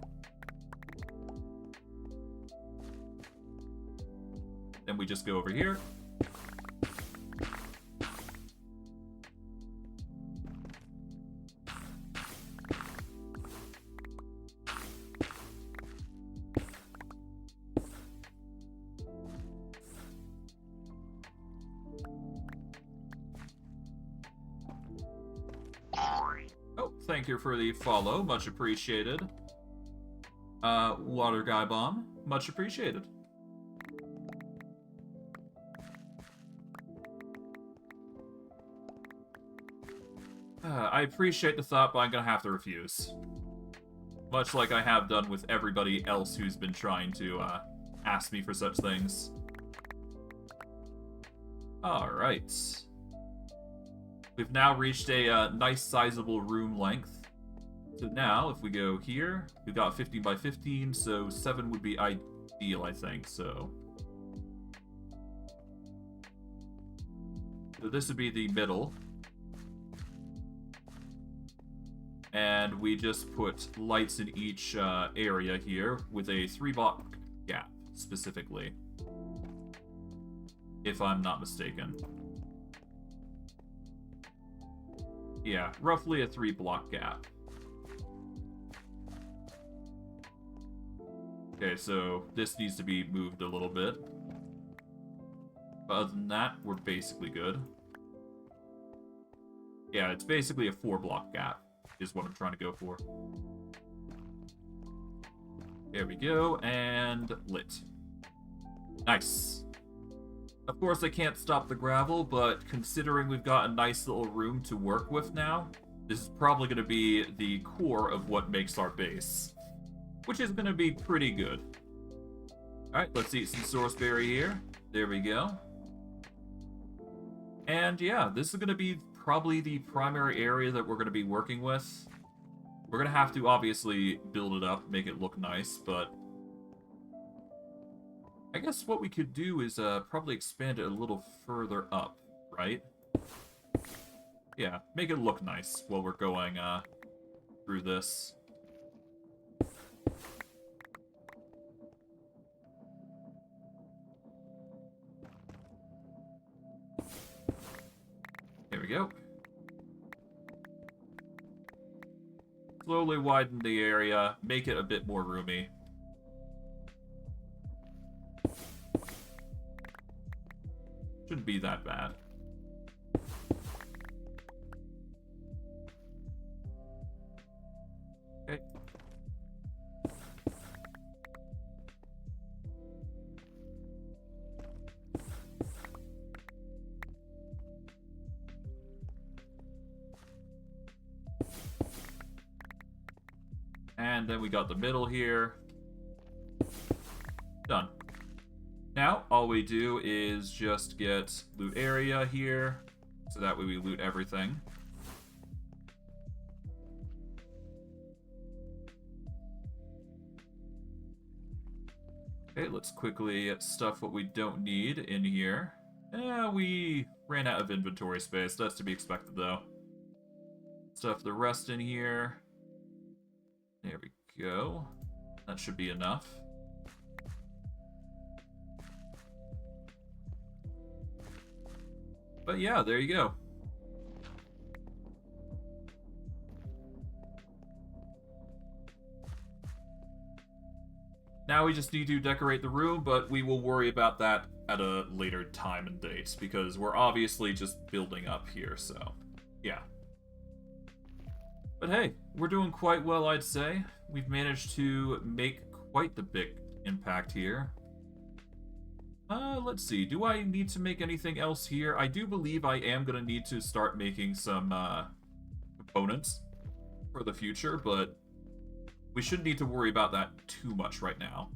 [SPEAKER 1] Then we just go over here. Thank you for the follow, much appreciated. Water Guy Bomb, much appreciated. I appreciate the thought, but I'm gonna have to refuse. Much like I have done with everybody else who's been trying to ask me for such things. Alright. We've now reached a nice sizable room length. So now, if we go here, we've got 15 by 15, so 7 would be ideal, I think, so this would be the middle. And we just put lights in each area here with a 3-block gap, specifically. If I'm not mistaken. Yeah, roughly a 3-block gap. Okay, so this needs to be moved a little bit. But other than that, we're basically good. Yeah, it's basically a 4-block gap, is what I'm trying to go for. There we go, and lit. Nice. Of course, I can't stop the gravel, but considering we've got a nice little room to work with now, this is probably going to be the core of what makes our base, which is going to be pretty good. Alright, let's eat some source berry here. There we go. And yeah, this is going to be probably the primary area that we're going to be working with. We're going to have to obviously build it up, make it look nice, but I guess what we could do is probably expand it a little further up, right? Yeah, make it look nice while we're going through this. There we go. Slowly widen the area, make it a bit more roomy. Shouldn't be that bad. Okay. And then we got the middle here. Done. Now, all we do is just get loot area here, so that way we loot everything. Okay, let's quickly stuff what we don't need in here. Yeah, we ran out of inventory space. That's to be expected, though. Stuff the rest in here. There we go. That should be enough. But yeah, there you go. Now we just need to decorate the room, but we will worry about that at a later time and date, because we're obviously just building up here, so yeah. But hey, we're doing quite well, I'd say. We've managed to make quite the big impact here. Let's see. Do I need to make anything else here? I do believe I am going to need to start making some components for the future, but we shouldn't need to worry about that too much right now.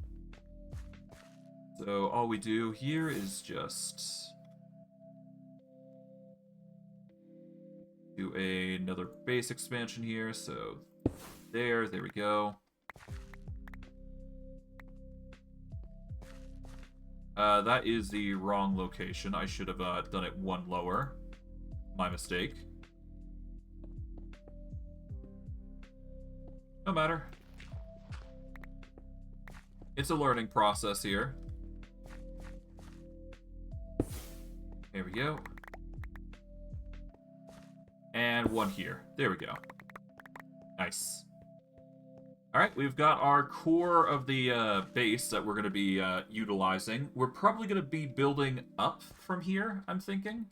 [SPEAKER 1] So all we do here is just do another base expansion here. So there we go. That is the wrong location. I should have done it one lower. My mistake. No matter. It's a learning process here. There we go. And one here. There we go. Nice. Alright, we've got our core of the base that we're going to be utilizing. We're probably going to be building up from here, I'm thinking.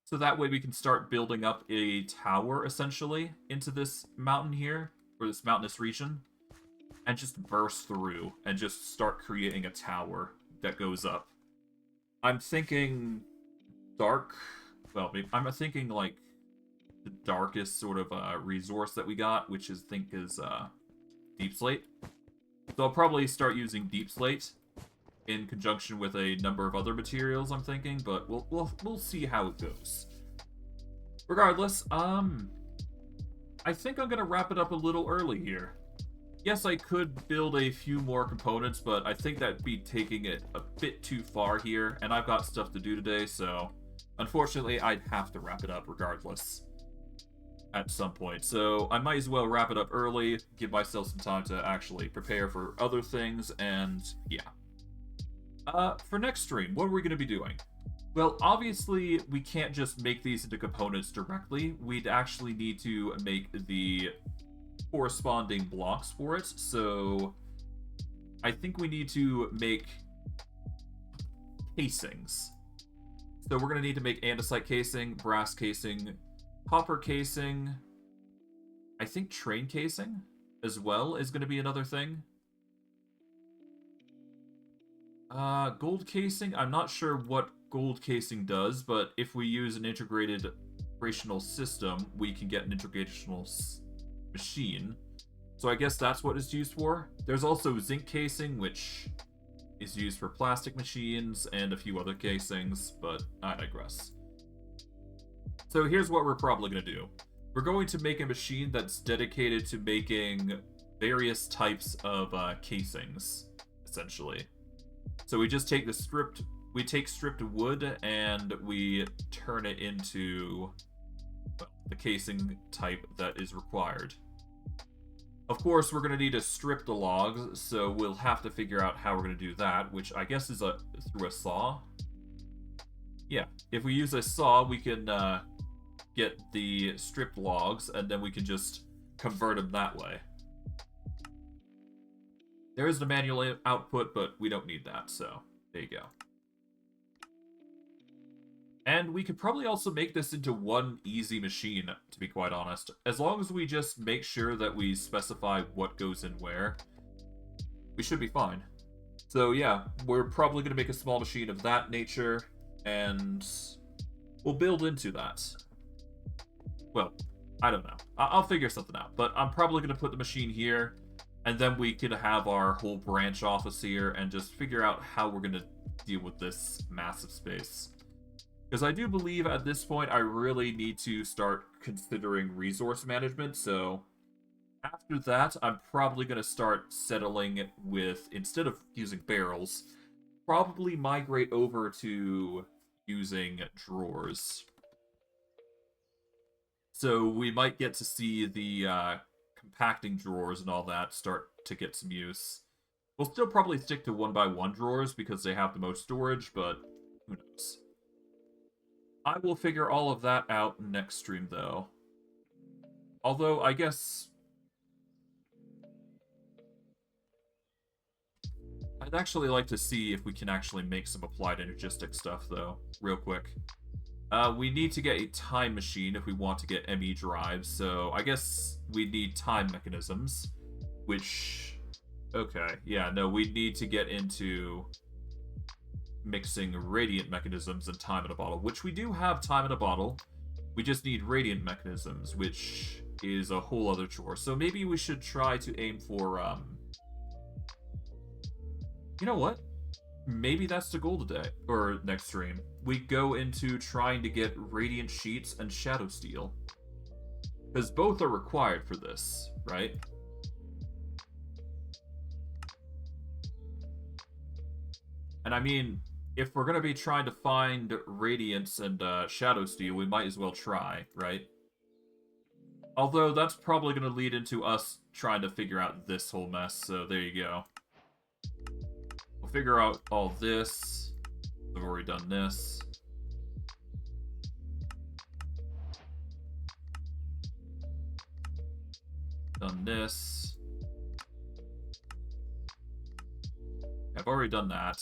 [SPEAKER 1] So that way we can start building up a tower, essentially, into this mountain here, or this mountainous region. And just burst through and just start creating a tower that goes up. I'm thinking dark. Well, I'm thinking like the darkest sort of resource that we got, which is deep slate. So I'll probably start using deep slate in conjunction with a number of other materials, I'm thinking, but we'll see how it goes. Regardless, I think I'm gonna wrap it up a little early here. Yes, I could build a few more components, but I think that'd be taking it a bit too far here, and I've got stuff to do today, so unfortunately I'd have to wrap it up regardless at some point. So I might as well wrap it up early, give myself some time to actually prepare for other things, and yeah. For next stream, what are we going to be doing? Well, obviously, we can't just make these into components directly. We'd actually need to make the corresponding blocks for it, so I think we need to make casings. So we're going to need to make andesite casing, brass casing, copper casing. I think train casing as well is going to be another thing. Gold casing, I'm not sure what gold casing does, but if we use an integrational system, we can get an integrational machine. So I guess that's what it's used for. There's also zinc casing, which is used for plastic machines and a few other casings, but I digress. So here's what we're probably going to do. We're going to make a machine that's dedicated to making various types of casings, essentially. So we just take stripped wood and we turn it into the casing type that is required. Of course, we're going to need to strip the logs, so we'll have to figure out how we're going to do that, which I guess is through a saw. Yeah, if we use a saw, we can get the stripped logs, and then we can just convert them that way. There is the manual output, but we don't need that, so there you go. And we could probably also make this into one easy machine, to be quite honest. As long as we just make sure that we specify what goes in where, we should be fine. So yeah, we're probably going to make a small machine of that nature, and we'll build into that. Well, I don't know. I'll figure something out, but I'm probably going to put the machine here, and then we can have our whole branch office here and just figure out how we're going to deal with this massive space. Because I do believe at this point I really need to start considering resource management, so after that I'm probably going to start settling with, instead of using barrels, probably migrate over to using drawers. So we might get to see the compacting drawers and all that start to get some use. We'll still probably stick to 1x1 drawers because they have the most storage, but who knows. I will figure all of that out next stream, though. Although, I guess I'd actually like to see if we can actually make some applied energistic stuff, though, real quick. We need to get a time machine if we want to get ME drives, so I guess we need time mechanisms, which... Okay, yeah, no, we need to get into mixing radiant mechanisms and time in a bottle, which we do have time in a bottle. We just need radiant mechanisms, which is a whole other chore. So maybe we should try to aim for, you know what? Maybe that's the goal today, or next stream. We go into trying to get Radiant Sheets and Shadow Steel. Because both are required for this, right? And I mean, if we're going to be trying to find Radiance and Shadow Steel, we might as well try, right? Although that's probably going to lead into us trying to figure out this whole mess, so there you go. We'll figure out all this. I've already done this. Done this. I've already done that.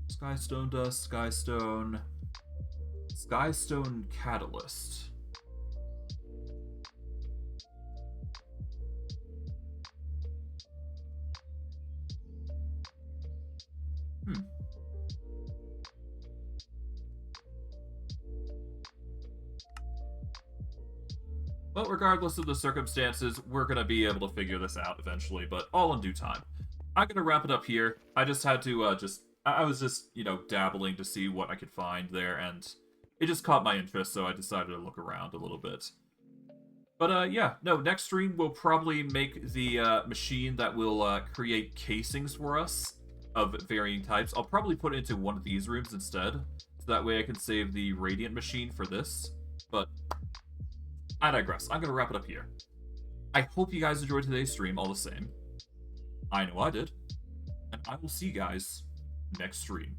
[SPEAKER 1] Skystone Dust, Skystone... Skystone Catalyst. But regardless of the circumstances, we're going to be able to figure this out eventually, but all in due time. I'm going to wrap it up here. I just had to, I was just, you know, dabbling to see what I could find there, and it just caught my interest, so I decided to look around a little bit. But, yeah, no, next stream we'll probably make the machine that will create casings for us of varying types. I'll probably put it into one of these rooms instead, so that way I can save the Radiant machine for this. But I digress. I'm going to wrap it up here. I hope you guys enjoyed today's stream all the same. I know I did. And I will see you guys next stream.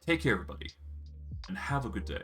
[SPEAKER 1] Take care, everybody, and have a good day.